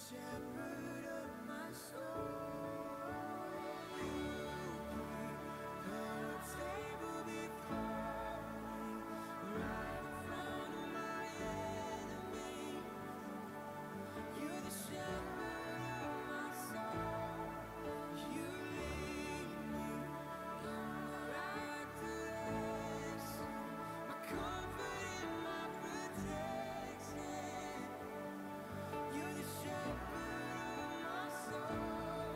shepherd of my soul. You prepare a table before me, right in front of my enemy. You're the shepherd of my soul. You lead me in the right direction, my comfort and my protection. You're the shepherd of my soul.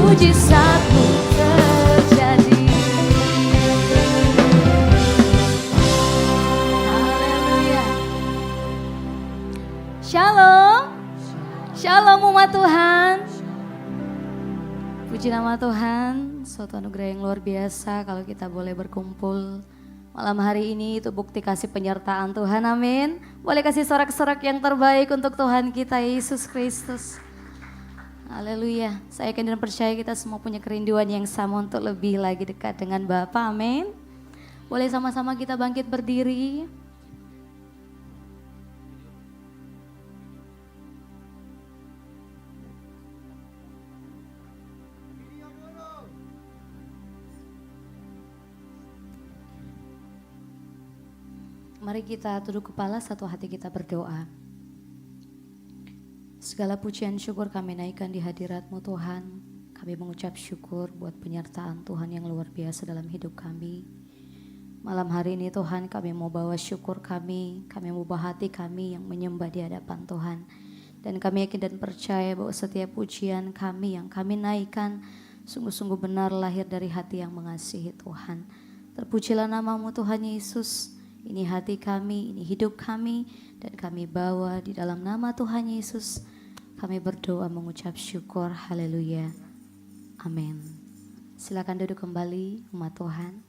mujizatmu terjadi. Haleluya. Shalom. Shalom umat Tuhan. Puji nama Tuhan, suatu anugerah yang luar biasa kalau kita boleh berkumpul malam hari ini. Itu bukti kasih penyertaan Tuhan, amin. Boleh kasih sorak-sorak yang terbaik untuk Tuhan kita Yesus Kristus. Haleluya. Saya yakin dan percaya kita semua punya kerinduan yang sama untuk lebih lagi dekat dengan Bapa, amin. Boleh sama-sama kita bangkit berdiri. Mari kita tunduk kepala, satu hati kita berdoa. Segala pujian syukur kami naikkan di hadirat-Mu Tuhan. Kami mengucap syukur buat penyertaan Tuhan yang luar biasa dalam hidup kami. Malam hari ini Tuhan kami mau bawa syukur kami mau bawa hati kami yang menyembah di hadapan Tuhan. Dan kami yakin dan percaya bahwa setiap pujian kami yang kami naikkan sungguh-sungguh benar lahir dari hati yang mengasihi Tuhan. Terpujilah nama-Mu Tuhan Yesus. Ini hati kami, ini hidup kami, dan kami bawa di dalam nama Tuhan Yesus. Kami berdoa mengucap syukur, haleluya, amin. Silakan duduk kembali umat Tuhan.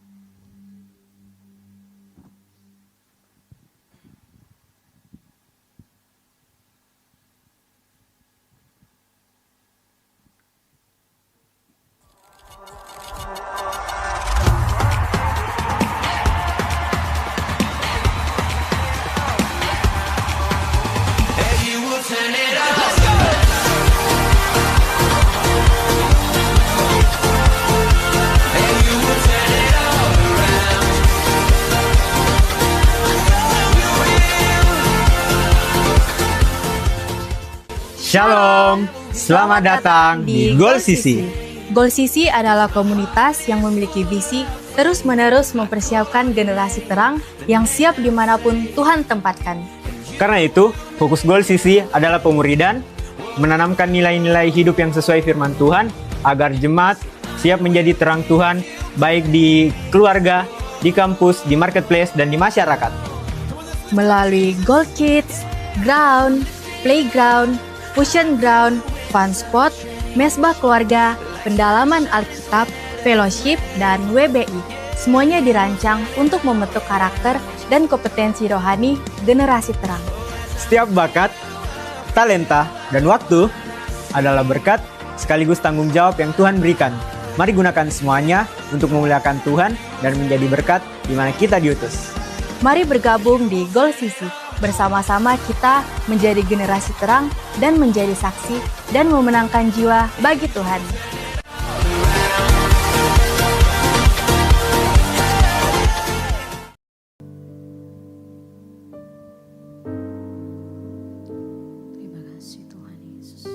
Shalom, selamat datang di Goal Sisi. Goal Sisi adalah komunitas yang memiliki visi terus-menerus mempersiapkan generasi terang yang siap dimanapun Tuhan tempatkan. Karena itu, fokus Goal Sisi adalah pemuridan, menanamkan nilai-nilai hidup yang sesuai firman Tuhan, agar jemaat siap menjadi terang Tuhan, baik di keluarga, di kampus, di marketplace, dan di masyarakat. Melalui Goal Kids, Ground, Playground, Fusion Ground, Fun Spot, Mesbah Keluarga, Pendalaman Alkitab, Fellowship, dan WBI. Semuanya dirancang untuk membentuk karakter dan kompetensi rohani generasi terang. Setiap bakat, talenta, dan waktu adalah berkat sekaligus tanggung jawab yang Tuhan berikan. Mari gunakan semuanya untuk memuliakan Tuhan dan menjadi berkat di mana kita diutus. Mari bergabung di Goal Sisi. Bersama-sama kita menjadi generasi terang dan menjadi saksi dan memenangkan jiwa bagi Tuhan. Terima kasih Tuhan Yesus.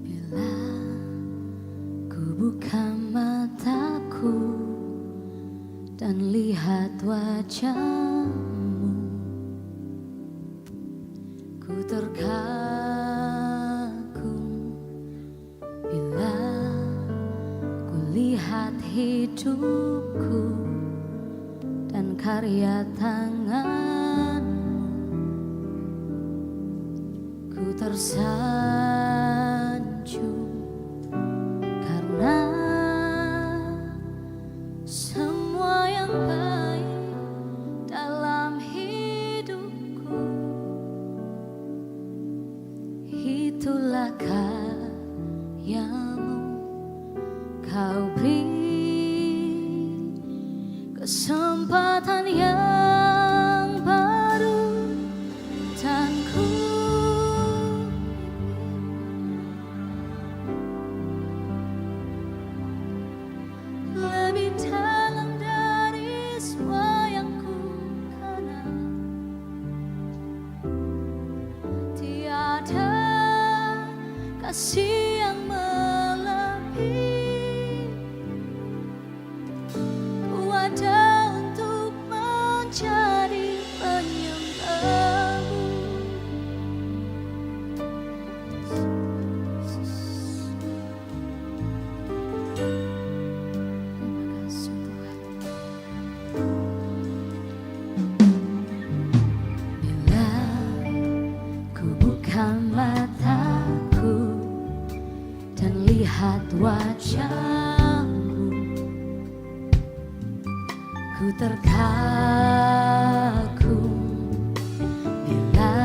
Bila ku buka mataku dan lihat wajah-Mu, ku terkagum bila ku lihat hidupku dan karya tangan-Mu. Ku tersanjung karena semua yang baik dalam hidupku, itulah karya-Mu. Kau beri kesempatan yang baru dan ku lebih dalam dari semua yang ku kenal. Tiada kasih yang melebihi, ku ada untuk menjadi penyembah. melihat wajahmu, ku terkagum bila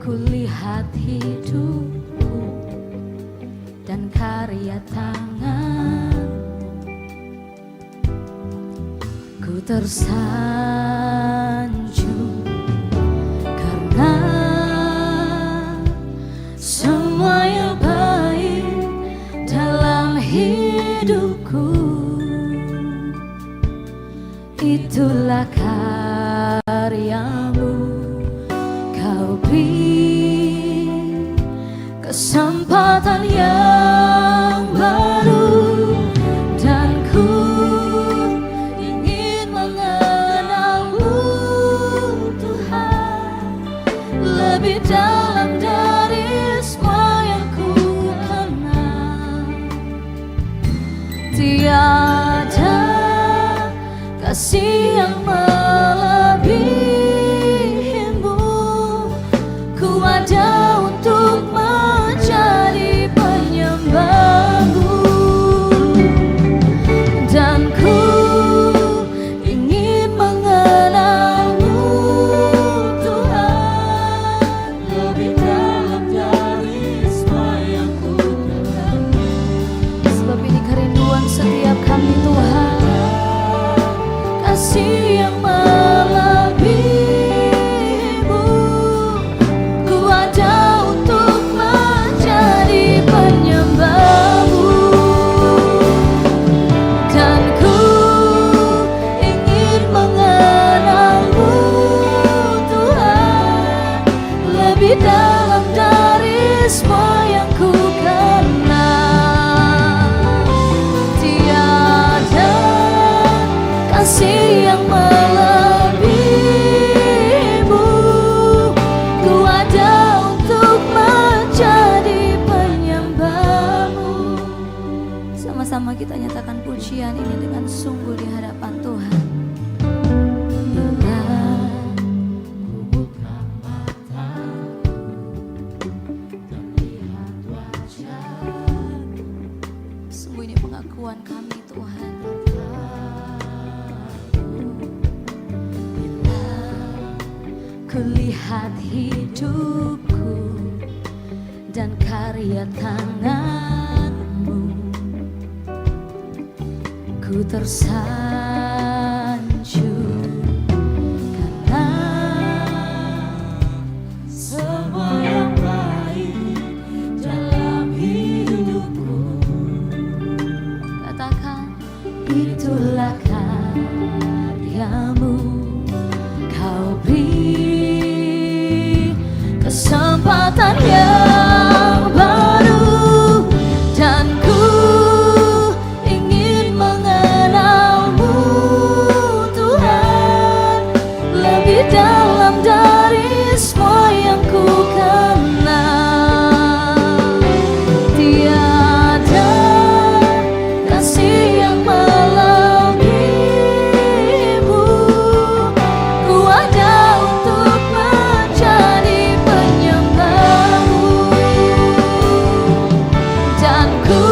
ku lihat hidupku dan karya tanganmu. Ku tersanjung karena semua yang baik dalam hidupku, itulah karyamu. Kau beri kesempatan yang baru, dan ku ingin mengenalmu Tuhan lebih dalam dari semua yang ku kenal. Tiada kasih yang melebihimu, ku ada untuk menjadi penyembahmu, dan ku ingin mengenalmu Tuhan lebih dalam dari semua yang ku kenal. Sebab ini kerinduan setiap kami Tuhan, kasih yang melebihimu, ku ada untuk menjadi penyembahmu, dan ku ingin mengenalmu Tuhan lebih dalam dari semua yang ku kenal. Tiada kasih yang melebihimu, ku ada untuk menjadi penyembahmu. Sama-sama kita nyatakan pujian ini dengan sungguh di hadapan Tuhan. Bila ku buka mataku dan lihat wajahmu, sungguh ini pengakuan kami Tuhan. Kulihat hidupku dan karya tanganmu, ku tersanjung karena semua yang baik dalam hidupku. Katakan, itulah karyamu. Kau beri kesempatan yang baru, dan ku ingin mengenalmu Tuhan lebih dalam dari semua yang ku kenal. Tiada kasih yang melebihimu, ku ada untuk menjadi penyembahmu, dan ku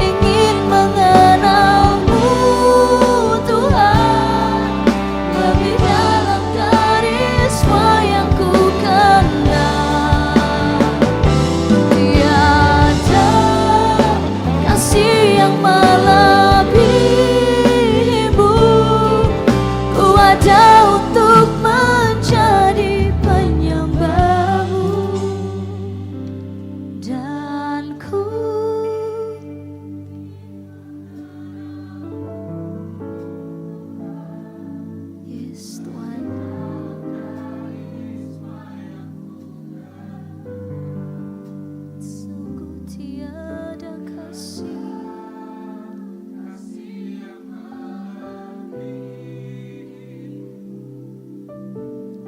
ingin mengenalmu Tuhan lebih dalam dari semua yang ku kenal. Tiada kasih yang melebihimu, ku ada untuk menjadi penyembahmu, dan ku yes Tuhan, sungguh tiada kasih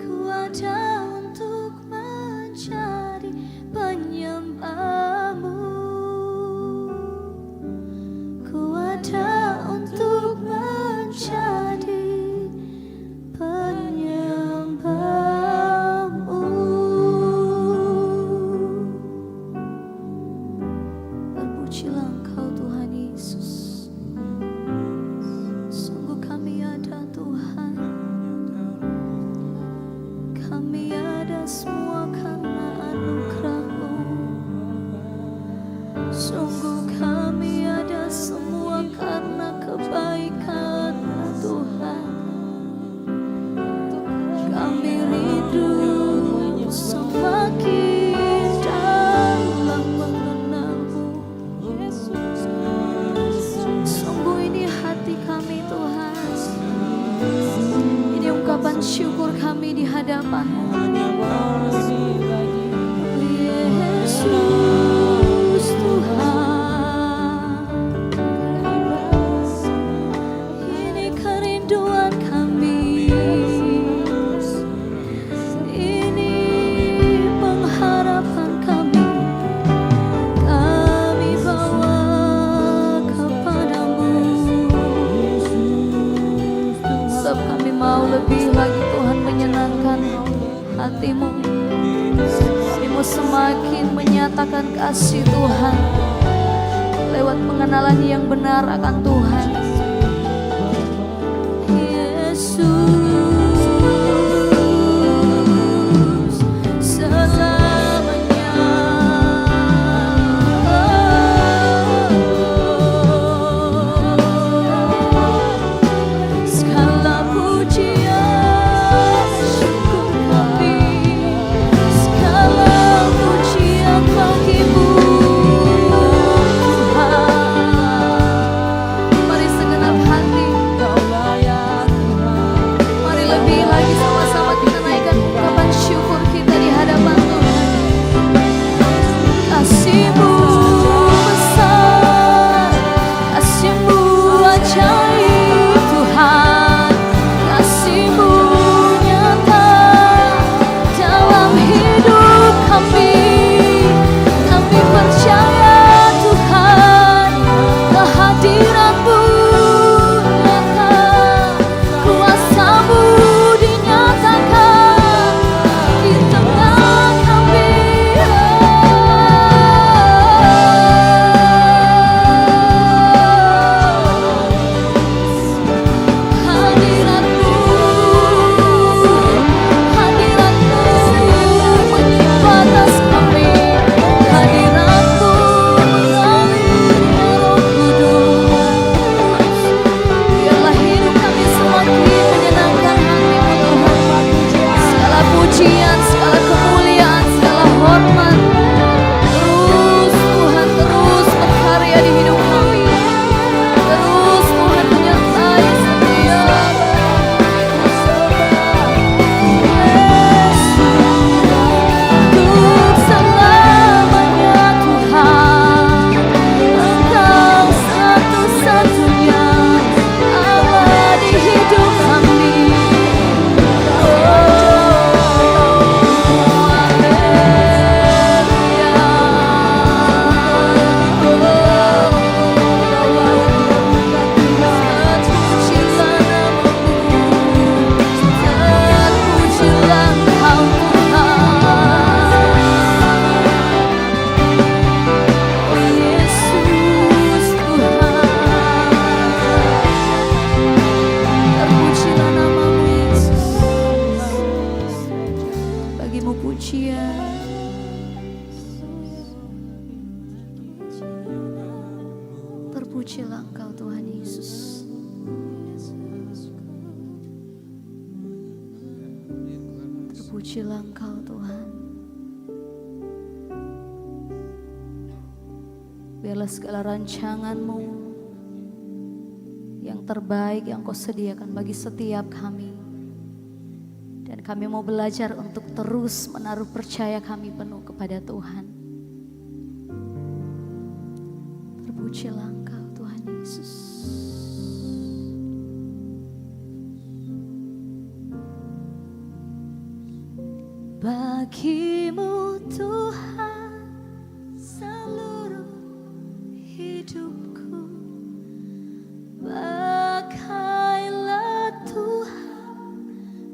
ku ada untuk menjadi penyembahmu, ku ada untuk menjadi penyembahmu. Kami ada semua karena anugerah-Mu. Sungguh kami ada semua karena kebaikan-Mu Tuhan. Kami rindu semakin dalam mengenal-Mu. Sungguh ini hati kami Tuhan. Ini ungkapan syukur kami di hadapan-Mu. Yesus Tuhan, ini kerinduan kami, ini pengharapan kami bawa kepadamu. Sebab kami mau lebih lagi Tuhan menyenangkan hati-Mu. Kami mau semakin menyatakan kasih Tuhan lewat pengenalan yang benar akan Tuhan. Yesus selamanya. Segala pujian syukur kami, segala pujian bagi-Mu Tuhan. Mari segenap hati, mari lebih lagi sama-sama kita naikkan ungkapan syukur kita di hadapan Tuhan. Kasih-Mu besar, kasih-Mu ajaib Tuhan, kasih-Mu nyata dalam hidup kami. Kami percaya Tuhan, kehadiran-Mu nyata, kuasa-Mu dinyatakan di tengah kami. Hadirat-Mu, hadirat-Mu menyimpan atas kami. Hadirat-Mu mengalir Roh Kudus. Biarlah hidup kami semakin menyenangkan hati-Mu Tuhan. Segala pujian, segala kemuliaan, segala hormat terus Tuhan, terus berkarya di hidup kami. Terus Tuhan menyertai setiap untuk selamanya Tuhan. Engkau satu-satunya Allah di hidup kami. Terpujilah Engkau Tuhan. Oh Yesus Tuhan, terpujilah nama-Mu Yesus. Bagi-Mu pujian. Terpujilah Engkau Tuhan Yesus. Terpujilah Engkau Tuhan. Biarlah segala rancangan-Mu yang terbaik yang Kau sediakan bagi setiap kami. Dan kami mau belajar untuk terus menaruh percaya kami penuh kepada Tuhan. Terpujilah Engkau Tuhan Yesus. Bagi-Mu Tuhan seluruh hidupku, pakailah Tuhan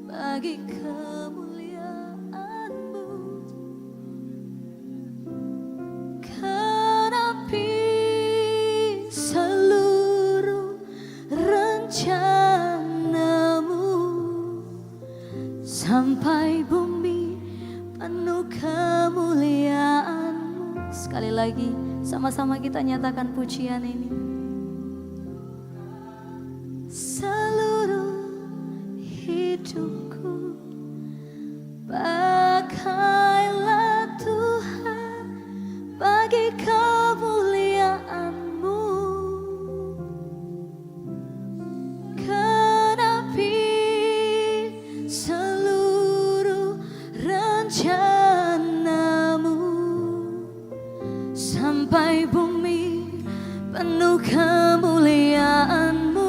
bagi kemuliaan-Mu. Genapi seluruh rencana-Mu sampai bumi penuh kemuliaan-Mu. Sekali lagi sama-sama kita nyatakan pujian ini. Seluruh hidupku pakailah Tuhan bagi kemuliaan-Mu. Genapi seluruh rencana-Mu sampai bumi penuh kemuliaan-Mu.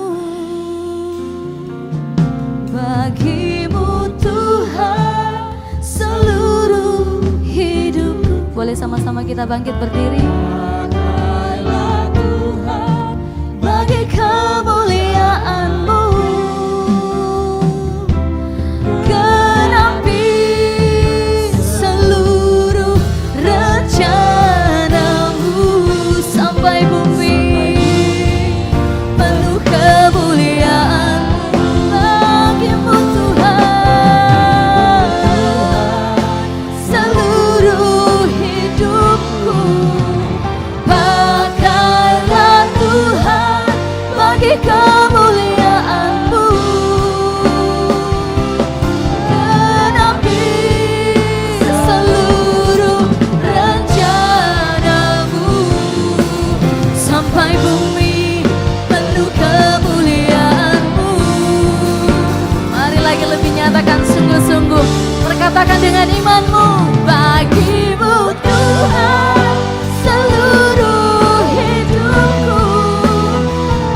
Bagimu Tuhan seluruh hidupku. Boleh sama-sama kita bangkit berdiri. Pakailah Tuhan bagi kemuliaan-Mu. Genapi seluruh rencana-Mu sampai bumi penuh kemuliaan. Bagimu Tuhan seluruh hidupku. Pakailah Tuhan bagi kemuliaan-Mu. Genapi seluruh rencana-Mu sampai bumi penuh kemuliaan-Mu. Mari lagi lebih nyatakan sungguh-sungguh, perkatakan dengan imanmu. Bagimu Tuhan seluruh hidupku.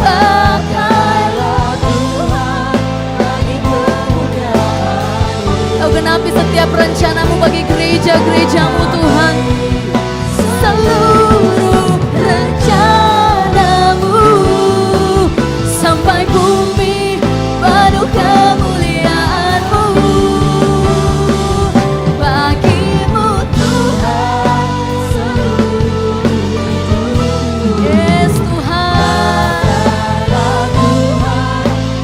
Pakailah Tuhan bagi kemuliaan-Mu. Kau genapi setiap rencana-Mu bagi gereja-gereja-Mu Tuhan. Seluruh rencana-Mu sampai bumi penuh kemuliaan-Mu. Bagimu Tuhan seluruh hidupku. Yes Tuhan,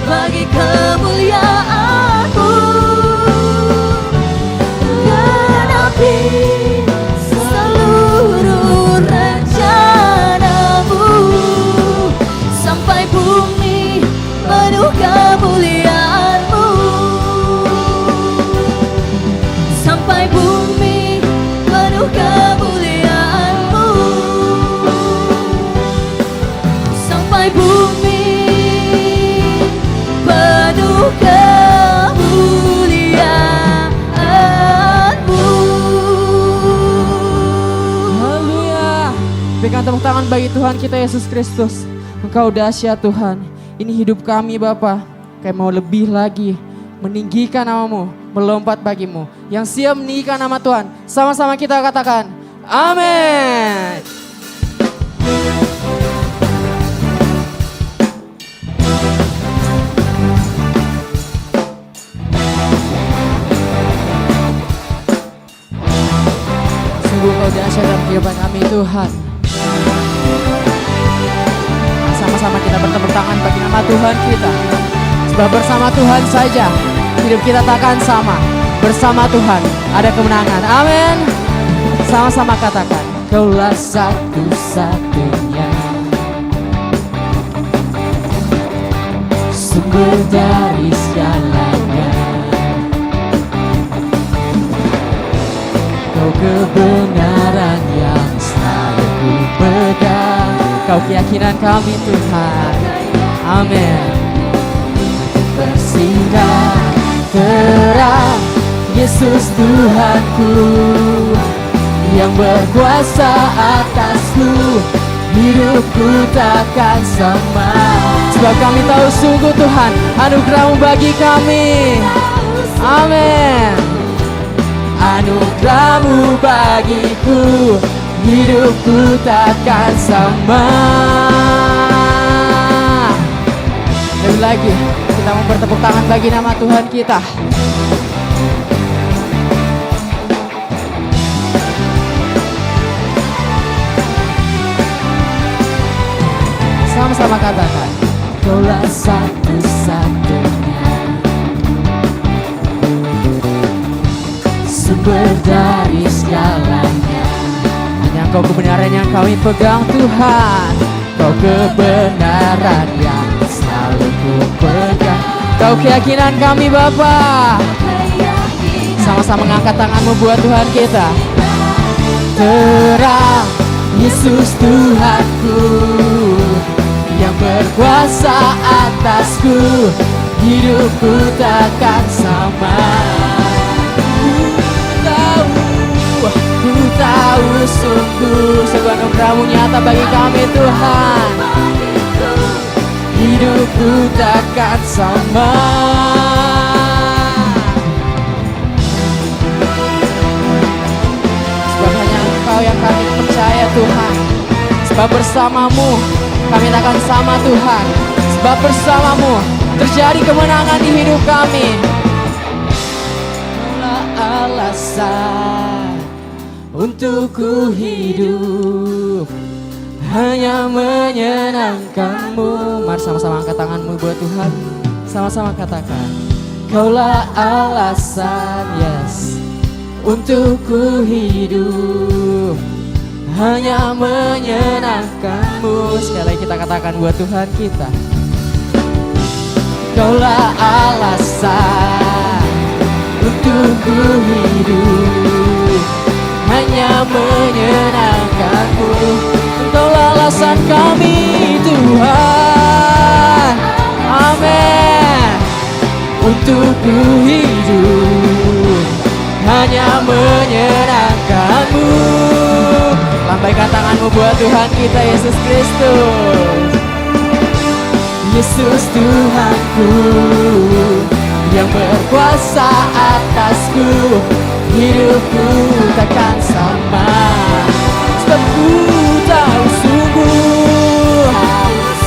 bagi kemuliaan-Mu. Genapi seluruh rencana-Mu sampai bumi penuh kemuliaan-Mu. Sampai bumi penuh kemuliaan-Mu. Sampai bumi penuh kemuliaan-Mu. Haleluya. Berikan tepuk tangan bagi Tuhan kita Yesus Kristus. Engkau dahsyat Tuhan. Ini hidup kami Bapa. Kami mau lebih lagi meninggikan nama-Mu, melompat bagi-Mu. Yang siap meninggikan nama Tuhan. Sama-sama kita katakan, amin. Sungguh Kau dahsyat dalam kehidupan kami Tuhan. Sama-sama kita bertepuk tangan bagi nama Tuhan kita. Sebab bersama Tuhan saja hidup kita takkan sama. Bersama Tuhan ada kemenangan. Amin. Sama-sama katakan, Kaulah satu-satunya sumber dari segalanya. Kau kebenaran yang selalu ku pegang. Kau keyakinan kami Tuhan. Amin. Bersinar terang Yesus Tuhanku yang berkuasa atasku. Hidupku takkan sama. Sebab kami tahu sungguh Tuhan anugerah-Mu bagi kami. Amin. Anugerah-Mu bagiku, hidupku takkan sama. Lebih lagi kita mau bertepuk tangan bagi nama Tuhan kita. Sama-sama katakan, Kaulah satu-satunya sumber dari segalanya. Hanya Kau kebenaran yang kami pegang Tuhan, Kau kebenaran yang selalu ku pegang. Kau keyakinan kami Bapa. Sama-sama mengangkat tanganmu buat Tuhan kita. Terang Yesus Tuhanku yang berkuasa atasku, hidupku takkan sama. Ku tahu sungguh sebuah anugerah-Mu nyata bagi kami Tuhan. Hidupku takkan sama. Sebab hanya Engkau yang kami percaya Tuhan. Sebab bersama-Mu kami takkan sama Tuhan. Sebab bersama-Mu terjadi kemenangan di hidup kami. Kaulah alasan untuk ku hidup, hanya menyenangkan-Mu. Mari sama-sama angkat tanganmu buat Tuhan. Sama-sama katakan, Kaulah alasan, yes, untuk ku hidup, hanya menyenangkan-Mu. Sekali lagi kita katakan buat Tuhan kita. Kaulah alasan untuk ku hidup, hanya menyenangkan-Mu. Engkaulah alasan kami Tuhan. Amin. Untuk ku hidup, hanya menyenangkan-Mu. Lambaikan tanganmu buat Tuhan kita Yesus Kristus. Yesus Tuhanku yang berkuasa atasku, hidupku takkan sama. Sebab ku tahu sungguh,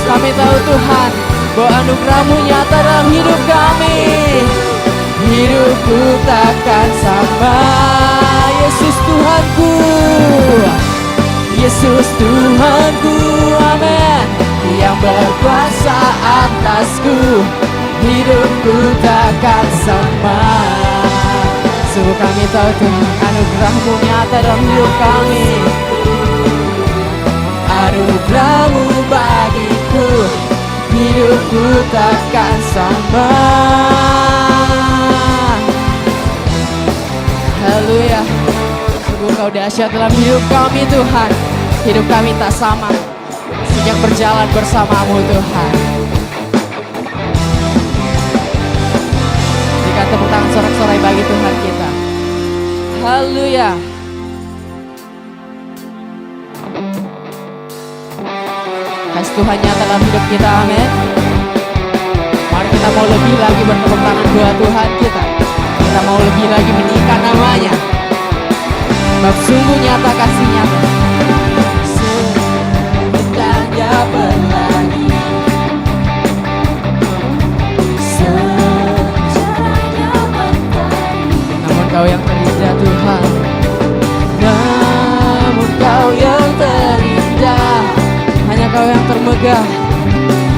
kami tahu Tuhan bahwa anugerah-Mu nyata dalam hidup kami. Hidupku takkan sama. Yesus Tuhanku, Yesus Tuhanku, amin, yang berkuasa atasku, hidupku takkan sama. Sungguh kami tahu Tuhan anugerah-Mu nyata dalam hidup kami. Anugerah-Mu bagiku, hidupku takkan sama. Haleluya. Sungguh Kau dahsyat dalam hidup kami Tuhan. Hidup kami tak sama sejak berjalan bersama-Mu Tuhan. Berikan tepuk tangan sorak-sorai bagi Tuhan kita. Haleluya. Kasih Tuhan nyata dalam hidup kita, amin. Mari kita mau lebih lagi bertepuk tangan buat Tuhan kita. Kita mau lebih lagi meninggikan namanya. Sebab sungguh nyata kasih-Nya. Sebenarnya berlari, secerahnya matahari. Namun Kau yang terindah Tuhan. Namun Kau yang terindah, hanya Kau yang termegah.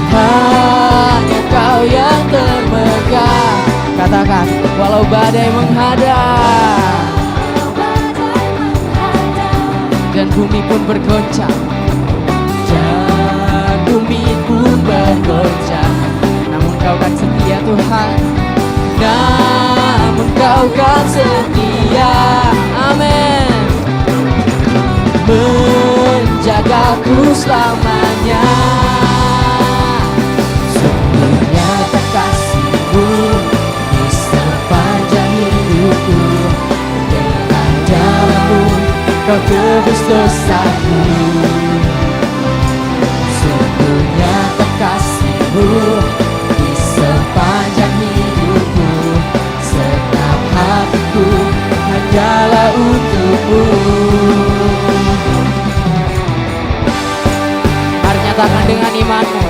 Hanya Kau yang termegah. Katakan, walau badai menghadang dan bumi pun bergoncang, dan bumi pun bergoncang, namun Kau kan setia Tuhan. Namun Kau kan setia, amin, menjagaku selamanya. Sungguhnya tak kasih-Mu di sepanjang hidupku, dengan jalan-Mu Kau tebus dosaku. Sungguhnya tak kasih-Mu di sepanjang hidupku, setiap hatiku hanyalah untuk-Mu. Mari nyatakan dengan imanmu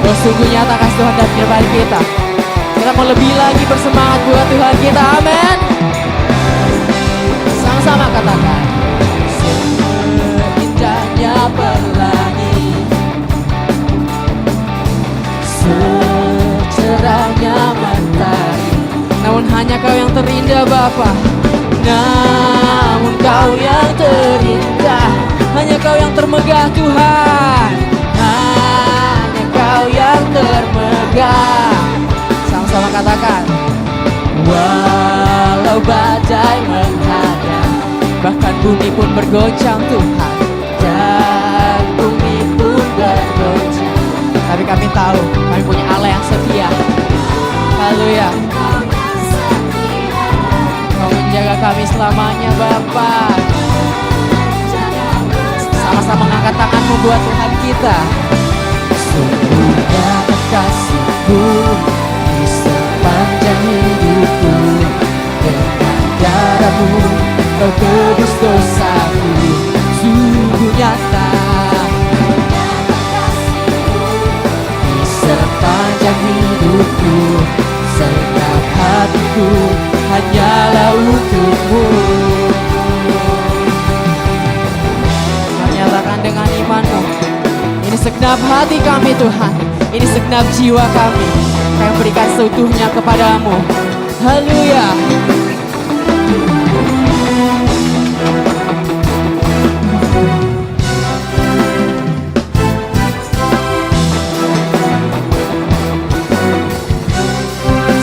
bahwa sungguh nyata kasih Tuhan dan firman kita. Kita mau lebih lagi bersemangat buat Tuhan kita, amin. Sama-sama katakan, seindahnya pelangi, secerahnya matahari, namun hanya Kau yang terindah Bapa. namun Kau yang terindah, hanya Kau yang termegah Tuhan, hanya Kau yang termegah. Sama-sama katakan. Walau badai menghadang, bahkan bumi pun bergoncang Tuhan, dan bumi pun bergoncang, tapi kami tahu kami punya Allah yang setia. Haleluya. Kau menjaga kami selamanya Bapa. Sama-sama mengangkat tanganmu buat Tuhan kita. Sungguhnya kekasihku di sepanjang hidupku, dengan darahmu Kau tebus dosaku. Sungguh nyata di sepanjang hidupku, setiap hatiku hanyalah untukmu. Nyatakan dengan imanmu, ini segenap hati kami Tuhan, ini segenap jiwa kami, kami berikan seutuhnya kepadamu. Haleluya.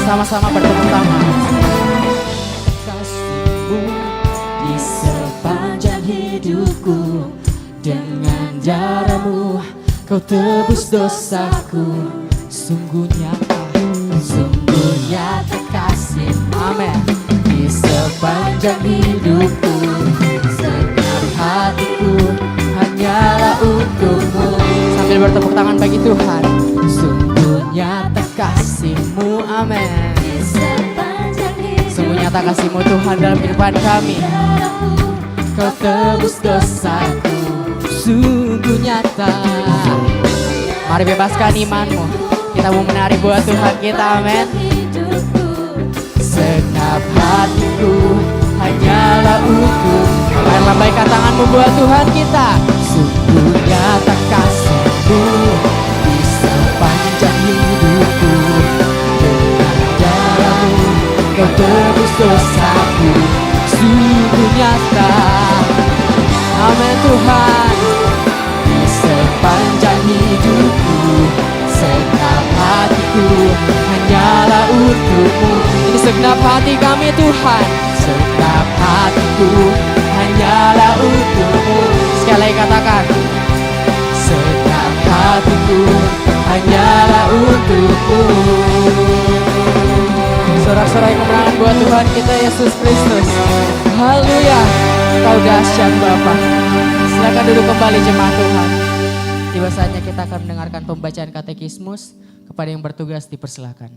Sama-sama bertepuk tangan. Kasih-Mu di sepanjang hidupku, dengan darah-Mu Kau tebus dosaku. Sungguh nyata kasih, amin, di sepanjang hidupku, setiap hatiku hanyalah untukmu. Sambil bertepuk tangan bagi Tuhan. Sungguh nyata kasih-Mu, amin. Sungguh nyata kasih-Mu Tuhan dalam kehidupan kami. Kau tebus dosaku, sungguh nyata. Mari bebaskan imanmu, kita mau menari buat Tuhan kita, amin. Segenap hatiku hanyalah untuk. Mari lambaikan tanganmu buat Tuhan kita. Sungguh nyata kasih-Mu di sepanjang hidupku, dengan darah-Mu Kau tebus dosaku. Sungguh nyata, amin Tuhan, di sepanjang hidupku, setiap hatiku hanyalah untukmu. Ini segenap hati kami Tuhan, setiap hatiku hanyalah untukmu. Sekali lagi katakan, setiap hatiku hanyalah untukmu. Sorak-sorai kemenangan buat Tuhan kita Yesus Kristus. Haleluya. Kau dahsyat Bapa. Silakan duduk kembali jemaat Tuhan. Tiba saatnya kita akan mendengarkan pembacaan katekismus. Kepada yang bertugas dipersilakan.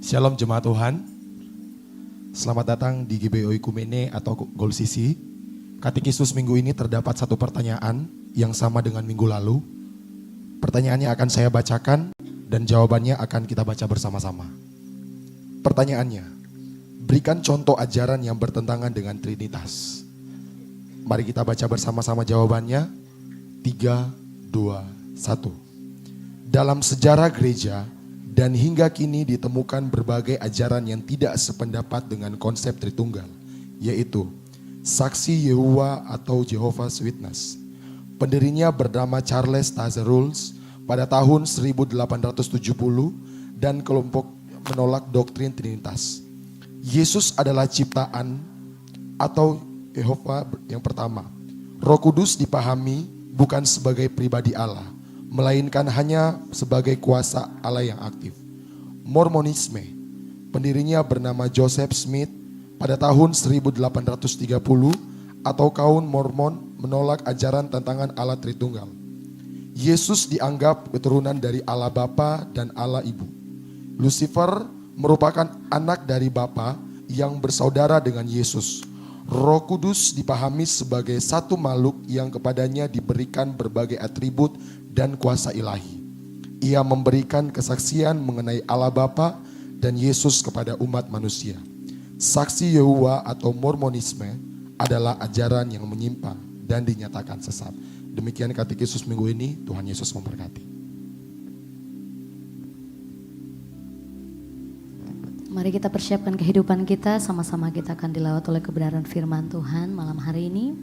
Shalom jemaat Tuhan, selamat datang di GBO Ikumene atau Gold CC. Katekismus minggu ini terdapat satu pertanyaan yang sama dengan minggu lalu. Pertanyaannya akan saya bacakan dan jawabannya akan kita baca bersama-sama. Pertanyaannya, berikan contoh ajaran yang bertentangan dengan Trinitas. Mari kita baca bersama-sama jawabannya. 3, 2, 1. Dalam sejarah gereja, dan hingga kini ditemukan berbagai ajaran yang tidak sependapat dengan konsep Tritunggal, yaitu Saksi Yehuwa atau Jehovah's Witness. Pendirinya bernama Charles Taze-Russell pada tahun 1870 dan kelompok menolak doktrin Trinitas. Yesus adalah ciptaan atau Yehova yang pertama. Roh Kudus dipahami bukan sebagai pribadi Allah, melainkan hanya sebagai kuasa Allah yang aktif. Mormonisme, pendirinya bernama Joseph Smith pada tahun 1830 atau kaum Mormon menolak ajaran tantangan Allah Tritunggal. Yesus dianggap keturunan dari Allah Bapa dan Allah Ibu. Lucifer merupakan anak dari Bapa yang bersaudara dengan Yesus. Roh Kudus dipahami sebagai satu makhluk yang kepadanya diberikan berbagai atribut dan kuasa ilahi. Ia memberikan kesaksian mengenai Allah Bapa dan Yesus kepada umat manusia. Saksi Yehova atau Mormonisme adalah ajaran yang menyimpang dan dinyatakan sesat. Demikian katekismus minggu ini, Tuhan Yesus memberkati. Mari kita persiapkan kehidupan kita, sama-sama kita akan dilawat oleh kebenaran firman Tuhan malam hari ini.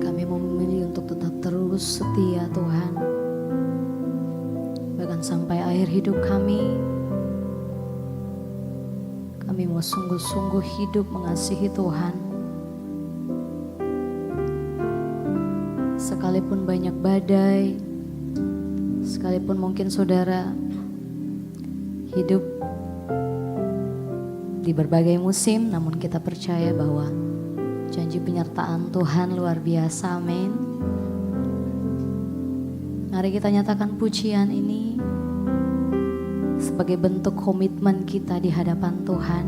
Kami mau memilih untuk tetap terus setia Tuhan, bahkan sampai akhir hidup kami. Kami mau sungguh-sungguh hidup mengasihi Tuhan. Sekalipun banyak badai, sekalipun mungkin saudara hidup di berbagai musim, namun kita percaya bahwa janji penyertaan Tuhan luar biasa, amin. Mari kita nyatakan pujian ini sebagai bentuk komitmen kita di hadapan Tuhan,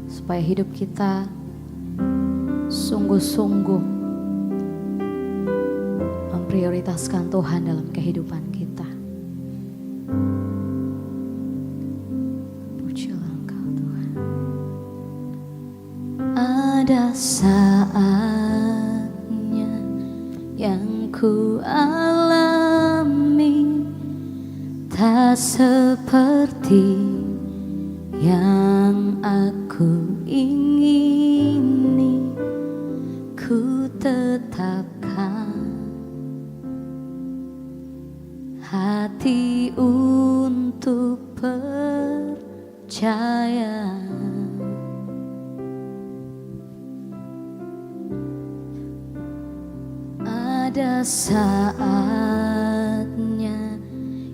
supaya hidup kita sungguh-sungguh memprioritaskan Tuhan dalam kehidupan kita. Pujilah Engkau Tuhan. Ada saatnya yang ku alami, tak seperti yang aku ingini. Ku tetapkan hati untuk percaya. Ada saatnya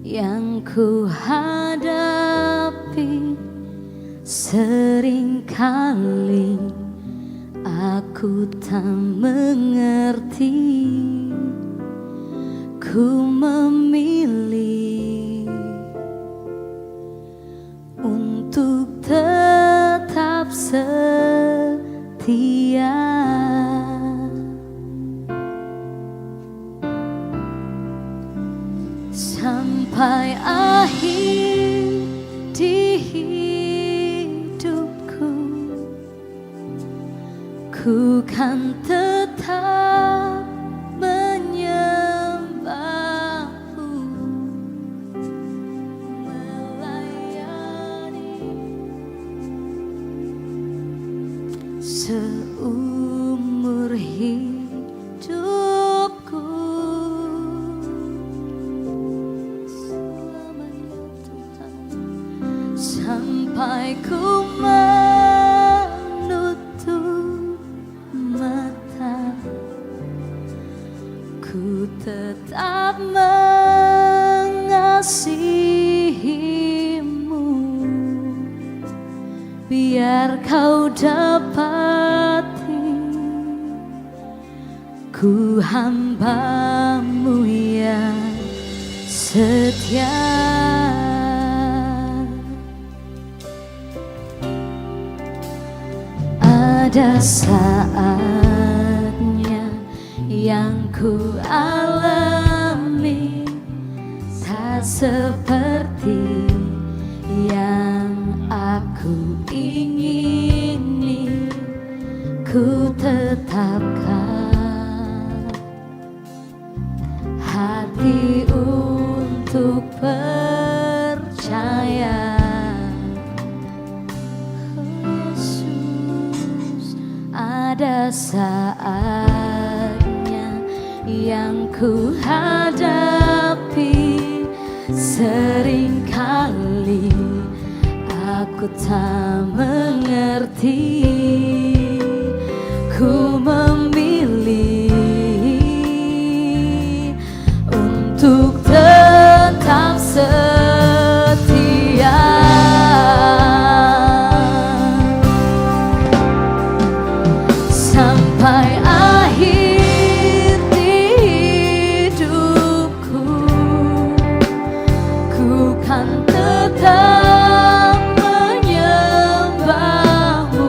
yang ku hadapi, seringkali aku tak mengerti. Ku memilih untuk tetap setia. Sampai akhir di hidupku, ku kan tetap menyembahmu, melayani seumur hidupku. Sampai ku menutup mata, ku tetap mengasihimu. Biar kau dapati, ku hamba-Mu yang setia. Ada saatnya yang ku alami, tak seperti yang aku ingini. Ku tetapkan hati untuk percaya. Ada saatnya yang ku hadapi, seringkali aku tak mengerti. Ku memilih untuk tetap setia. Sampai akhir di hidupku, ku kan tetap menyembahmu,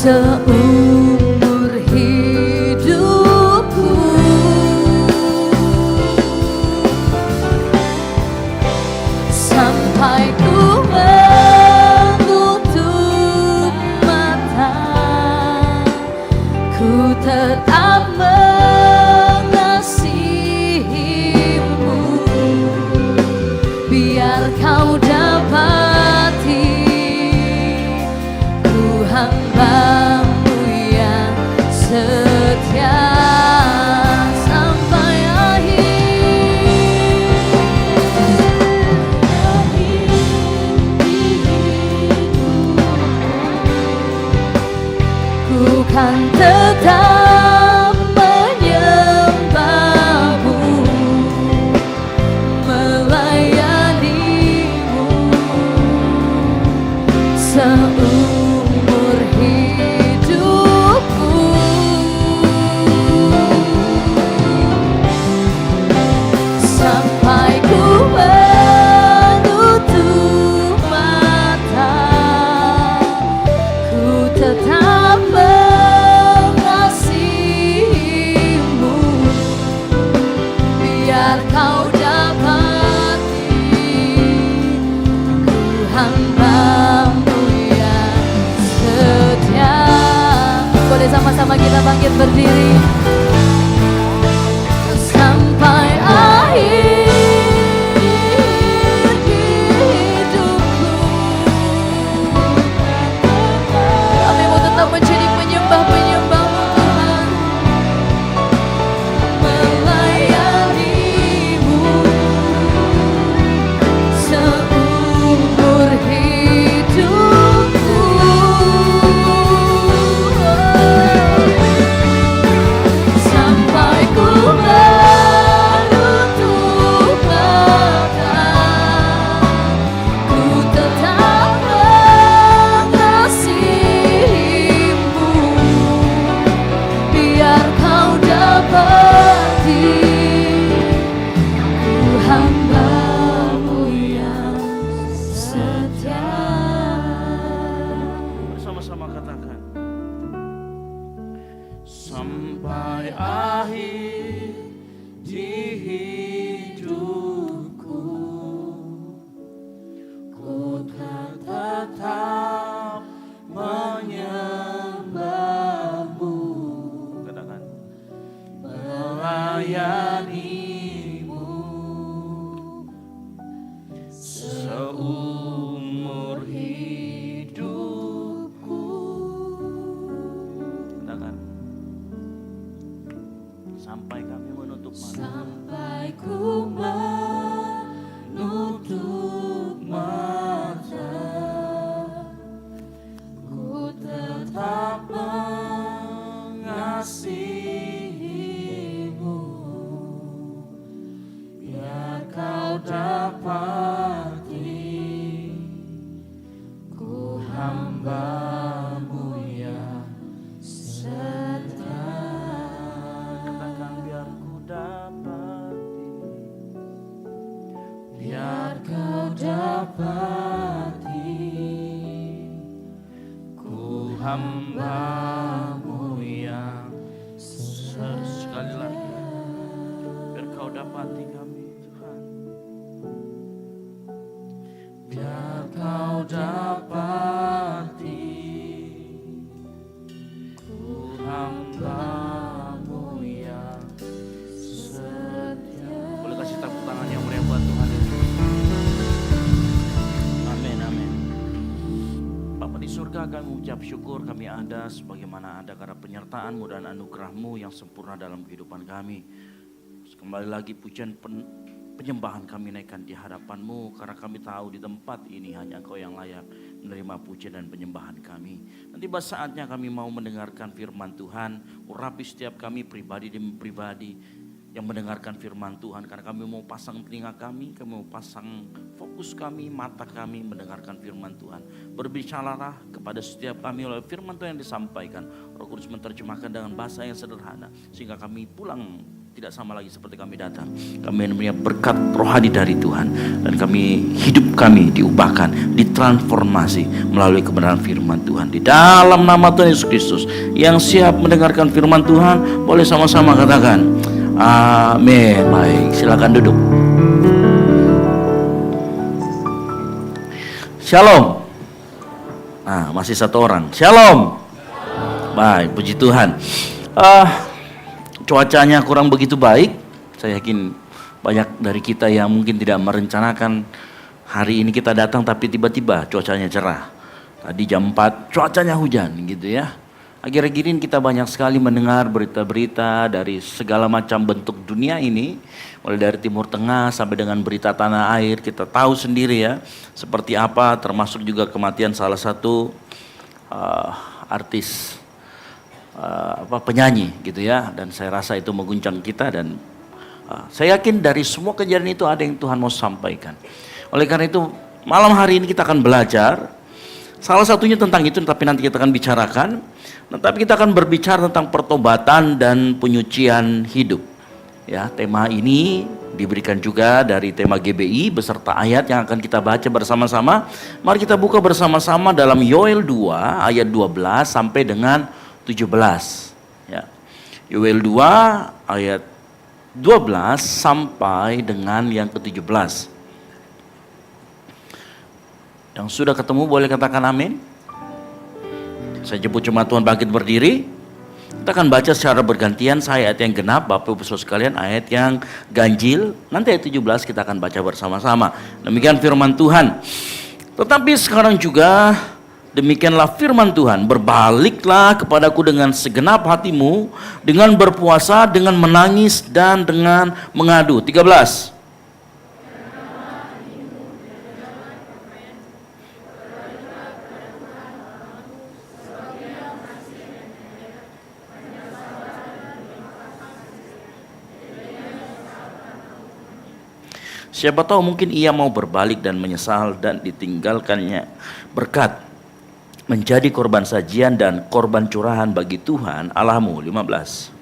seumur hidupku. Sampai ku menutup mata, ku tetap mengasihimu. Biar kau dapati ku hambamu yang setia sampai akhir ku kan tetap menyembahmu, melayanimu seumur hidupku. Sampai ku menutup mata, ku tetap mengasihimu. Biar kau dapati ku hambamu yang setia. Boleh sama-sama kita bangkit berdiri. Sampai akhir hidupku, kami mau tetap menjadi penyembah-penyembah-Mu Tuhan, melayanimu seumur hidupku. Sampai ku menutup mata, ku tetap mengasihimu. Biar kau dapati ku hambamu yang setia. Bersama-sama katakan, sampai akhir di hidupku, ku tetap menyembahmu. Katakan, melayanimu seumur hidupku. Katakan, sampai kami menutup mata, sampai ku menutup mata, ku tetap mengasihimu. Biar kau dapati ku hambamu yang setia. Katakan, biar ku dapati, biar kau dapati ku hambamu yang setia. Sekali lagi, biar kau dapati kami Tuhan, biar kau dapati ku hambamu yang setia. Boleh kasih tepuk tangan yang meriah buat Tuhan. Amin, amin. Bapa di surga, kami mengucap syukur kami ada sebagaimana ada karena penyertaan-Mu dan anugerah-Mu yang sempurna dalam kehidupan kami. Kembali lagi pujian penyembahan kami naikkan di hadapan-Mu, karena kami tahu di tempat ini hanya Engkau yang layak menerima pujian dan penyembahan kami. Nanti saatnya kami mau mendengarkan firman Tuhan. Urapi setiap kami pribadi demi pribadi yang mendengarkan firman Tuhan, karena kami mau pasang telinga kami mau pasang fokus kami, mata kami mendengarkan firman Tuhan. Berbicaralah kepada setiap kami oleh firman Tuhan yang disampaikan. Roh Kudus menerjemahkan dengan bahasa yang sederhana sehingga kami pulang tidak sama lagi seperti kami datang. Kami punya berkat rohani dari Tuhan. Dan hidup kami diubahkan, ditransformasi melalui kebenaran firman Tuhan. Di dalam nama Tuhan Yesus Kristus, yang siap mendengarkan firman Tuhan, boleh sama-sama katakan, amin. Baik, silakan duduk. Shalom. Nah, masih satu orang. Shalom. Baik, puji Tuhan. Cuacanya kurang begitu baik. Saya yakin banyak dari kita yang mungkin tidak merencanakan hari ini kita datang, tapi tiba-tiba cuacanya cerah. Tadi jam 4 cuacanya hujan gitu ya. Akhir-akhir ini kita banyak sekali mendengar berita-berita dari segala macam bentuk dunia ini. Mulai dari Timur Tengah sampai dengan berita tanah air. Kita tahu sendiri ya seperti apa, termasuk juga kematian salah satu artis penyanyi gitu ya, dan saya rasa itu mengguncang kita, dan saya yakin dari semua kejadian itu ada yang Tuhan mau sampaikan. Oleh karena itu malam hari ini kita akan belajar salah satunya tentang itu, tapi nanti kita akan bicarakan. Tapi kita akan berbicara tentang pertobatan dan penyucian hidup. Ya, tema ini diberikan juga dari tema GBI beserta ayat yang akan kita baca bersama-sama. Mari kita buka bersama-sama dalam Yoel 2 ayat 12 sampai dengan 17. Ya. Yoel 2 ayat 12 sampai dengan yang ke-17. Yang sudah ketemu boleh katakan amin. Saya jemput jemaat Tuhan bangkit berdiri. Kita akan baca secara bergantian, saya ayat yang genap, Bapak Ibu Saudara sekalian ayat yang ganjil. Nanti ayat 17 kita akan baca bersama-sama. Demikian firman Tuhan. Tetapi sekarang juga demikianlah firman Tuhan, berbaliklah kepadaku dengan segenap hatimu, dengan berpuasa, dengan menangis, dan dengan mengadu. 13. Siapa tahu mungkin ia mau berbalik dan menyesal dan ditinggalkannya berkat menjadi korban sajian dan korban curahan bagi Tuhan Allahmu. 15.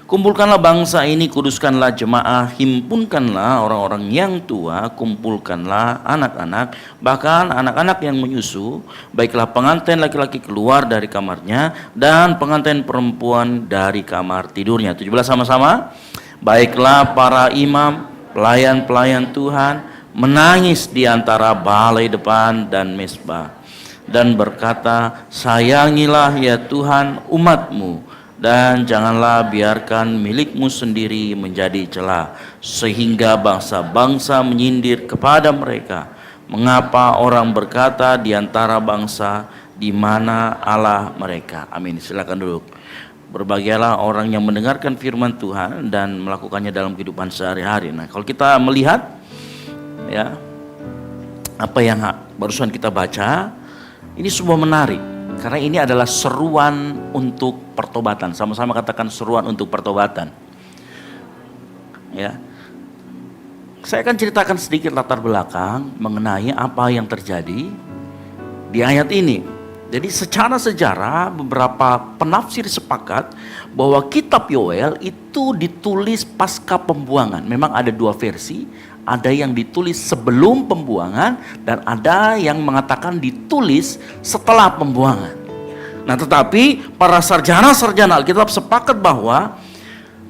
Kumpulkanlah bangsa ini, kuduskanlah jemaah, himpunkanlah orang-orang yang tua, kumpulkanlah anak-anak, bahkan anak-anak yang menyusu, baiklah pengantin laki-laki keluar dari kamarnya, dan pengantin perempuan dari kamar tidurnya. 17 sama-sama. Baiklah para imam, pelayan-pelayan Tuhan, menangis di antara balai depan dan mezbah, dan berkata, sayangilah ya Tuhan umat-Mu, dan janganlah biarkan milikmu sendiri menjadi celah, sehingga bangsa-bangsa menyindir kepada mereka. Mengapa orang berkata di antara bangsa, di mana Allah mereka? Amin. Silakan duduk. Berbahagialah orang yang mendengarkan firman Tuhan dan melakukannya dalam kehidupan sehari-hari. Nah, kalau kita melihat ya apa yang barusan kita baca, ini semua menarik. Karena ini adalah seruan untuk pertobatan. Sama-sama katakan seruan untuk pertobatan. Ya. Saya akan ceritakan sedikit latar belakang mengenai apa yang terjadi di ayat ini. Jadi secara sejarah beberapa penafsir sepakat bahwa kitab Yoel itu ditulis pasca pembuangan. Memang ada dua versi. Ada yang ditulis sebelum pembuangan dan ada yang mengatakan ditulis setelah pembuangan. Nah, tetapi para sarjana-sarjana Alkitab sepakat bahwa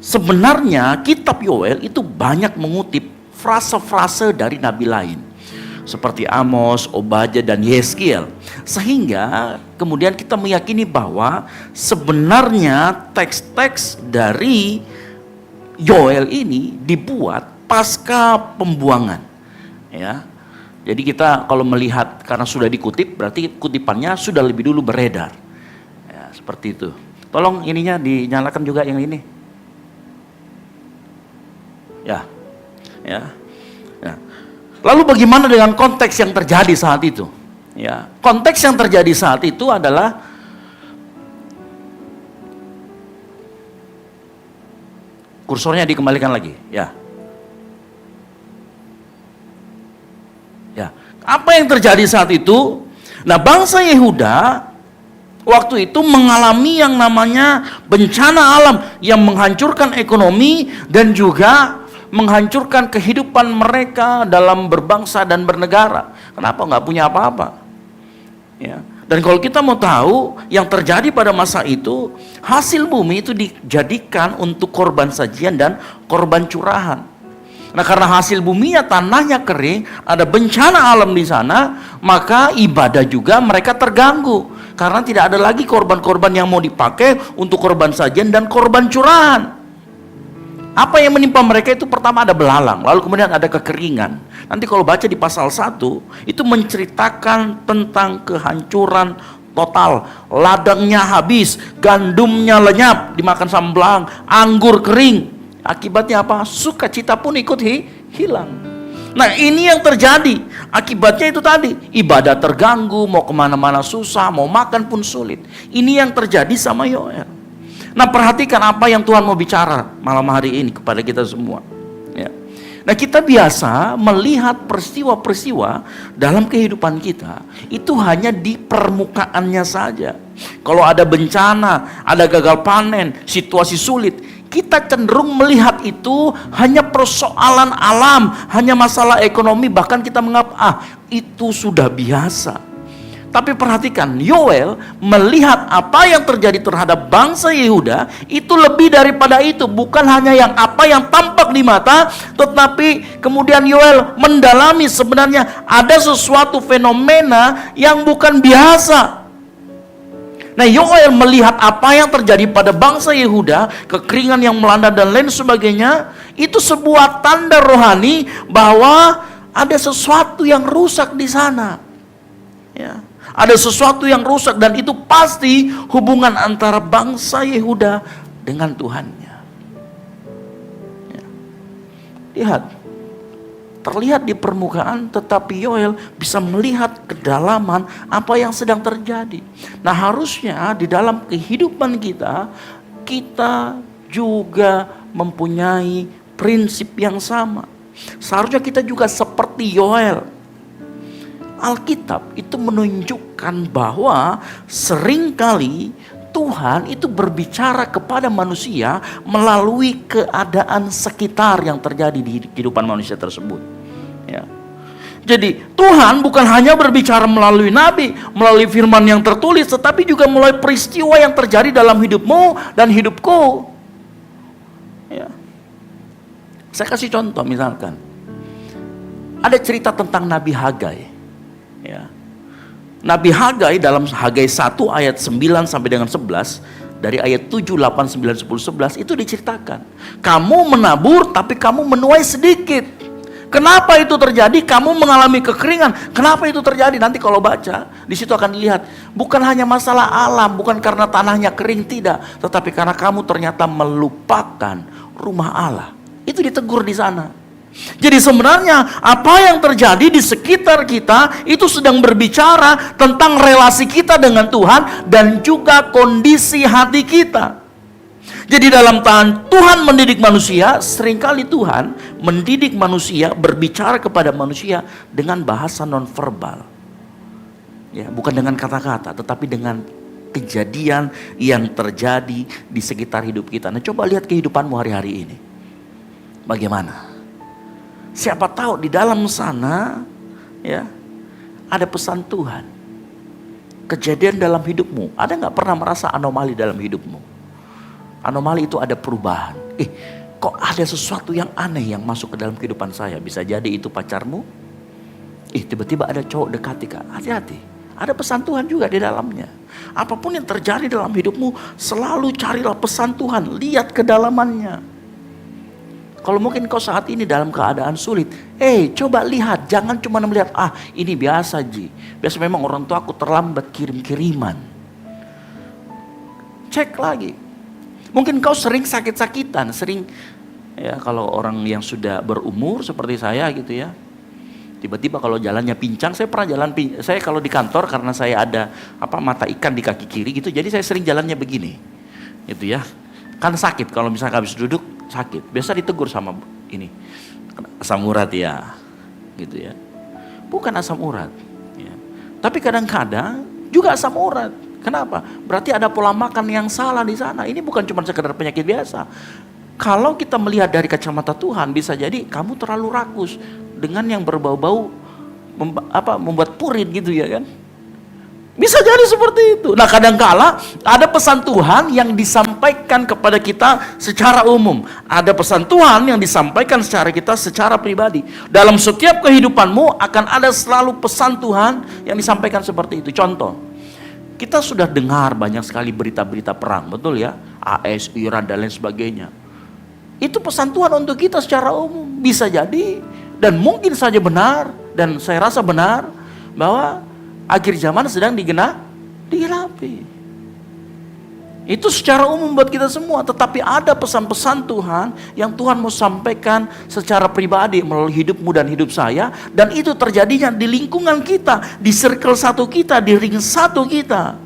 sebenarnya kitab Yoel itu banyak mengutip frase-frase dari nabi lain seperti Amos, Obadya, dan Yeskiel. Sehingga kemudian kita meyakini bahwa sebenarnya teks-teks dari Yoel ini dibuat pasca pembuangan, ya. Jadi kita kalau melihat karena sudah dikutip, berarti kutipannya sudah lebih dulu beredar, ya, seperti itu. Tolong ininya dinyalakan juga yang ini, ya, ya. Ya. Lalu bagaimana dengan konteks yang terjadi saat itu? Ya, konteks yang terjadi saat itu adalah kursornya dikembalikan lagi, ya. Ya, apa yang terjadi saat itu? Nah, bangsa Yehuda waktu itu mengalami yang namanya bencana alam yang menghancurkan ekonomi dan juga menghancurkan kehidupan mereka dalam berbangsa dan bernegara. Kenapa? Nggak punya apa-apa. Ya. Dan kalau kita mau tahu yang terjadi pada masa itu, hasil bumi itu dijadikan untuk korban sajian dan korban curahan. Nah, karena hasil buminya tanahnya kering, ada bencana alam di sana, maka ibadah juga mereka terganggu. Karena tidak ada lagi korban-korban yang mau dipakai untuk korban sajian dan korban curahan. Apa yang menimpa mereka itu pertama ada belalang, lalu kemudian ada kekeringan. Nanti kalau baca di pasal 1, itu menceritakan tentang kehancuran total. Ladangnya habis, gandumnya lenyap, dimakan sama belalang, anggur kering. Akibatnya apa? Sukacita pun ikut hilang. Nah, ini yang terjadi. Akibatnya itu tadi, ibadah terganggu, mau kemana-mana susah, mau makan pun sulit. Ini yang terjadi sama Yoel. Nah, perhatikan apa yang Tuhan mau bicara malam hari ini kepada kita semua. Ya. Nah, kita biasa melihat peristiwa-peristiwa dalam kehidupan kita itu hanya di permukaannya saja. Kalau ada bencana, ada gagal panen, situasi sulit, kita cenderung melihat itu hanya persoalan alam, hanya masalah ekonomi, bahkan kita menganggap itu sudah biasa. Tapi perhatikan, Yoel melihat apa yang terjadi terhadap bangsa Yehuda itu lebih daripada itu. Bukan hanya apa yang tampak di mata, tetapi kemudian Yoel mendalami sebenarnya ada sesuatu fenomena yang bukan biasa. Nah, Yoel melihat apa yang terjadi pada bangsa Yehuda, kekeringan yang melanda dan lain sebagainya, itu sebuah tanda rohani bahwa ada sesuatu yang rusak di sana. Ya. Ada sesuatu yang rusak dan itu pasti hubungan antara bangsa Yehuda dengan Tuhannya. Ya. Lihat, terlihat di permukaan tetapi Yoel bisa melihat kedalaman apa yang sedang terjadi. Nah, harusnya di dalam kehidupan kita, kita juga mempunyai prinsip yang sama. Seharusnya kita juga seperti Yoel. Alkitab itu menunjukkan bahwa seringkali Tuhan itu berbicara kepada manusia melalui keadaan sekitar yang terjadi di kehidupan manusia tersebut. Ya. Jadi Tuhan bukan hanya berbicara melalui nabi, melalui firman yang tertulis, tetapi juga melalui peristiwa yang terjadi dalam hidupmu dan hidupku. Ya. Saya kasih contoh misalkan, ada cerita tentang Nabi Hagai. Ya. Nabi Hagai dalam Hagai 1 ayat 9 sampai dengan 11, dari ayat 7, 8, 9, 10, 11 itu diceritakan. Kamu menabur tapi kamu menuai sedikit. Kenapa itu terjadi? Kamu mengalami kekeringan. Kenapa itu terjadi? Nanti kalau baca, di situ akan dilihat. Bukan hanya masalah alam, bukan karena tanahnya kering, tidak. Tetapi karena kamu ternyata melupakan rumah Allah. Itu ditegur di sana. Jadi sebenarnya apa yang terjadi di sekitar kita itu sedang berbicara tentang relasi kita dengan Tuhan dan juga kondisi hati kita. Jadi dalam Tuhan mendidik manusia, seringkali Tuhan mendidik manusia berbicara kepada manusia dengan bahasa nonverbal. Ya, bukan dengan kata-kata, tetapi dengan kejadian yang terjadi di sekitar hidup kita. Nah, coba lihat kehidupanmu hari-hari ini. Bagaimana? Siapa tahu di dalam sana ya ada pesan Tuhan. Kejadian dalam hidupmu. Ada nggak pernah merasa anomali dalam hidupmu? Anomali itu ada perubahan. Kok ada sesuatu yang aneh yang masuk ke dalam kehidupan saya? Bisa jadi itu pacarmu. Tiba-tiba ada cowok dekati Kak. Hati-hati. Ada pesan Tuhan juga di dalamnya. Apapun yang terjadi dalam hidupmu, selalu carilah pesan Tuhan. Lihat kedalamannya. Kalau mungkin kau saat ini dalam keadaan sulit, coba lihat, jangan cuma melihat, ini biasa Ji. Biasa memang orang tua aku terlambat kirim-kiriman. Cek lagi. Mungkin kau sering sakit-sakitan, ya kalau orang yang sudah berumur seperti saya gitu ya. Tiba-tiba kalau jalannya pincang, saya pernah saya kalau di kantor karena saya ada mata ikan di kaki kiri gitu, jadi saya sering jalannya begini. Gitu ya. Kan sakit kalau misalnya habis duduk, sakit. Biasa ditegur sama ini. Asam urat ya. Gitu ya. Bukan asam urat. Ya. Tapi kadang-kadang juga asam urat. Kenapa? Berarti ada pola makan yang salah di sana. Ini bukan cuma sekedar penyakit biasa. Kalau kita melihat dari kacamata Tuhan, bisa jadi kamu terlalu rakus dengan yang berbau-bau membuat purit gitu ya kan. Bisa jadi seperti itu. Nah, kadangkala ada pesan Tuhan yang disampaikan kepada kita secara umum. Ada pesan Tuhan yang disampaikan secara kita secara pribadi. Dalam setiap kehidupanmu akan ada selalu pesan Tuhan yang disampaikan seperti itu. Contoh, kita sudah dengar banyak sekali berita-berita perang, betul ya? AS, Iran dan lain sebagainya. Itu pesan Tuhan untuk kita secara umum. Bisa jadi dan mungkin saja benar, dan saya rasa benar bahwa akhir zaman sedang digenapi. Itu secara umum buat kita semua. Tetapi ada pesan-pesan Tuhan yang Tuhan mau sampaikan secara pribadi melalui hidupmu dan hidup saya. Dan itu terjadinya di lingkungan kita, di circle satu kita, di ring satu kita.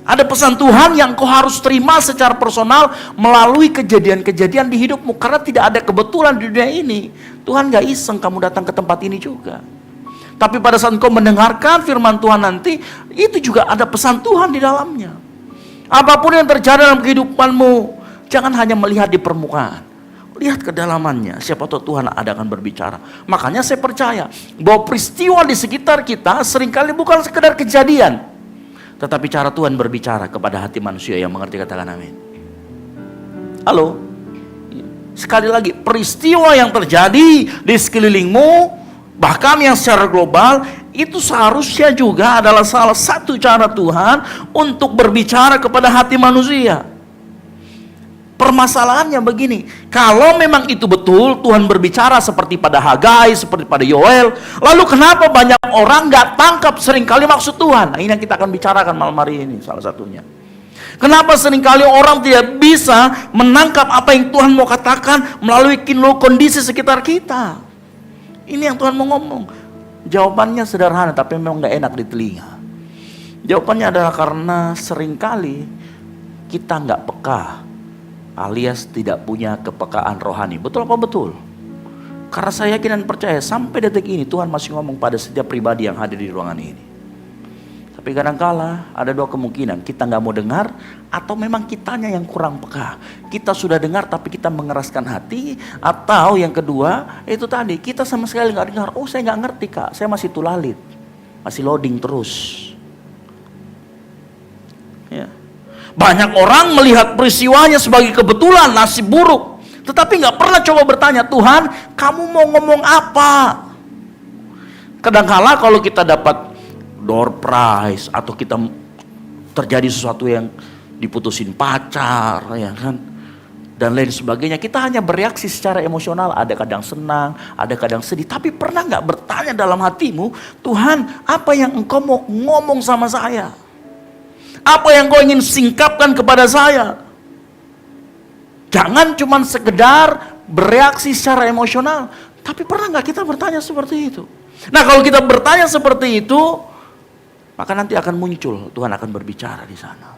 Ada pesan Tuhan yang kau harus terima secara personal melalui kejadian-kejadian di hidupmu. Karena tidak ada kebetulan di dunia ini. Tuhan gak iseng kamu datang ke tempat ini juga. Tapi pada saat kau mendengarkan firman Tuhan nanti, itu juga ada pesan Tuhan di dalamnya. Apapun yang terjadi dalam kehidupanmu, jangan hanya melihat di permukaan. Lihat kedalamannya, siapa tahu Tuhan akan berbicara. Makanya saya percaya bahwa peristiwa di sekitar kita seringkali bukan sekedar kejadian, tetapi cara Tuhan berbicara kepada hati manusia yang mengerti. Katakan amin. Halo. Sekali lagi, peristiwa yang terjadi di sekelilingmu, bahkan yang secara global, itu seharusnya juga adalah salah satu cara Tuhan untuk berbicara kepada hati manusia. Permasalahannya begini, kalau memang itu betul Tuhan berbicara seperti pada Hagai, seperti pada Yoel, lalu kenapa banyak orang gak tangkap seringkali maksud Tuhan? Nah, ini yang kita akan bicarakan malam hari ini, salah satunya. Kenapa seringkali orang tidak bisa menangkap apa yang Tuhan mau katakan melalui kondisi sekitar kita? Ini yang Tuhan mau ngomong. Jawabannya sederhana tapi memang gak enak di telinga. Jawabannya adalah karena seringkali kita gak peka, alias tidak punya kepekaan rohani. Betul apa betul? Karena saya yakin dan percaya sampai detik ini Tuhan masih ngomong pada setiap pribadi yang hadir di ruangan ini. Tapi kadangkala ada dua kemungkinan, kita nggak mau dengar atau memang kitanya yang kurang peka. Kita sudah dengar tapi kita mengeraskan hati, atau yang kedua itu tadi kita sama sekali nggak dengar. Oh, saya nggak ngerti kak, saya masih tulalit, masih loading terus. Ya. Banyak orang melihat peristiwanya sebagai kebetulan, nasib buruk, tetapi nggak pernah coba bertanya, Tuhan, kamu mau ngomong apa? Kadangkala kalau kita dapat door prize atau kita terjadi sesuatu yang diputusin pacar, ya kan, dan lain sebagainya, kita hanya bereaksi secara emosional. Ada kadang senang, ada kadang sedih. Tapi pernah nggak bertanya dalam hatimu, Tuhan, apa yang Engkau mau ngomong sama saya? Apa yang Kau ingin singkapkan kepada saya? Jangan cuma sekedar bereaksi secara emosional, tapi pernah nggak kita bertanya seperti itu? Nah, kalau kita bertanya seperti itu, maka nanti akan muncul, Tuhan akan berbicara di sana.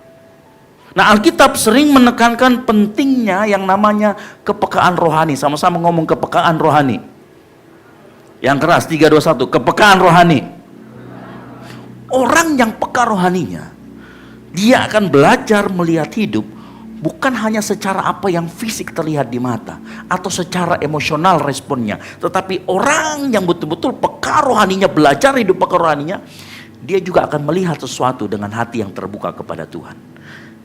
Nah, Alkitab sering menekankan pentingnya yang namanya kepekaan rohani. Sama-sama ngomong kepekaan rohani. Yang keras, 3, 2, 1, kepekaan rohani. Orang yang peka rohaninya, dia akan belajar melihat hidup bukan hanya secara apa yang fisik terlihat di mata atau secara emosional responnya, tetapi orang yang betul-betul peka rohaninya, belajar hidup peka rohaninya, dia juga akan melihat sesuatu dengan hati yang terbuka kepada Tuhan.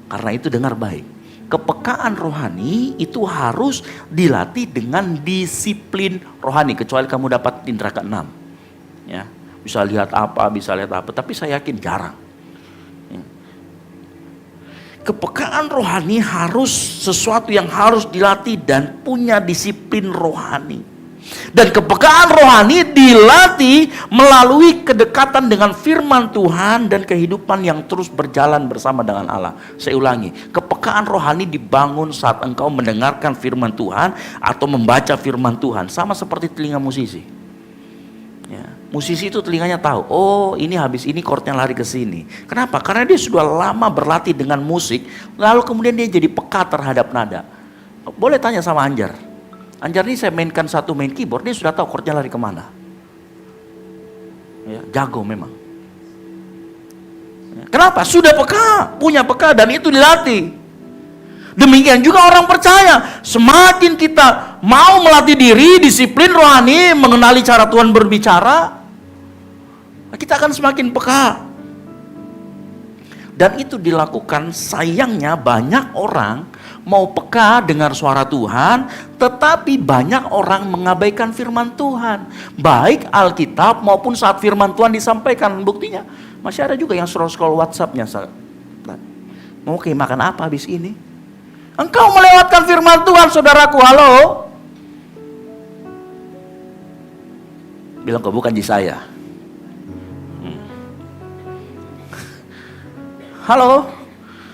Karena itu dengar baik, kepekaan rohani itu harus dilatih dengan disiplin rohani. Kecuali kamu dapat indera keenam, ya, bisa lihat apa, tapi saya yakin jarang. Kepekaan rohani harus sesuatu yang harus dilatih dan punya disiplin rohani. Dan kepekaan rohani dilatih melalui kedekatan dengan firman Tuhan dan kehidupan yang terus berjalan bersama dengan Allah. Saya ulangi, kepekaan rohani dibangun saat engkau mendengarkan firman Tuhan atau membaca firman Tuhan. Sama seperti telinga musisi. Ya, musisi itu telinganya tahu, oh ini habis ini chordnya lari ke sini. Kenapa? Karena dia sudah lama berlatih dengan musik, lalu kemudian dia jadi peka terhadap nada. Boleh tanya sama Anjar. Anjar ini saya mainkan satu main keyboard, dia sudah tahu chordnya lari kemana. Ya, jago memang. Kenapa? Sudah peka, punya peka dan itu dilatih. Demikian juga orang percaya, semakin kita mau melatih diri, disiplin rohani, mengenali cara Tuhan berbicara, kita akan semakin peka. Dan itu dilakukan, sayangnya banyak orang mau peka dengar suara Tuhan, tetapi banyak orang mengabaikan firman Tuhan. Baik Alkitab maupun saat firman Tuhan disampaikan. Buktinya, masih ada juga yang scroll-scroll WhatsApp-nya. Mau kayak makan apa habis ini? Engkau melewatkan firman Tuhan, saudaraku, halo. Bilang kau bukan di saya. Halo.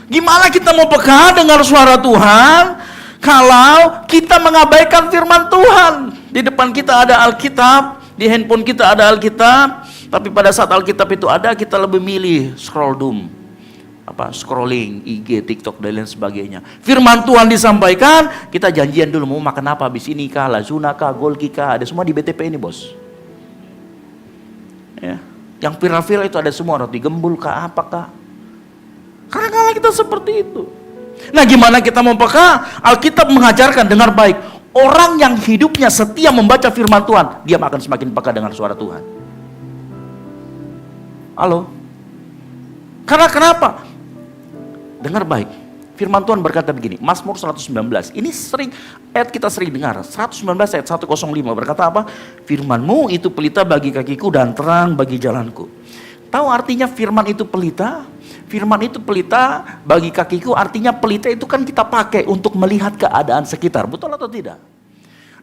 Gimana kita mau peka dengar suara Tuhan kalau kita mengabaikan firman Tuhan? Di depan kita ada Alkitab, di handphone kita ada Alkitab, tapi pada saat Alkitab itu ada, kita lebih milih scroll doom. Scrolling, IG, TikTok, dan lain sebagainya. Firman Tuhan disampaikan, kita janjian dulu mau makan apa habis ini kah, Lazuna kah, Golki kah, ada semua di BTP ini, bos. Ya. Yang viral-viral itu ada semua, roti gembul kah, apakah? Karena kita seperti itu. Nah, gimana kita mau peka? Alkitab mengajarkan, dengar baik, orang yang hidupnya setia membaca firman Tuhan, dia akan semakin peka dengar suara Tuhan. Halo? Karena kenapa? Dengar baik, firman Tuhan berkata begini, Mazmur 119, ini ayat kita sering dengar, 119 ayat 105 berkata apa? Firman-Mu itu pelita bagi kakiku dan terang bagi jalanku. Tahu artinya firman itu pelita? Firman itu pelita bagi kakiku, artinya pelita itu kan kita pakai untuk melihat keadaan sekitar, betul atau tidak?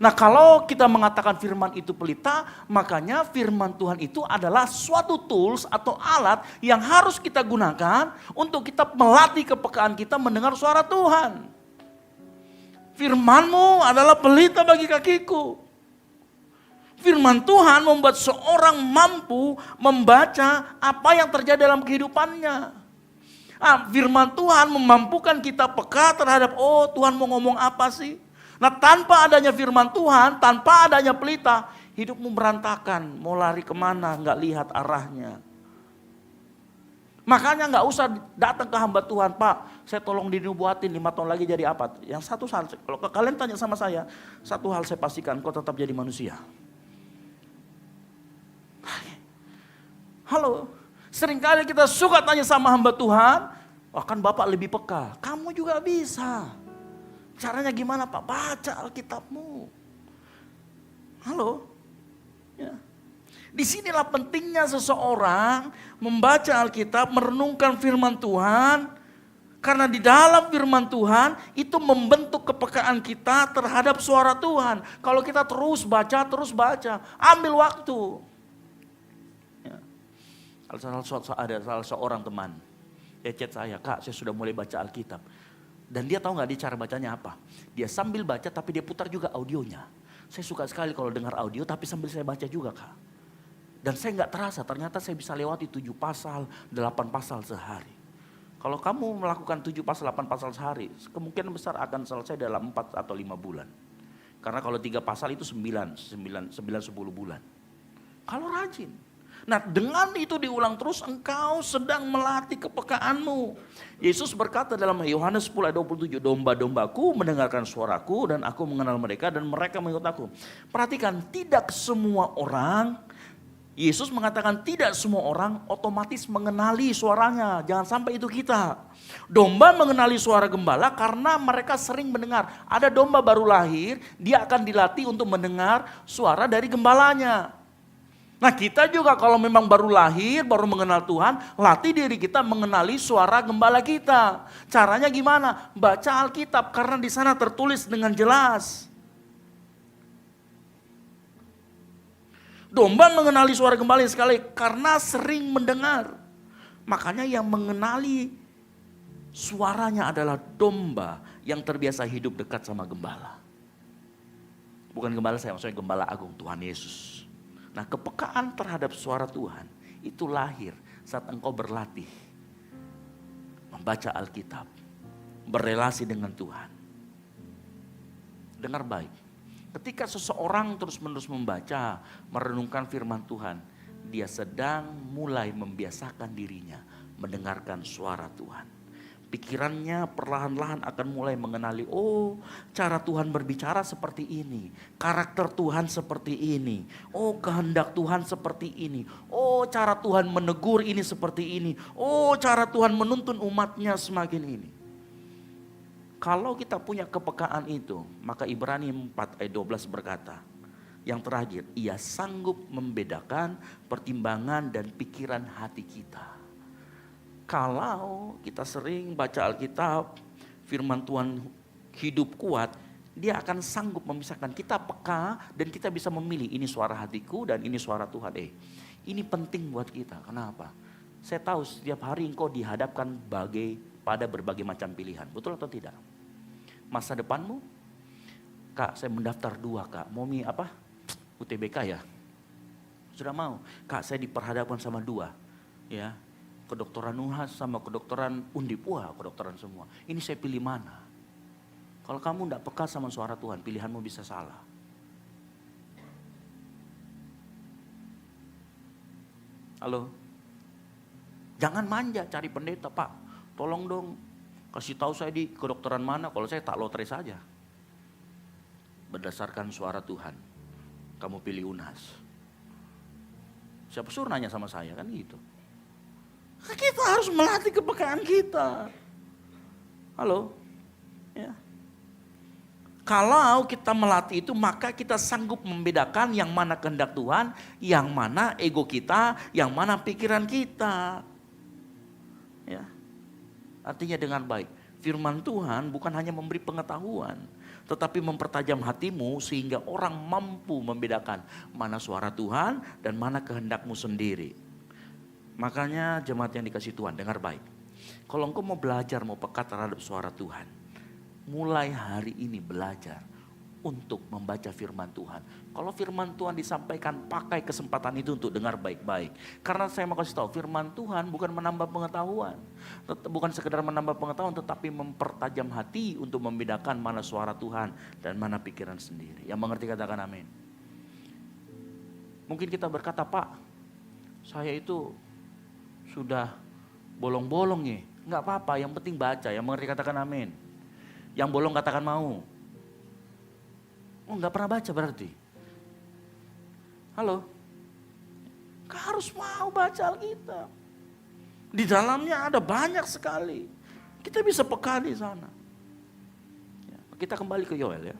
Nah, kalau kita mengatakan firman itu pelita, makanya firman Tuhan itu adalah suatu tools atau alat yang harus kita gunakan untuk kita melatih kepekaan kita mendengar suara Tuhan. Firman-Mu adalah pelita bagi kakiku. Firman Tuhan membuat seorang mampu membaca apa yang terjadi dalam kehidupannya. Firman Tuhan memampukan kita peka terhadap, oh Tuhan mau ngomong apa sih? Nah, tanpa adanya firman Tuhan, tanpa adanya pelita, hidupmu berantakan, mau lari kemana, nggak lihat arahnya. Makanya nggak usah datang ke hamba Tuhan, Pak, saya tolong dinubuatin 5 tahun lagi jadi apa? Yang satu hal, kalau kalian tanya sama saya, satu hal saya pastikan, kau tetap jadi manusia. Halo, seringkali kita suka tanya sama hamba Tuhan, kan Bapak lebih peka, kamu juga bisa. Caranya gimana Pak? Baca Alkitabmu. Halo? Ya. Disinilah pentingnya seseorang membaca Alkitab, merenungkan firman Tuhan. Karena di dalam firman Tuhan itu membentuk kepekaan kita terhadap suara Tuhan. Kalau kita terus baca, ambil waktu. Ya. Ada salah seorang teman, dia chat saya, Kak saya sudah mulai baca Alkitab. Dan dia tahu gak dia cara bacanya apa? Dia sambil baca tapi dia putar juga audionya. Saya suka sekali kalau dengar audio tapi sambil saya baca juga, Kak. Dan saya gak terasa ternyata saya bisa lewati 7 pasal, 8 pasal sehari. Kalau kamu melakukan 7 pasal, 8 pasal sehari, kemungkinan besar akan selesai dalam 4 atau 5 bulan. Karena kalau 3 pasal itu 9-10 bulan. Kalau rajin. Nah, dengan itu diulang terus, engkau sedang melatih kepekaanmu. Yesus berkata dalam Yohanes 10 ayat 27, domba-dombaku mendengarkan suaraku dan aku mengenal mereka dan mereka mengikut aku. Perhatikan, tidak semua orang, Yesus mengatakan tidak semua orang otomatis mengenali suaranya. Jangan sampai itu kita. Domba mengenali suara gembala karena mereka sering mendengar. Ada domba baru lahir, dia akan dilatih untuk mendengar suara dari gembalanya. Nah, kita juga kalau memang baru lahir, baru mengenal Tuhan, latih diri kita mengenali suara gembala kita. Caranya gimana? Baca Alkitab karena di sana tertulis dengan jelas. Domba mengenali suara gembala sekali karena sering mendengar. Makanya yang mengenali suaranya adalah domba yang terbiasa hidup dekat sama gembala. Bukan gembala saya, maksudnya gembala agung Tuhan Yesus. Nah, kepekaan terhadap suara Tuhan itu lahir saat engkau berlatih membaca Alkitab, berrelasi dengan Tuhan. Dengar baik, ketika seseorang terus-menerus membaca, merenungkan firman Tuhan, dia sedang mulai membiasakan dirinya mendengarkan suara Tuhan. Pikirannya perlahan-lahan akan mulai mengenali, oh cara Tuhan berbicara seperti ini. Karakter Tuhan seperti ini. Oh kehendak Tuhan seperti ini. Oh cara Tuhan menegur ini seperti ini. Oh cara Tuhan menuntun umatnya semakin ini. Kalau kita punya kepekaan itu, maka Ibrani 4 ayat 12 berkata, yang terakhir, ia sanggup membedakan pertimbangan dan pikiran hati kita. Kalau kita sering baca Alkitab, firman Tuhan hidup kuat, dia akan sanggup memisahkan. Kita peka dan kita bisa memilih, ini suara hatiku dan ini suara Tuhan. Ini penting buat kita, kenapa? Saya tahu setiap hari engkau dihadapkan pada berbagai macam pilihan, betul atau tidak? Masa depanmu, Kak saya mendaftar 2 Kak, mau UTBK ya? Sudah mau, Kak saya diperhadapkan sama 2, ya. Kedokteran UNHAS sama kedokteran Undip, kedokteran semua. Ini saya pilih mana? Kalau kamu tidak peka sama suara Tuhan, pilihanmu bisa salah. Halo? Jangan manja cari pendeta, Pak. Tolong dong, kasih tahu saya di kedokteran mana, kalau saya tak lotre saja. Berdasarkan suara Tuhan, kamu pilih UNHAS. Siapa suruh nanya sama saya, kan gitu. Kita harus melatih kepekaan kita. Halo? Ya. Kalau kita melatih itu, maka kita sanggup membedakan yang mana kehendak Tuhan, yang mana ego kita, yang mana pikiran kita. Ya. Artinya dengan baik. Firman Tuhan bukan hanya memberi pengetahuan, tetapi mempertajam hatimu sehingga orang mampu membedakan mana suara Tuhan dan mana kehendakmu sendiri. Makanya jemaat yang dikasih Tuhan, dengar baik. Kalau engkau mau belajar, mau peka terhadap suara Tuhan, mulai hari ini belajar untuk membaca firman Tuhan. Kalau firman Tuhan disampaikan, pakai kesempatan itu untuk dengar baik-baik. Karena saya mau kasih tahu, firman Tuhan bukan menambah pengetahuan. Bukan sekedar menambah pengetahuan, tetapi mempertajam hati untuk membedakan mana suara Tuhan dan mana pikiran sendiri. Yang mengerti katakan amin. Mungkin kita berkata, Pak, saya itu sudah bolong-bolong ya. Enggak apa-apa, yang penting baca. Yang mengerti katakan amin. Yang bolong katakan mau. Oh enggak pernah baca berarti. Halo? Harus mau baca Alkitab. Di dalamnya ada banyak sekali. Kita bisa peka di sana. Ya, kita kembali ke Yoel ya.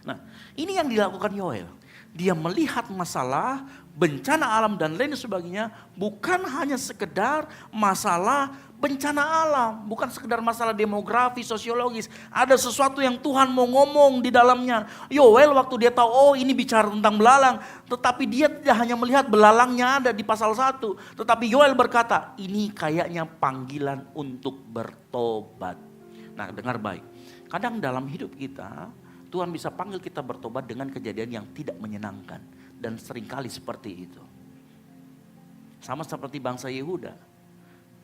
Nah, ini yang dilakukan Yoel. Dia melihat masalah, bencana alam dan lain sebagainya, bukan hanya sekedar masalah bencana alam, bukan sekedar masalah demografi, sosiologis. Ada sesuatu yang Tuhan mau ngomong di dalamnya. Yoel waktu dia tahu, oh ini bicara tentang belalang, tetapi dia tidak hanya melihat belalangnya ada di pasal 1, tetapi Yoel berkata, ini kayaknya panggilan untuk bertobat. Nah, dengar baik. Kadang dalam hidup kita, Tuhan bisa panggil kita bertobat dengan kejadian yang tidak menyenangkan. Dan seringkali seperti itu. Sama seperti bangsa Yehuda.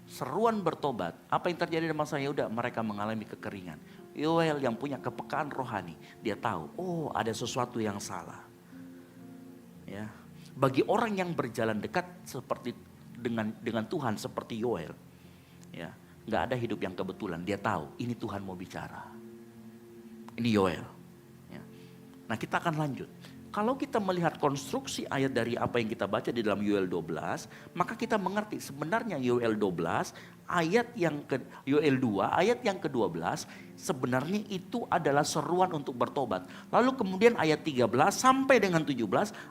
Seruan bertobat. Apa yang terjadi dengan bangsa Yehuda? Mereka mengalami kekeringan. Yoel yang punya kepekaan rohani. Dia tahu, oh ada sesuatu yang salah. Ya. Bagi orang yang berjalan dekat seperti dengan Tuhan seperti Yoel. Ya, gak ada hidup yang kebetulan. Dia tahu, ini Tuhan mau bicara. Ini Yoel. Nah kita akan lanjut. Kalau kita melihat konstruksi ayat dari apa yang kita baca di dalam Yoel 12, maka kita mengerti sebenarnya Yoel 12 ayat yang Yoel 2 ayat yang ke-12 sebenarnya itu adalah seruan untuk bertobat. Lalu kemudian ayat 13 sampai dengan 17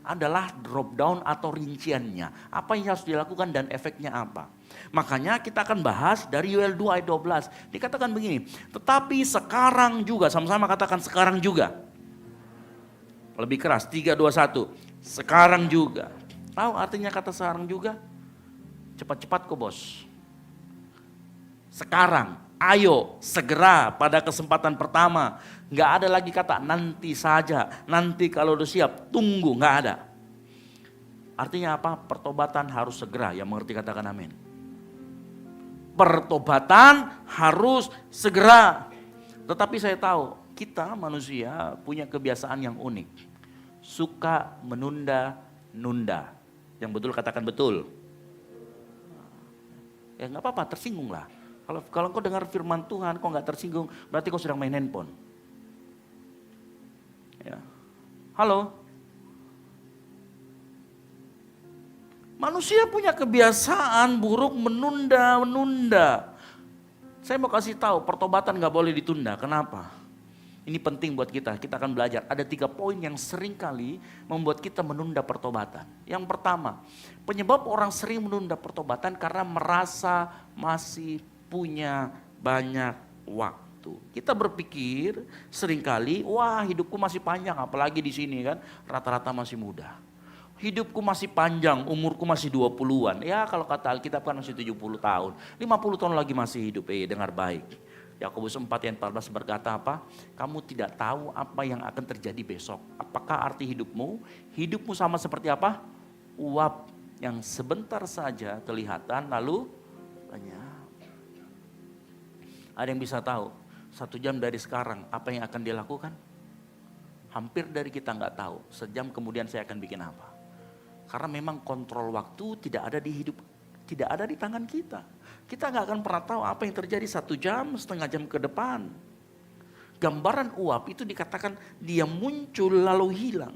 adalah drop down atau rinciannya. Apa yang harus dilakukan dan efeknya apa. Makanya kita akan bahas dari Yoel 2 ayat 12. Dikatakan begini, tetapi sekarang juga, sama-sama katakan sekarang juga. Lebih keras, 3, 2, 1. Sekarang juga. Tahu artinya kata sekarang juga? Cepat-cepat kok bos. Sekarang, ayo, segera pada kesempatan pertama. Nggak ada lagi kata nanti saja, nanti kalau udah siap, tunggu, nggak ada. Artinya apa? Pertobatan harus segera, yang mengerti katakan amin. Pertobatan harus segera. Tetapi saya tahu, kita manusia punya kebiasaan yang unik. Suka menunda-nunda. Yang betul katakan betul. Ya nggak apa-apa, tersinggung lah. Kalau kau dengar firman Tuhan, kau nggak tersinggung, berarti kau sedang main handphone. Ya. Halo? Manusia punya kebiasaan buruk menunda. Saya mau kasih tahu, pertobatan nggak boleh ditunda. Kenapa? Ini penting buat kita akan belajar. Ada 3 poin yang sering kali membuat kita menunda pertobatan. Yang pertama, penyebab orang sering menunda pertobatan karena merasa masih punya banyak waktu. Kita berpikir seringkali, wah hidupku masih panjang, apalagi di sini kan rata-rata masih muda. Hidupku masih panjang, umurku masih 20-an. Ya kalau kata Alkitab kan masih 70 tahun. 50 tahun lagi masih hidup, dengar baik. Yakobus 4 ayat 14 berkata apa? Kamu tidak tahu apa yang akan terjadi besok. Apakah arti hidupmu? Hidupmu sama seperti apa? Uap yang sebentar saja kelihatan lalu lenyap. Ada yang bisa tahu? 1 jam dari sekarang apa yang akan dia lakukan? Hampir dari kita nggak tahu. Sejam kemudian saya akan bikin apa? Karena memang kontrol waktu tidak ada di tangan kita. Kita nggak akan pernah tahu apa yang terjadi 1 jam, setengah jam ke depan. Gambaran uap itu dikatakan dia muncul lalu hilang.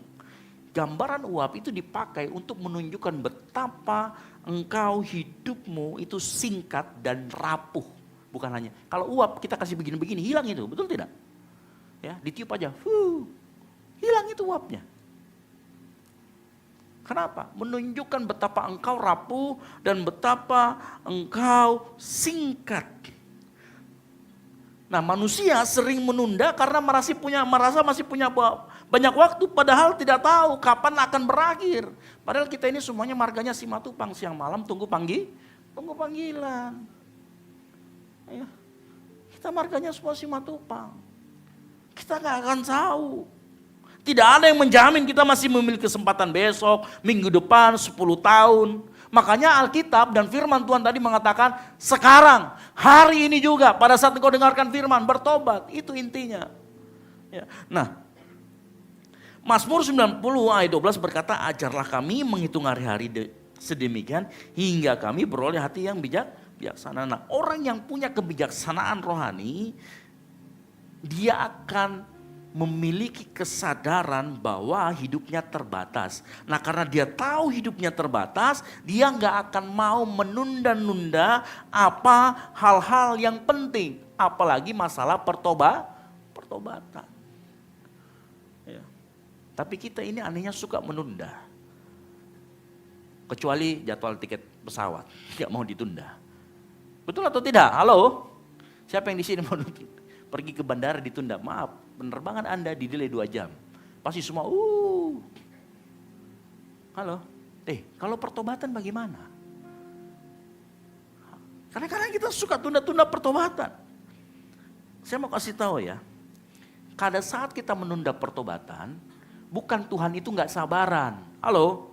Gambaran uap itu dipakai untuk menunjukkan betapa engkau hidupmu itu singkat dan rapuh. Bukan hanya, kalau uap kita kasih begini-begini hilang itu, betul tidak? Ya, ditiup aja, hilang itu uapnya. Kenapa? Menunjukkan betapa engkau rapuh dan betapa engkau singkat. Nah, manusia sering menunda karena merasa masih punya banyak waktu, padahal tidak tahu kapan akan berakhir. Padahal kita ini semuanya marganya Simatupang, siang malam tunggu panggilan. Ya. Kita marganya semua Simatupang. Kita nggak akan tahu. Tidak ada yang menjamin kita masih memiliki kesempatan besok, minggu depan, 10 tahun. Makanya Alkitab dan firman Tuhan tadi mengatakan sekarang, hari ini juga pada saat engkau dengarkan firman, bertobat. Itu intinya. Ya. Nah, Mazmur 90 ayat 12 berkata, ajarlah kami menghitung hari-hari sedemikian hingga kami beroleh hati yang bijaksana. Nah, orang yang punya kebijaksanaan rohani, dia akan memiliki kesadaran bahwa hidupnya terbatas. Nah karena dia tahu hidupnya terbatas, dia nggak akan mau menunda-nunda apa hal-hal yang penting. Apalagi masalah pertobatan. Ya. Tapi kita ini anehnya suka menunda. Kecuali jadwal tiket pesawat, nggak mau ditunda. Betul atau tidak? Halo? Siapa yang di sini mau pergi ke bandara ditunda? Maaf, penerbangan Anda di-delay 2 jam. Pasti semua, Halo? Kalau pertobatan bagaimana? Karena kadang kita suka tunda-tunda pertobatan. Saya mau kasih tahu ya, pada saat kita menunda pertobatan, bukan Tuhan itu nggak sabaran. Halo?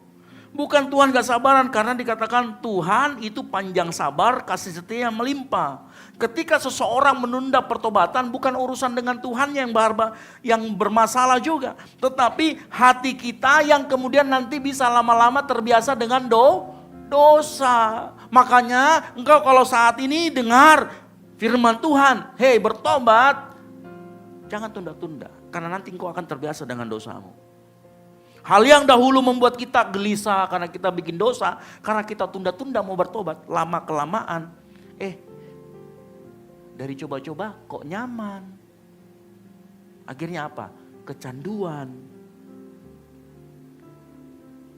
Bukan Tuhan gak sabaran karena dikatakan Tuhan itu panjang sabar, kasih setia melimpah. Ketika seseorang menunda pertobatan bukan urusan dengan Tuhan yang bermasalah juga. Tetapi hati kita yang kemudian nanti bisa lama-lama terbiasa dengan dosa. Makanya engkau kalau saat ini dengar firman Tuhan, bertobat. Jangan tunda-tunda karena nanti engkau akan terbiasa dengan dosamu. Hal yang dahulu membuat kita gelisah karena kita bikin dosa, karena kita tunda-tunda mau bertobat, lama-kelamaan, dari coba-coba kok nyaman. Akhirnya apa? Kecanduan.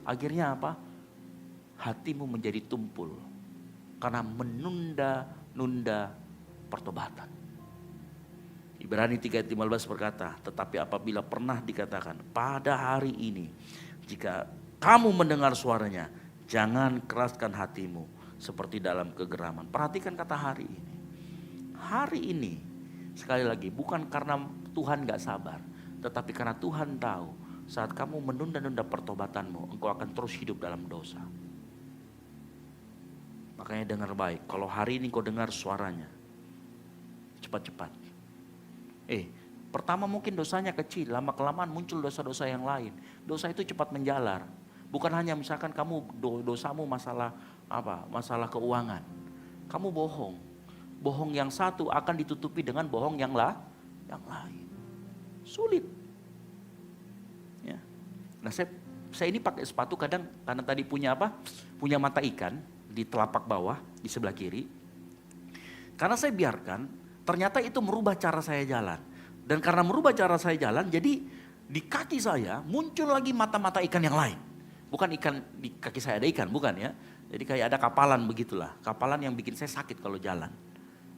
Akhirnya apa? Hatimu menjadi tumpul karena menunda-nunda pertobatan. Ibrani 3:15 berkata, tetapi apabila pernah dikatakan pada hari ini, jika kamu mendengar suaranya, jangan keraskan hatimu seperti dalam kegeraman. Perhatikan kata hari ini. Hari ini, sekali lagi, bukan karena Tuhan gak sabar, tetapi karena Tuhan tahu saat kamu menunda-nunda pertobatanmu, engkau akan terus hidup dalam dosa. Makanya dengar baik, kalau hari ini kau dengar suaranya, cepat-cepat. Pertama mungkin dosanya kecil, lama-kelamaan muncul dosa-dosa yang lain. Dosa itu cepat menjalar. Bukan hanya misalkan kamu dosamu masalah keuangan. kamu bohong. Bohong yang satu akan ditutupi dengan bohong yang lain. Sulit. Ya. Nah saya ini pakai sepatu kadang karena tadi punya apa? Punya mata ikan di telapak bawah di sebelah kiri. Karena saya biarkan, ternyata itu merubah cara saya jalan. Dan karena merubah cara saya jalan, jadi di kaki saya muncul lagi mata-mata ikan yang lain. Bukan ikan, di kaki saya ada ikan, bukan ya. Jadi kayak ada kapalan begitulah. Kapalan yang bikin saya sakit kalau jalan.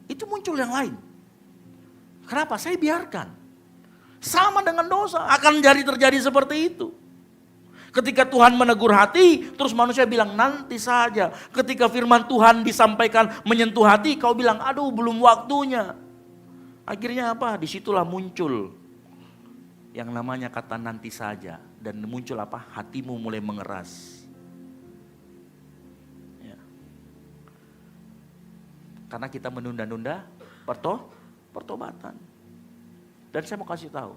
Itu muncul yang lain. Kenapa? Saya biarkan. Sama dengan dosa, akan terjadi seperti itu. Ketika Tuhan menegur hati, terus manusia bilang nanti saja. Ketika firman Tuhan disampaikan menyentuh hati, kau bilang aduh belum waktunya. Akhirnya apa? Disitulah muncul yang namanya kata nanti saja. Dan muncul apa? Hatimu mulai mengeras. Ya. Karena kita menunda-nunda pertobatan. Dan saya mau kasih tahu,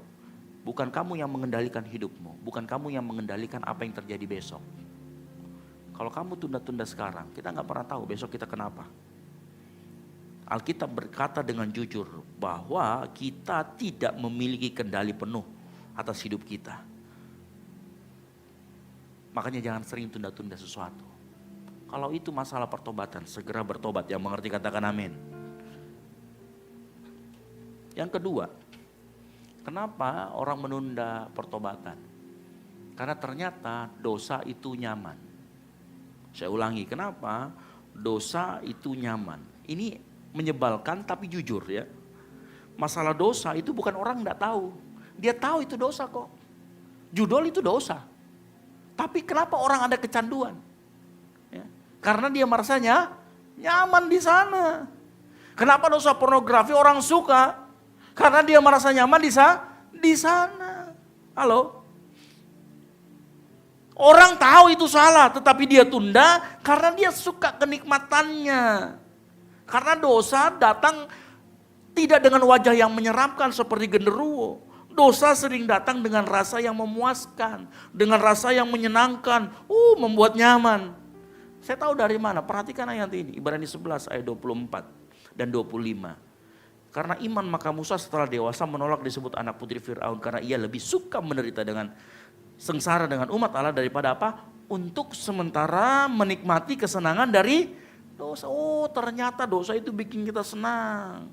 bukan kamu yang mengendalikan hidupmu, bukan kamu yang mengendalikan apa yang terjadi besok. Kalau kamu tunda-tunda sekarang, kita nggak pernah tahu besok kita kenapa. Alkitab berkata dengan jujur bahwa kita tidak memiliki kendali penuh atas hidup kita. Makanya jangan sering tunda-tunda sesuatu. Kalau itu masalah pertobatan, segera bertobat. Yang mengerti katakan amin. Yang kedua, kenapa orang menunda pertobatan? Karena ternyata dosa itu nyaman. Saya ulangi, kenapa dosa itu nyaman? Ini menyebalkan tapi jujur ya. Masalah dosa itu bukan orang enggak tahu. Dia tahu itu dosa kok. Judul itu dosa. Tapi kenapa orang ada kecanduan? Ya, karena dia merasanya nyaman di sana. Kenapa dosa pornografi orang suka? Karena dia merasa nyaman di sana. Halo? Orang tahu itu salah, tetapi dia tunda karena dia suka kenikmatannya. Karena dosa datang tidak dengan wajah yang menyeramkan seperti genderuwo. Dosa sering datang dengan rasa yang memuaskan, dengan rasa yang menyenangkan, membuat nyaman. Saya tahu dari mana, perhatikan ayat ini, Ibrani 11 ayat 24 dan 25. Karena iman maka Musa setelah dewasa menolak disebut anak putri Fir'aun karena ia lebih suka menderita dengan sengsara dengan umat Allah daripada apa? Untuk sementara menikmati kesenangan dari dosa. Oh ternyata dosa itu bikin kita senang.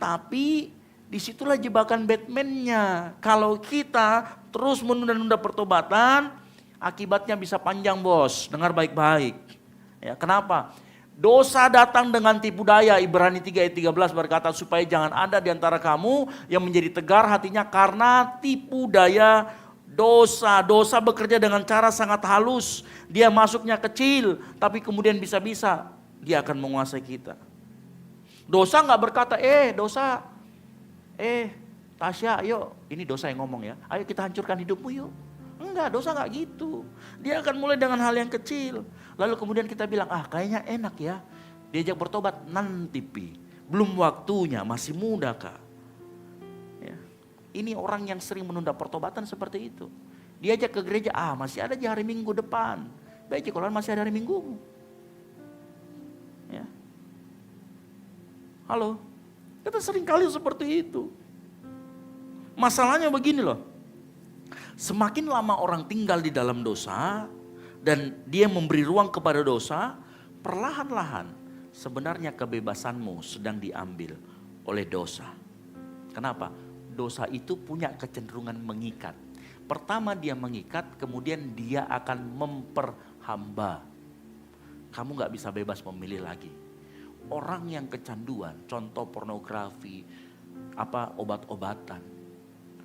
Tapi disitulah jebakan Batman-nya. Kalau kita terus menunda-nunda pertobatan, akibatnya bisa panjang bos. Dengar baik-baik. Ya, kenapa? Dosa datang dengan tipu daya. Ibrani 3 ayat 13 berkata supaya jangan ada di antara kamu yang menjadi tegar hatinya karena tipu daya dosa. Dosa bekerja dengan cara sangat halus. Dia masuknya kecil tapi kemudian bisa-bisa dia akan menguasai kita. Dosa gak berkata dosa. Tasya ayo, ini dosa yang ngomong ya. Ayo kita hancurkan hidupmu yuk. Enggak, dosa gak gitu. Dia akan mulai dengan hal yang kecil. Lalu kemudian kita bilang, kayaknya enak ya. Diajak bertobat, nanti pi. Belum waktunya, masih muda kak. Ya. Ini orang yang sering menunda pertobatan seperti itu. Diajak ke gereja, masih ada di hari Minggu depan. Baik kalau masih ada hari Minggu. Ya. Halo, kita sering kali seperti itu. Masalahnya begini loh. Semakin lama orang tinggal di dalam dosa dan dia memberi ruang kepada dosa, perlahan-lahan sebenarnya kebebasanmu sedang diambil oleh dosa. Kenapa? Dosa itu punya kecenderungan mengikat. Pertama dia mengikat, kemudian dia akan memperhamba. Kamu gak bisa bebas memilih lagi. Orang yang kecanduan, contoh pornografi, obat-obatan.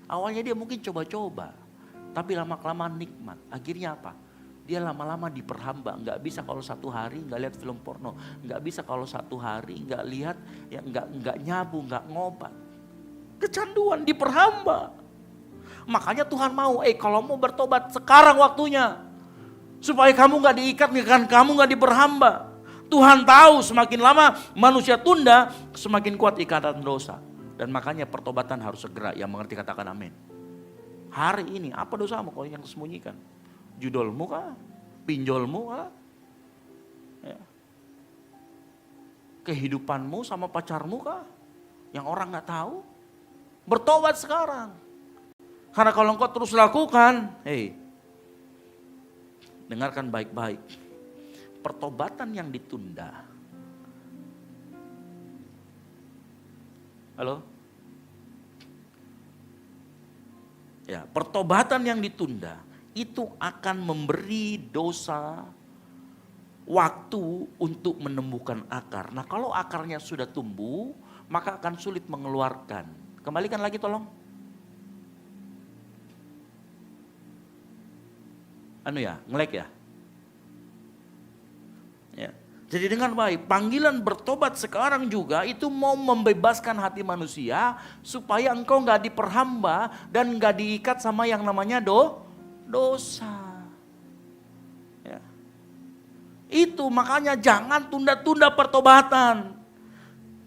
Awalnya dia mungkin coba-coba, tapi lama-kelamaan nikmat. Akhirnya apa? Dia lama-lama diperhamba. Nggak bisa kalau satu hari nggak lihat film porno, nggak bisa kalau satu hari nggak lihat, ya nggak nyabu, nggak ngobat. Kecanduan diperhamba. Makanya Tuhan mau, kalau mau bertobat sekarang waktunya, supaya kamu nggak diikat, kamu nggak diperhamba. Tuhan tahu semakin lama manusia tunda, semakin kuat ikatan dosa. Dan makanya pertobatan harus segera. Yang mengerti katakan amin. Hari ini apa dosamu kau yang sembunyikan? Judolmu kah? Pinjolmu kah? Ya. kehidupanmu sama pacarmu kah? Yang orang gak tahu? Bertobat sekarang. Karena kalau engkau terus lakukan, dengarkan baik-baik. Pertobatan yang ditunda. Halo? Ya, pertobatan yang ditunda itu akan memberi dosa waktu untuk menumbuhkan akar. Nah, kalau akarnya sudah tumbuh, maka akan sulit mengeluarkan. Kembalikan lagi tolong. Nge-lag ya? Ya. Jadi dengan baik, panggilan bertobat sekarang juga itu mau membebaskan hati manusia supaya engkau gak diperhamba dan gak diikat sama yang namanya dosa. Ya. Itu makanya jangan tunda-tunda pertobatan.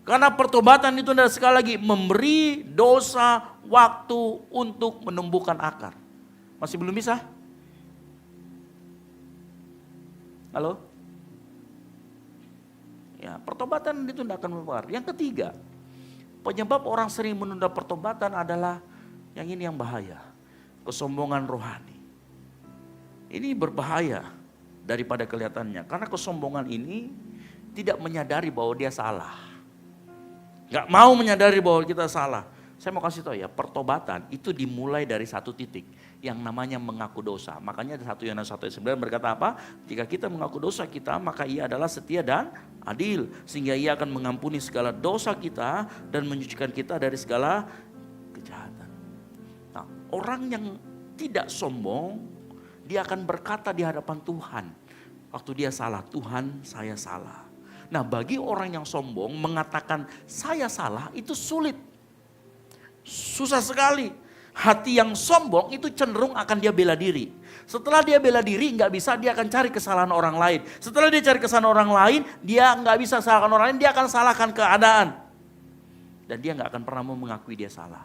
Karena pertobatan itu sekali lagi memberi dosa waktu untuk menumbuhkan akar. Masih belum bisa? Halo? Ya, pertobatan ditunda akan mempengaruhi. Yang ketiga, penyebab orang sering menunda pertobatan adalah yang ini yang bahaya. Kesombongan rohani. Ini berbahaya daripada kelihatannya. Karena kesombongan ini tidak menyadari bahwa dia salah. Gak mau menyadari bahwa kita salah. Saya mau kasih tahu ya, pertobatan itu dimulai dari satu titik yang namanya mengaku dosa. Makanya ada 1 Yohanes 1:9 berkata apa? Jika kita mengaku dosa kita, maka Ia adalah setia dan adil, sehingga Ia akan mengampuni segala dosa kita dan menyucikan kita dari segala kejahatan. Nah, orang yang tidak sombong, dia akan berkata di hadapan Tuhan. Waktu dia salah, Tuhan saya salah. Nah, bagi orang yang sombong mengatakan saya salah itu sulit. Susah sekali. Hati yang sombong itu cenderung akan dia bela diri. Setelah dia bela diri nggak bisa, dia akan cari kesalahan orang lain. Setelah dia cari kesalahan orang lain, dia nggak bisa salahkan orang lain, dia akan salahkan keadaan. Dan dia nggak akan pernah mau mengakui dia salah.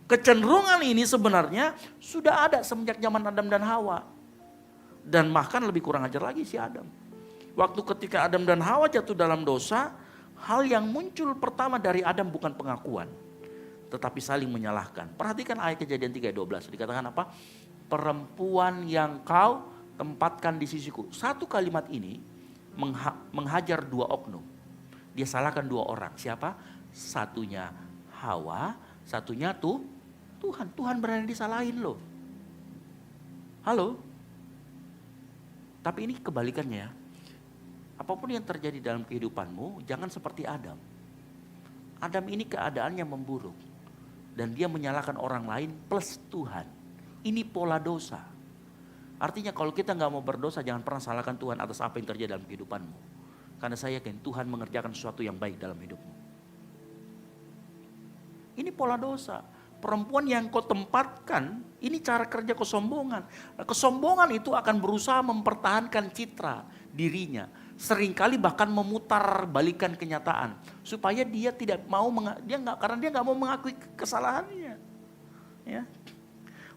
Kecenderungan ini sebenarnya sudah ada semenjak zaman Adam dan Hawa. Dan bahkan lebih kurang ajar lagi si Adam. Waktu ketika Adam dan Hawa jatuh dalam dosa, hal yang muncul pertama dari Adam bukan pengakuan, tetapi saling menyalahkan. Perhatikan ayat Kejadian 3:12. Dikatakan apa? Perempuan yang kau tempatkan di sisiku. Satu kalimat ini menghajar 2 oknum. Dia salahkan 2 orang. Siapa? Satunya Hawa, satunya Tuhan. Tuhan berani disalahin loh. Halo? Tapi ini kebalikannya ya. Apapun yang terjadi dalam kehidupanmu, jangan seperti Adam. Adam ini keadaannya memburuk. Dan dia menyalahkan orang lain plus Tuhan. Ini pola dosa. Artinya kalau kita gak mau berdosa, jangan pernah salahkan Tuhan atas apa yang terjadi dalam kehidupanmu. Karena saya yakin Tuhan mengerjakan sesuatu yang baik dalam hidupmu. Ini pola dosa. Perempuan yang kau tempatkan, ini cara kerja kesombongan. Nah, kesombongan itu akan berusaha mempertahankan citra dirinya. Seringkali bahkan memutar balikan kenyataan supaya dia tidak mau karena dia nggak mau mengakui kesalahannya. Ya.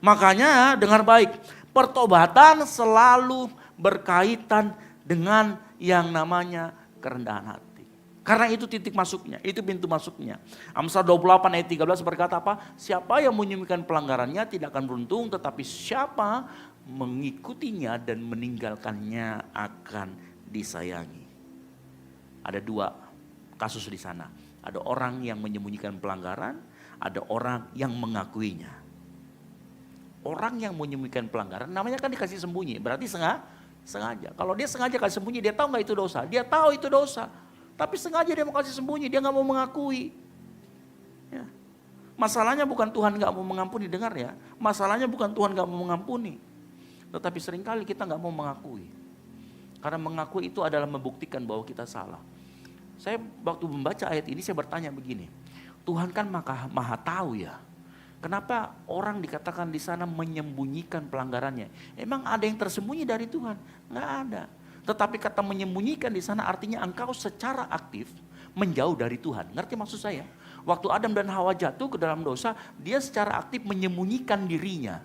Makanya dengar baik, pertobatan selalu berkaitan dengan yang namanya kerendahan hati. Karena itu titik masuknya, itu pintu masuknya. Amsal 28 ayat 13 berkata apa? Siapa yang menyembunyikan pelanggarannya tidak akan beruntung, tetapi siapa mengikutinya dan meninggalkannya akan disayangi. Ada 2 kasus di sana. Ada orang yang menyembunyikan pelanggaran, ada orang yang mengakuinya. Orang yang menyembunyikan pelanggaran namanya kan dikasih sembunyi, berarti sengaja. Kalau dia sengaja kasih sembunyi, dia tahu nggak itu dosa? Dia tahu itu dosa. Tapi sengaja dia mau kasih sembunyi, dia nggak mau mengakui. Ya. Masalahnya bukan Tuhan nggak mau mengampuni, dengar ya. Masalahnya bukan Tuhan nggak mau mengampuni, tetapi seringkali kita nggak mau mengakui. Karena mengakui itu adalah membuktikan bahwa kita salah. Saya waktu membaca ayat ini saya bertanya begini, Tuhan kan maha tahu ya. Kenapa orang dikatakan di sana menyembunyikan pelanggarannya? Emang ada yang tersembunyi dari Tuhan? Nggak ada. Tetapi kata menyembunyikan di sana artinya engkau secara aktif menjauh dari Tuhan. Ngerti maksud saya? Waktu Adam dan Hawa jatuh ke dalam dosa, dia secara aktif menyembunyikan dirinya.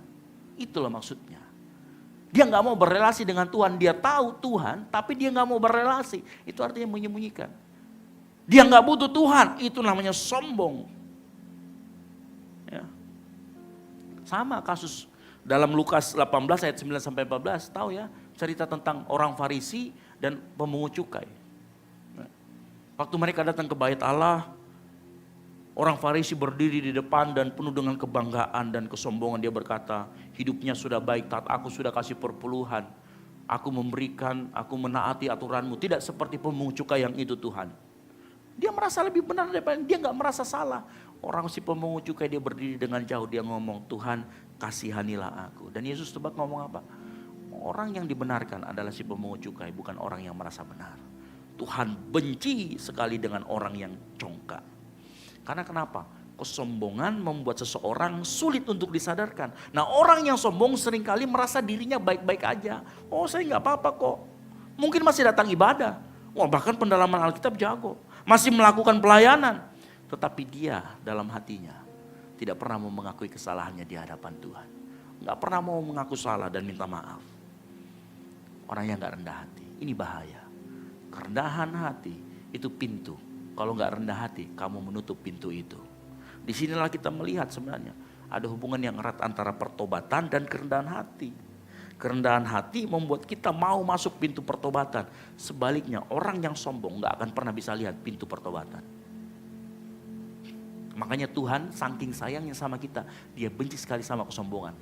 Itulah maksudnya. Dia nggak mau berrelasi dengan Tuhan. Dia tahu Tuhan, tapi dia nggak mau berrelasi. Itu artinya menyembunyikan. Dia nggak butuh Tuhan, itu namanya sombong. Ya. Sama kasus dalam Lukas 18 ayat 9 sampai 14, tahu ya cerita tentang orang Farisi dan pemungut cukai. Waktu mereka datang ke bait Allah, orang Farisi berdiri di depan dan penuh dengan kebanggaan dan kesombongan. Dia berkata, hidupnya sudah baik, taat aku sudah kasih perpuluhan. Aku memberikan, aku menaati aturanmu. Tidak seperti pemungut cukai yang itu Tuhan. Dia merasa lebih benar daripada, dia gak merasa salah. Orang si pemungut cukai dia berdiri dengan jauh, dia ngomong, Tuhan kasihanilah aku. Dan Yesus tebak ngomong apa? Orang yang dibenarkan adalah si pemungut cukai, bukan orang yang merasa benar. Tuhan benci sekali dengan orang yang congkak. Karena kenapa? Kesombongan membuat seseorang sulit untuk disadarkan. Nah, orang yang sombong seringkali merasa dirinya baik-baik aja. Oh, saya nggak apa-apa kok. Mungkin masih datang ibadah. Wah, bahkan pendalaman Alkitab jago. Masih melakukan pelayanan. Tetapi dia dalam hatinya tidak pernah mau mengakui kesalahannya di hadapan Tuhan. Nggak pernah mau mengaku salah dan minta maaf. Orang yang nggak rendah hati. Ini bahaya. Kerendahan hati itu pintu. Kalau nggak rendah hati, kamu menutup pintu itu. Disinilah kita melihat sebenarnya ada hubungan yang erat antara pertobatan dan kerendahan hati. Kerendahan hati membuat kita mau masuk pintu pertobatan. Sebaliknya orang yang sombong nggak akan pernah bisa lihat pintu pertobatan. Makanya Tuhan saking sayangnya sama kita, dia benci sekali sama kesombongan.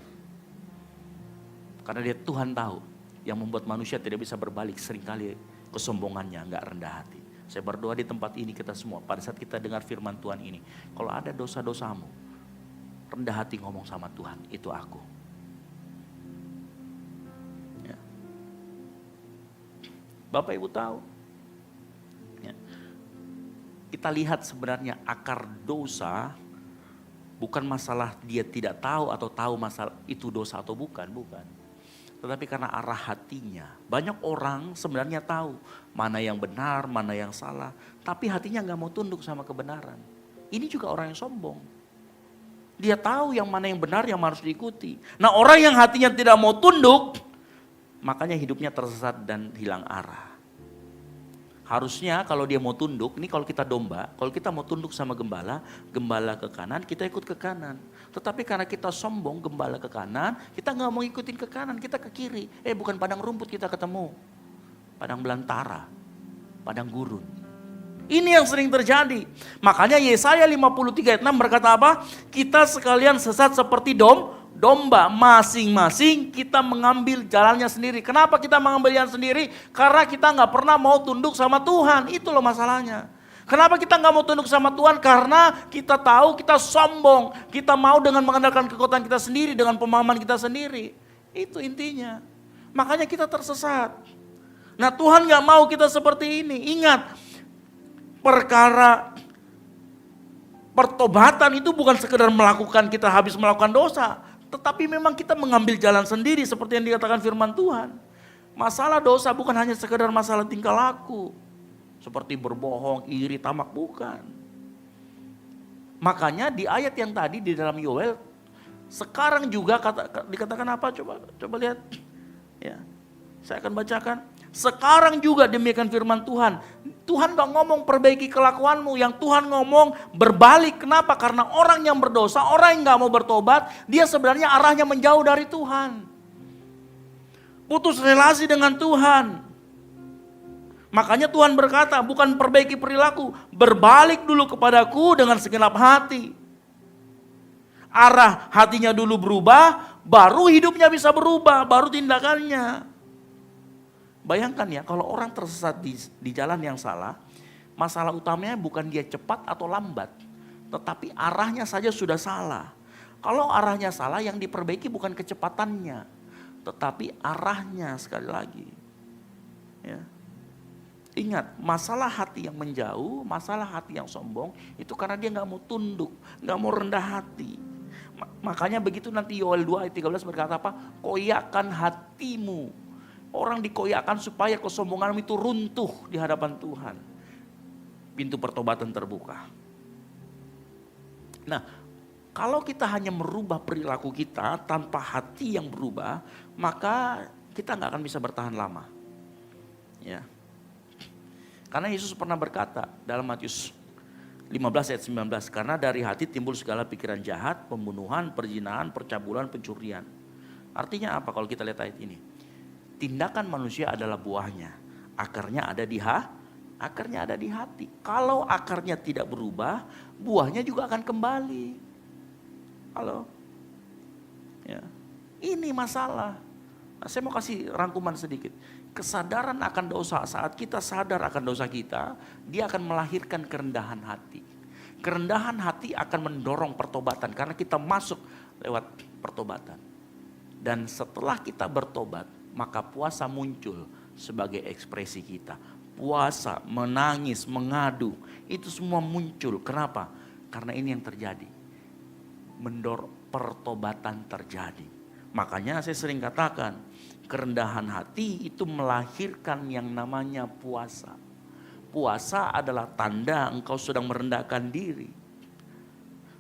Karena dia Tuhan tahu yang membuat manusia tidak bisa berbalik seringkali kesombongannya, nggak rendah hati. Saya berdoa di tempat ini kita semua, pada saat kita dengar firman Tuhan ini, kalau ada dosa-dosamu, rendah hati ngomong sama Tuhan, itu aku. Ya. Bapak Ibu tahu, ya. Kita lihat sebenarnya akar dosa, bukan masalah dia tidak tahu atau tahu masalah itu dosa atau bukan. Tetapi karena arah hatinya. Banyak orang sebenarnya tahu mana yang benar, mana yang salah. Tapi hatinya gak mau tunduk sama kebenaran. Ini juga orang yang sombong. Dia tahu yang mana yang benar yang harus diikuti. Nah, orang yang hatinya tidak mau tunduk, makanya hidupnya tersesat dan hilang arah. Harusnya kalau dia mau tunduk, ini kalau kita domba, kalau kita mau tunduk sama gembala, gembala ke kanan, kita ikut ke kanan. Tetapi karena kita sombong, gembala ke kanan, kita gak mau ikutin ke kanan, kita ke kiri. Bukan padang rumput kita ketemu, padang belantara, padang gurun. Ini yang sering terjadi. Makanya Yesaya 53 ayat 6 berkata apa? Kita sekalian sesat seperti domba, masing-masing kita mengambil jalannya sendiri. Kenapa kita mengambil jalan sendiri? Karena kita gak pernah mau tunduk sama Tuhan. Itu loh masalahnya. Kenapa kita gak mau tunduk sama Tuhan? Karena kita tahu kita sombong. Kita mau dengan mengandalkan kekuatan kita sendiri, dengan pemahaman kita sendiri. Itu intinya. Makanya kita tersesat. Nah, Tuhan gak mau kita seperti ini. Ingat, perkara pertobatan itu bukan sekedar melakukan kita habis melakukan dosa. Tetapi memang kita mengambil jalan sendiri seperti yang dikatakan firman Tuhan. Masalah dosa bukan hanya sekedar masalah tingkah laku. Seperti berbohong, iri, tamak, bukan. Makanya di ayat yang tadi di dalam Yoel, sekarang juga dikatakan apa? Coba lihat. Ya, saya akan bacakan. Sekarang juga demikian firman Tuhan. Tuhan gak ngomong perbaiki kelakuanmu, yang Tuhan ngomong berbalik. Kenapa? Karena orang yang berdosa, orang yang gak mau bertobat, dia sebenarnya arahnya menjauh dari Tuhan. Putus relasi dengan Tuhan. Makanya Tuhan berkata, bukan perbaiki perilaku, berbalik dulu kepadaku dengan segenap hati. Arah hatinya dulu berubah, baru hidupnya bisa berubah, baru tindakannya. Bayangkan ya, kalau orang tersesat di jalan yang salah, masalah utamanya bukan dia cepat atau lambat, tetapi arahnya saja sudah salah. Kalau arahnya salah, yang diperbaiki bukan kecepatannya, tetapi arahnya sekali lagi. Ya. Ingat, masalah hati yang menjauh, masalah hati yang sombong, itu karena dia gak mau tunduk, gak mau rendah hati. Makanya begitu nanti Yoel 2 ayat 13 berkata apa? Koyakkan hatimu. Orang dikoyakkan supaya kesombongan itu runtuh di hadapan Tuhan. Pintu pertobatan terbuka. Nah, kalau kita hanya merubah perilaku kita tanpa hati yang berubah, maka kita gak akan bisa bertahan lama. Ya. Karena Yesus pernah berkata dalam Matius 15 ayat 19, karena dari hati timbul segala pikiran jahat, pembunuhan, perzinahan, percabulan, pencurian. Artinya apa kalau kita lihat ayat ini? Tindakan manusia adalah buahnya. Akarnya ada di hati. Kalau akarnya tidak berubah, buahnya juga akan kembali. Halo? Ya. Ini masalah. Nah, saya mau kasih rangkuman sedikit. Kesadaran akan dosa, saat kita sadar akan dosa kita, dia akan melahirkan kerendahan hati. Kerendahan hati akan mendorong pertobatan karena kita masuk lewat pertobatan. Dan setelah kita bertobat, maka puasa muncul sebagai ekspresi kita. Puasa, menangis, mengadu, itu semua muncul. Kenapa? Karena ini yang terjadi. Mendorong pertobatan terjadi. Makanya saya sering katakan, kerendahan hati itu melahirkan yang namanya puasa. Puasa adalah tanda engkau sedang merendahkan diri.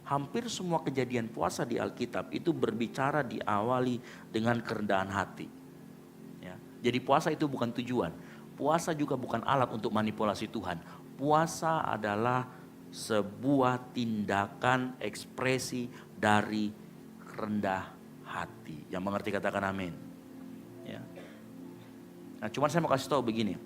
Hampir semua kejadian puasa di Alkitab itu berbicara diawali dengan kerendahan hati. Ya. Jadi puasa itu bukan tujuan. Puasa juga bukan alat untuk manipulasi Tuhan. Puasa adalah sebuah tindakan ekspresi dari rendah hati. Yang mengerti katakan amin. Ya. Nah, cuman saya mau kasih tahu begini.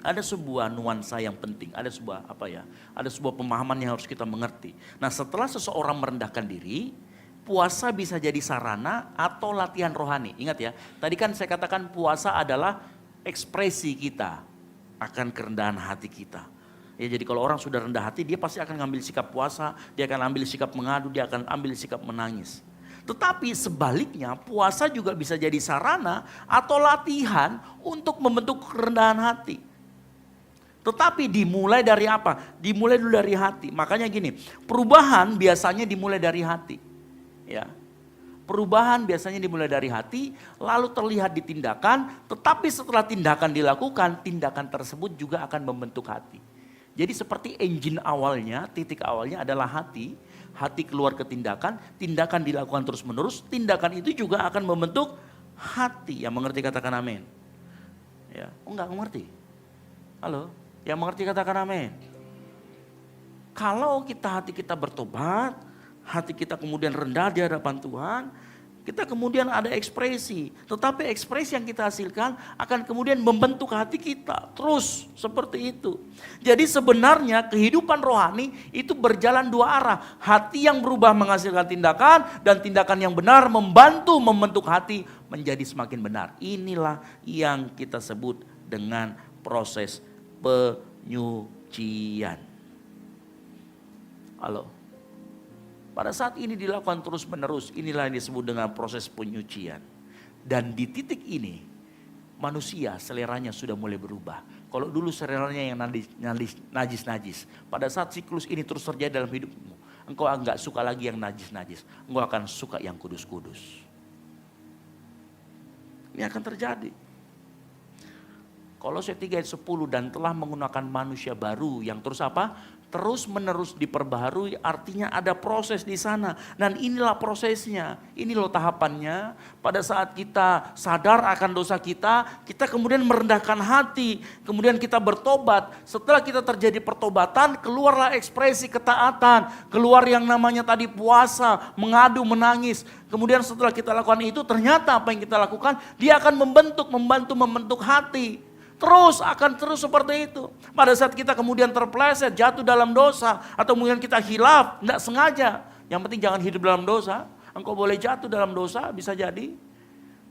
Ada sebuah nuansa yang penting, ada sebuah pemahaman yang harus kita mengerti. Nah, setelah seseorang merendahkan diri, puasa bisa jadi sarana atau latihan rohani. Ingat ya, tadi kan saya katakan puasa adalah ekspresi kita akan kerendahan hati kita. Ya, jadi kalau orang sudah rendah hati, dia pasti akan ngambil sikap puasa, dia akan ambil sikap mengadu, dia akan ambil sikap menangis. Tetapi sebaliknya, puasa juga bisa jadi sarana atau latihan untuk membentuk kerendahan hati. Tetapi dimulai dari apa? Dimulai dulu dari hati. Makanya gini, perubahan biasanya dimulai dari hati. Ya. Perubahan biasanya dimulai dari hati, lalu terlihat di tindakan, tetapi setelah tindakan dilakukan, tindakan tersebut juga akan membentuk hati. Jadi seperti engine awalnya, titik awalnya adalah hati, hati keluar ke tindakan, tindakan dilakukan terus menerus, tindakan itu juga akan membentuk hati. Yang mengerti katakan amin. Ya, enggak mengerti. Halo? Yang mengerti katakan amin. Kalau hati kita bertobat, hati kita kemudian rendah di hadapan Tuhan, kita kemudian ada ekspresi. Tetapi ekspresi yang kita hasilkan akan kemudian membentuk hati kita. Terus seperti itu. Jadi sebenarnya kehidupan rohani itu berjalan dua arah. Hati yang berubah menghasilkan tindakan, dan tindakan yang benar membantu membentuk hati menjadi semakin benar. Inilah yang kita sebut dengan proses penyucian. Halo. Pada saat ini dilakukan terus menerus, inilah yang disebut dengan proses penyucian. Dan di titik ini, manusia seleranya sudah mulai berubah. Kalau dulu seleranya yang najis-najis, pada saat siklus ini terus terjadi dalam hidupmu, engkau enggak suka lagi yang najis-najis, engkau akan suka yang kudus-kudus. Ini akan terjadi. Kolose 3 ayat 10, dan telah menggunakan manusia baru yang terus apa? Terus menerus diperbaharui, artinya ada proses di sana. Dan inilah prosesnya, ini loh tahapannya. Pada saat kita sadar akan dosa kita kemudian merendahkan hati, kemudian kita bertobat. Setelah kita terjadi pertobatan, keluarlah ekspresi ketaatan, keluar yang namanya tadi puasa, mengadu, menangis. Kemudian setelah kita lakukan itu, ternyata apa yang kita lakukan, dia akan membantu membentuk hati. Akan terus seperti itu. Pada saat kita kemudian terpeleset, jatuh dalam dosa, atau kemudian kita hilaf, tidak sengaja. Yang penting jangan hidup dalam dosa. Engkau boleh jatuh dalam dosa, bisa jadi.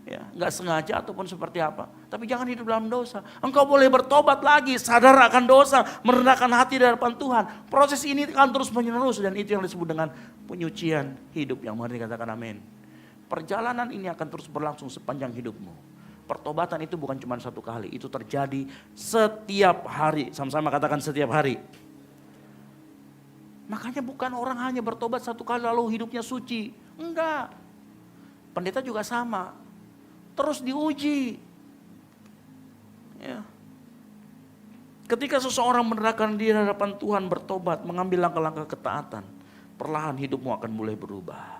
Ya, nggak sengaja ataupun seperti apa. Tapi jangan hidup dalam dosa. Engkau boleh bertobat lagi, sadar akan dosa, merendahkan hati di hadapan Tuhan. Proses ini akan terus menerus, dan itu yang disebut dengan penyucian hidup. Yang mengerti katakan amin. Perjalanan ini akan terus berlangsung sepanjang hidupmu. Pertobatan itu bukan cuma satu kali, itu terjadi setiap hari. Sama-sama katakan setiap hari. Makanya bukan orang hanya bertobat satu kali lalu hidupnya suci. Enggak. Pendeta juga sama. Terus diuji. Ya. Ketika seseorang menerapkan diri di hadapan Tuhan, bertobat, mengambil langkah-langkah ketaatan, perlahan hidupmu akan mulai berubah.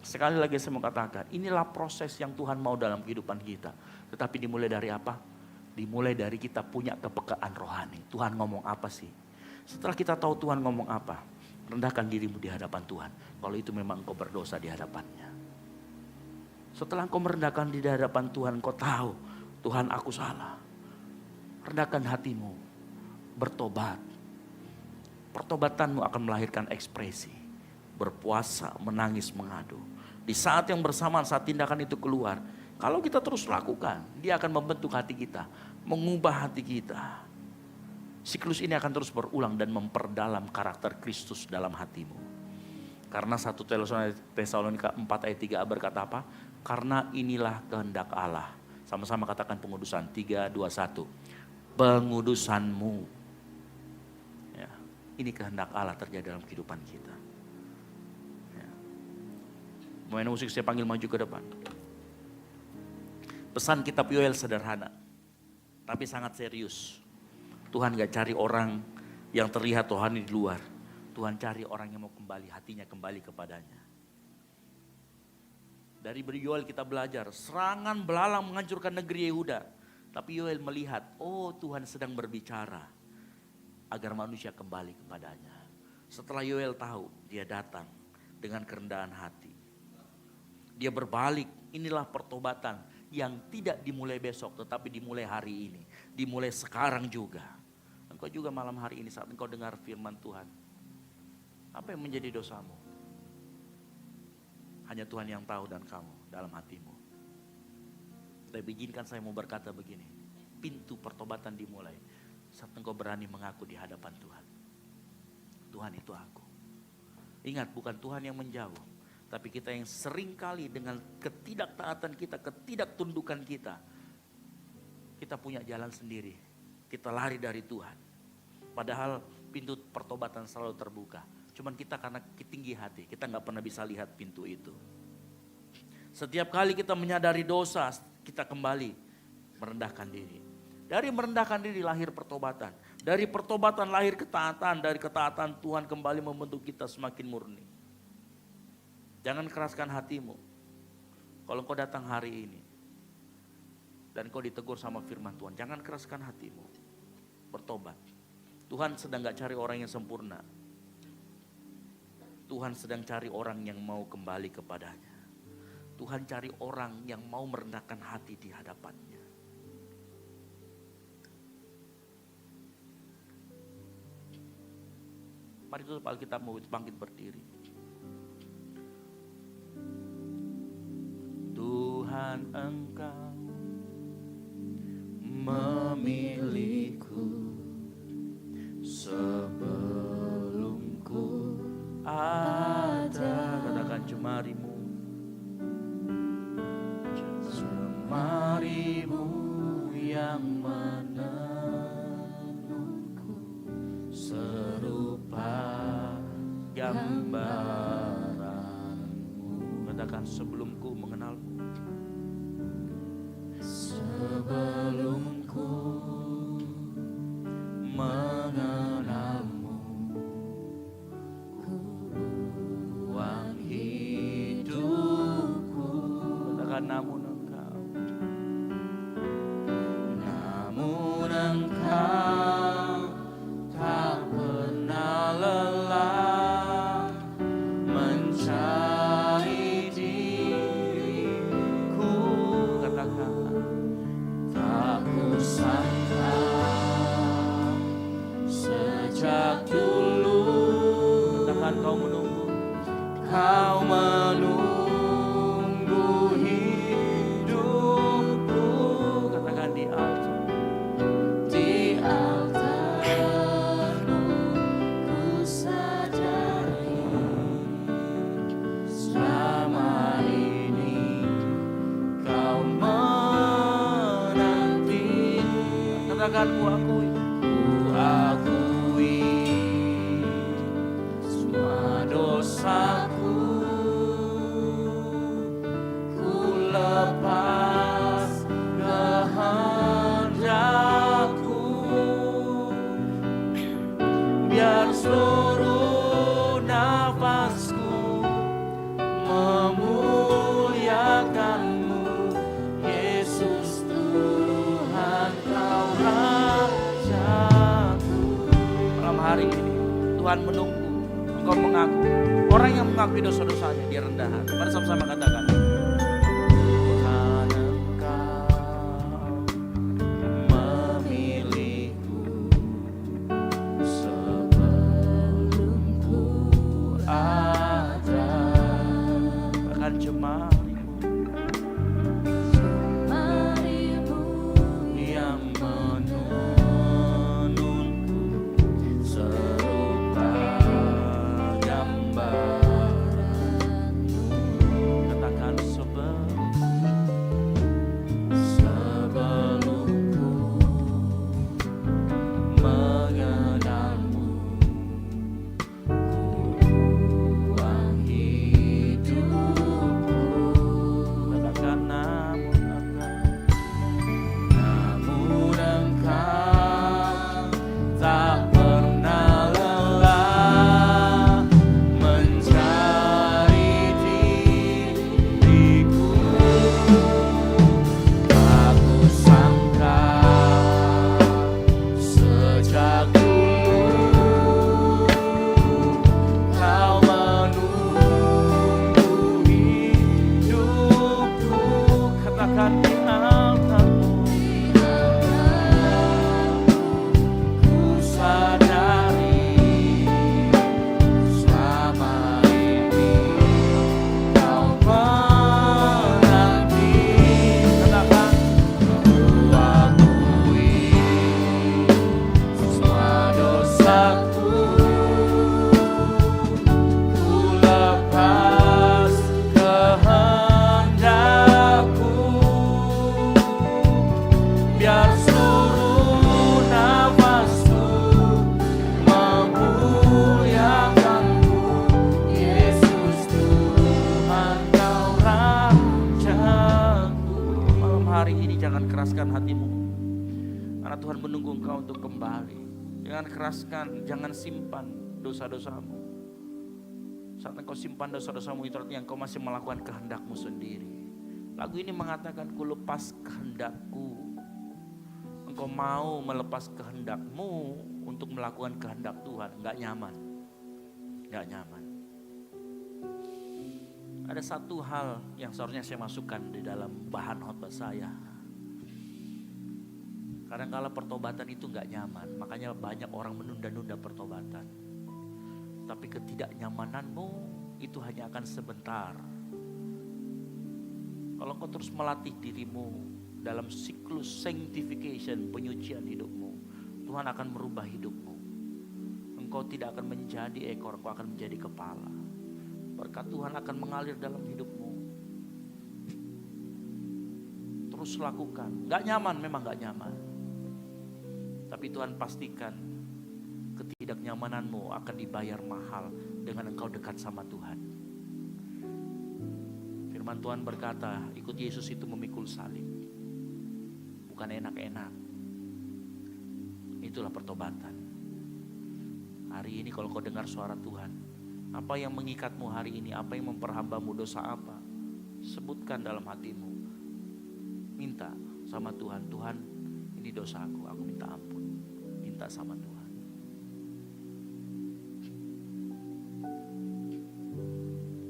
Sekali lagi saya mau katakan, inilah proses yang Tuhan mau dalam kehidupan kita. Tetapi dimulai dari apa? Dimulai dari kita punya kepekaan rohani. Tuhan ngomong apa sih? Setelah kita tahu Tuhan ngomong apa, rendahkan dirimu di hadapan Tuhan. Kalau itu memang engkau berdosa di hadapannya. Setelah engkau merendahkan di hadapan Tuhan, engkau tahu, Tuhan aku salah. Rendahkan hatimu, bertobat. Pertobatanmu akan melahirkan ekspresi. Berpuasa, menangis, mengadu. Di saat yang bersamaan, saat tindakan itu keluar, kalau kita terus lakukan, dia akan membentuk hati kita, mengubah hati kita. Siklus ini akan terus berulang dan memperdalam karakter Kristus dalam hatimu. Karena 1 Tesalonika 4 ayat 3a berkata apa? Karena inilah kehendak Allah. Sama-sama katakan pengudusan, 3, 2, 1. Pengudusanmu. Ya, ini kehendak Allah terjadi dalam kehidupan kita. Ya. Pemain musik saya panggil maju ke depan. Pesan kitab Yoel sederhana, tapi sangat serius. Tuhan gak cari orang yang terlihat rohani di luar. Tuhan cari orang yang mau kembali, hatinya kembali kepadanya. Dari Yoel kita belajar, serangan belalang menghancurkan negeri Yehuda. Tapi Yoel melihat, oh Tuhan sedang berbicara agar manusia kembali kepadanya. Setelah Yoel tahu, dia datang dengan kerendahan hati. Dia berbalik, inilah pertobatan yang tidak dimulai besok tetapi dimulai hari ini. Dimulai sekarang juga. Engkau juga malam hari ini saat engkau dengar firman Tuhan. Apa yang menjadi dosamu? Hanya Tuhan yang tahu dan kamu dalam hatimu. Tapi izinkan saya mau berkata begini. Pintu pertobatan dimulai saat engkau berani mengaku di hadapan Tuhan. Tuhan itu aku. Ingat, bukan Tuhan yang menjauh. Tapi kita yang sering kali dengan ketidaktaatan kita, ketidaktundukan kita. Kita punya jalan sendiri. Kita lari dari Tuhan. Padahal pintu pertobatan selalu terbuka. Cuman kita karena tinggi hati, kita gak pernah bisa lihat pintu itu. Setiap kali kita menyadari dosa, kita kembali merendahkan diri. Dari merendahkan diri lahir pertobatan. Dari pertobatan lahir ketaatan. Dari ketaatan Tuhan kembali membentuk kita semakin murni. Jangan keraskan hatimu. Kalau engkau datang hari ini dan engkau ditegur sama firman Tuhan, jangan keraskan hatimu. Bertobat. Tuhan sedang gak cari orang yang sempurna. Tuhan sedang cari orang yang mau kembali kepadanya. Tuhan cari orang yang mau merendahkan hati di hadapannya. Mari tutup Alkitabmu, bangkit berdiri. Tuhan Engkau memilihku sebelum ku ada. Katakan jemarimu, jemarimu yang menenunku serupa gambaranmu. Katakan sebelum ku mengenalmu. Sebelum ku mengenalmu, ku buang hidupku. Katakan namun engkau tak pernah lelah mencari diriku. Katakan tak kusangka sejak dulu. Katakan kau menunggu, kau menunggu hidupku. Katakan di altar. Katakan ku akui semua dosaku, ku lepas kehendakku, biar seluruh nafasku memuliakanmu, Yesus Tuhan kami. Tuhan menunggu engkau mengaku. Orang yang mengakui dosa-dosanya dia rendah hati. Mari sama-sama katakan, Tuhan engkau memilihku sebelum ku ada. Bahkan jemarimu yang menununku serupa gambaranmu. Katakan sebelum ku mengenalmu, tuang hidupku. Katakan namun engkau tak pernah lelah mencari diriku. Aku sangka sejak dulu kau menunggu hidupku. Katakan di altarmu, ku sadari selama ini kau menanti. Katakan, ku akui semua dosaku, ku lepas kehendakku, biar seluruh nafasku memuliakanmu. Yesus Tuhan, kau Rajaku. Malam hari ini jangan keraskan hatimu, karena Tuhan menunggu engkau untuk kembali. Jangan keraskan, jangan simpan dosa-dosamu. Saat engkau simpan dosa-dosamu, itu artinya engkau masih melakukan kehendakmu sendiri. Lagu ini mengatakan, ku lepas kehendakku. Engkau mau melepas kehendakmu untuk melakukan kehendak Tuhan. Gak nyaman. Gak nyaman. Ada satu hal yang seharusnya saya masukkan di dalam bahan khotbah saya. Kadang-kala pertobatan itu gak nyaman. Makanya banyak orang menunda-nunda pertobatan. Tapi ketidaknyamananmu itu hanya akan sebentar. Kalau engkau terus melatih dirimu dalam siklus sanctification, penyucian hidupmu, Tuhan akan merubah hidupmu. Engkau tidak akan menjadi ekor, engkau akan menjadi kepala. Berkat Tuhan akan mengalir dalam hidupmu. Terus lakukan. Gak nyaman, memang gak nyaman. Tapi Tuhan pastikan ketidaknyamananmu akan dibayar mahal dengan engkau dekat sama Tuhan. Firman Tuhan berkata, ikut Yesus itu memikul salib. Bukan enak-enak. Itulah pertobatan. Hari ini kalau kau dengar suara Tuhan, apa yang mengikatmu hari ini, apa yang memperhambamu, dosa apa, sebutkan dalam hatimu. Minta sama Tuhan, Tuhan ini dosaku, aku minta ampun. Minta sama Tuhan.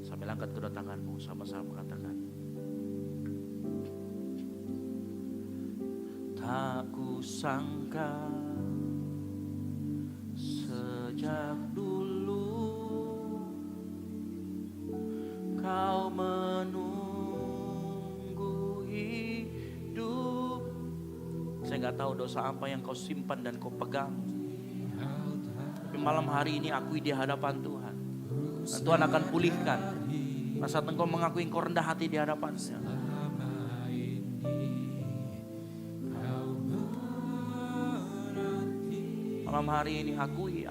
Sambil angkat kedua tanganmu, sama-sama katakan. Tak kusangka sejak dulu kau menunggu hidup. Saya gak tahu dosa apa yang kau simpan dan kau pegang. Tapi malam hari ini akui di hadapan Tuhan. Dan Tuhan akan pulihkan. Nah, saat engkau mengakui engkau rendah hati di hadapannya. Malam hari ini akui.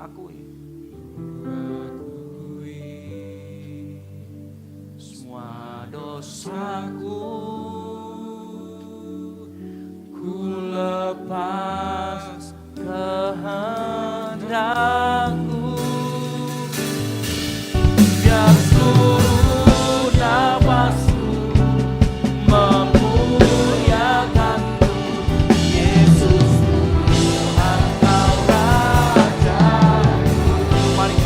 Semua dosaku ku lepas kehendakku, biar seluruh nafasku memuliakanmu. Yesus Tuhan, kau Rajaku. Mari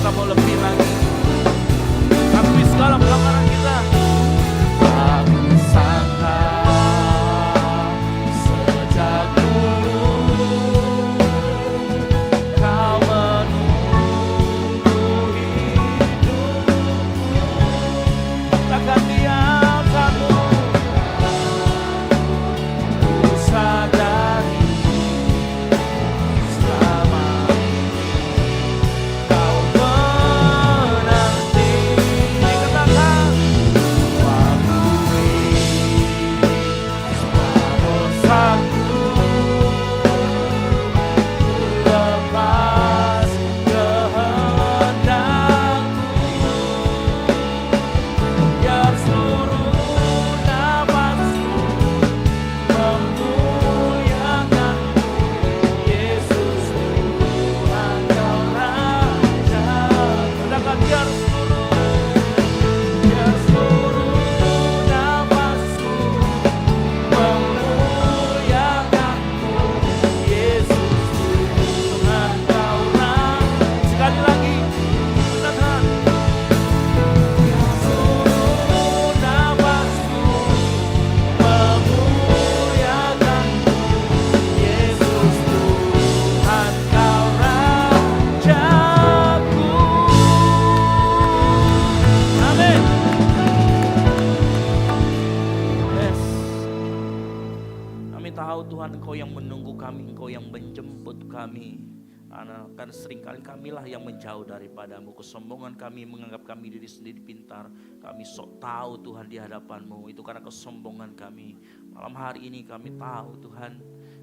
tahu Tuhan Engkau yang menunggu kami, Engkau yang menjemput kami. Karena seringkali kamilah yang menjauh daripadamu. Kesombongan kami menganggap kami diri sendiri pintar. Kami sok tahu Tuhan di hadapanmu. Itu karena kesombongan kami. Malam hari ini kami tahu Tuhan.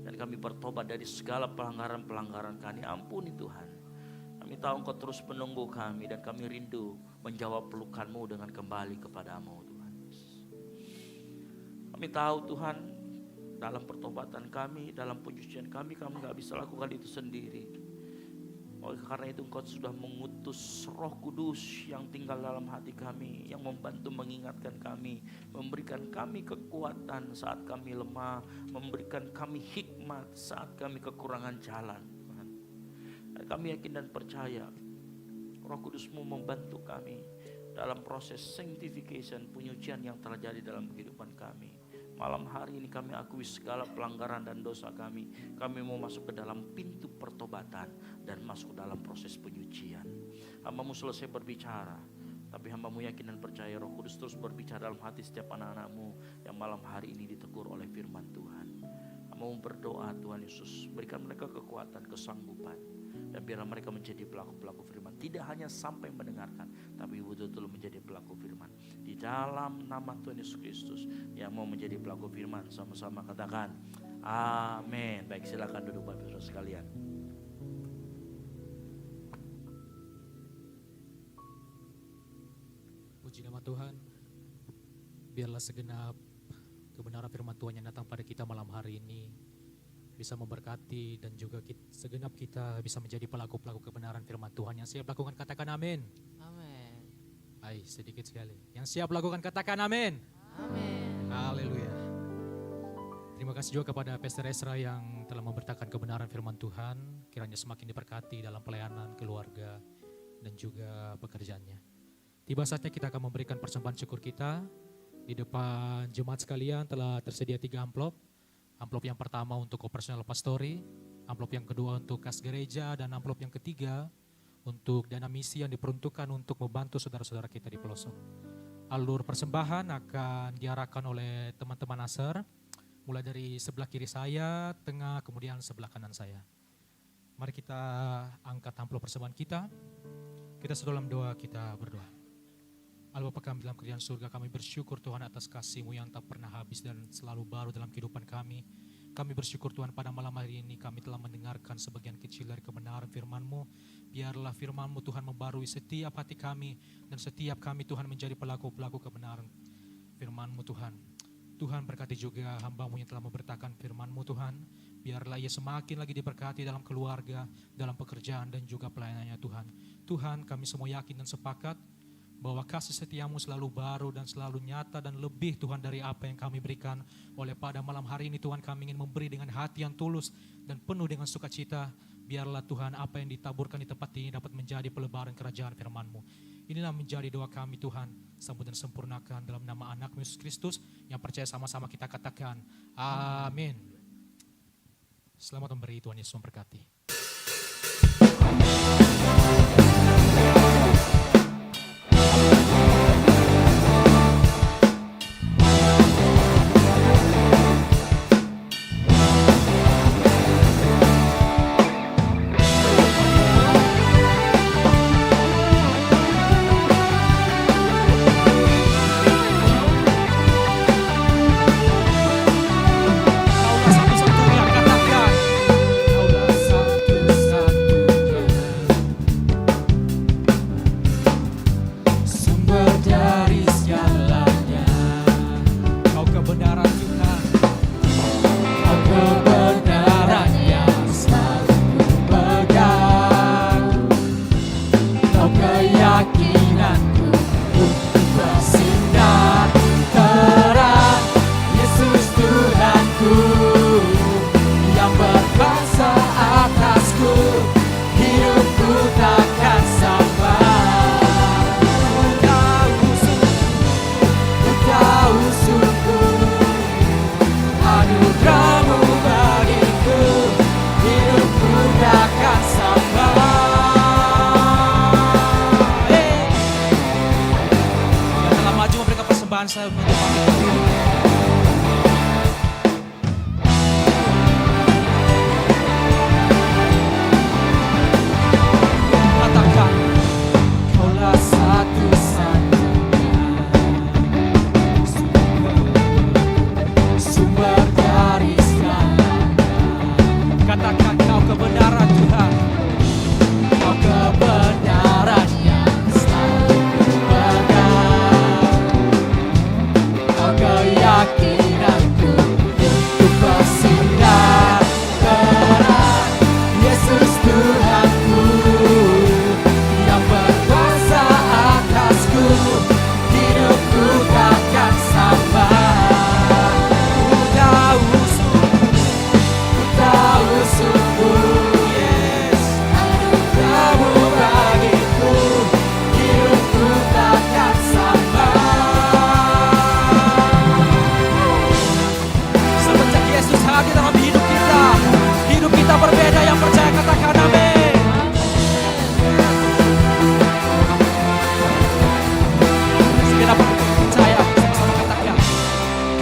Dan kami bertobat dari segala pelanggaran-pelanggaran kami. Ampuni Tuhan. Kami tahu Engkau terus menunggu kami. Dan kami rindu menjawab pelukanmu dengan kembali kepadamu Tuhan. Kami tahu Tuhan, dalam pertobatan kami, dalam penyucian kami gak bisa lakukan itu sendiri. Oleh karena itu Engkau sudah mengutus Roh Kudus yang tinggal dalam hati kami, yang membantu mengingatkan kami, memberikan kami kekuatan saat kami lemah, memberikan kami hikmat saat kami kekurangan jalan. Tuhan. Dan kami yakin dan percaya Roh Kudus-Mu membantu kami dalam proses sanctification, penyucian yang terjadi dalam kehidupan kami. Malam hari ini kami akui segala pelanggaran dan dosa kami. Kami mau masuk ke dalam pintu pertobatan dan masuk ke dalam proses penyucian. Hamba-Mu selesai berbicara, tapi hamba-Mu yakin dan percaya Roh Kudus terus berbicara dalam hati setiap anak-anak-Mu yang malam hari ini ditegur oleh firman Tuhan. Hamba-Mu berdoa Tuhan Yesus, berikan mereka kekuatan, kesanggupan, dan biarlah mereka menjadi pelaku-pelaku firman. Tidak hanya sampai mendengarkan, tapi betul-betul menjadi pelaku firman. Di dalam nama Tuhan Yesus Kristus yang mau menjadi pelaku firman, sama-sama katakan amin. Baik, silakan duduk Bapak Ibu sekalian. Puji nama Tuhan. Biarlah segenap kebenaran firman Tuhan yang datang pada kita malam hari ini bisa memberkati, dan juga segenap kita bisa menjadi pelaku-pelaku kebenaran firman Tuhan. Yang siap lakukan katakan amin. Amin. Hai, sedikit sekali. Yang siap lakukan katakan amin. Amin. Haleluya. Terima kasih juga kepada Pastor Ezra yang telah memberitakan kebenaran firman Tuhan. Kiranya semakin diberkati dalam pelayanan keluarga dan juga pekerjaannya. Tiba saatnya kita akan memberikan persembahan syukur kita. Di depan jemaat sekalian telah tersedia 3 amplop. Amplop yang pertama untuk operasional pastori, amplop yang kedua untuk kas gereja, dan amplop yang ketiga untuk dana misi yang diperuntukkan untuk membantu saudara-saudara kita di pelosok. Alur persembahan akan diarahkan oleh teman-teman Nasr, mulai dari sebelah kiri saya, tengah, kemudian sebelah kanan saya. Mari kita angkat amplop persembahan kita. Kita dalam doa, kita berdoa. Allah Bapa kami dalam kerajaan surga, kami bersyukur Tuhan atas kasih-Mu yang tak pernah habis dan selalu baru dalam kehidupan kami. Kami bersyukur Tuhan pada malam hari ini kami telah mendengarkan sebagian kecil dari kebenaran firman-Mu. Biarlah firman-Mu Tuhan membarui setiap hati kami, dan setiap kami Tuhan menjadi pelaku-pelaku kebenaran firman-Mu Tuhan. Tuhan berkati juga hamba-Mu yang telah memberitakan firman-Mu Tuhan. Biarlah ia semakin lagi diberkati dalam keluarga, dalam pekerjaan dan juga pelayanannya Tuhan. Tuhan, kami semua yakin dan sepakat bahwa kasih setia-Mu selalu baru dan selalu nyata dan lebih Tuhan dari apa yang kami berikan. Oleh pada malam hari ini Tuhan, kami ingin memberi dengan hati yang tulus dan penuh dengan sukacita. Biarlah Tuhan apa yang ditaburkan di tempat ini dapat menjadi pelebaran kerajaan firman-Mu. Inilah menjadi doa kami Tuhan, sambut dan sempurnakan dalam nama anak Yesus Kristus yang percaya, sama-sama kita katakan amin. Selamat memberi, Tuhan Yesus memberkati. Saya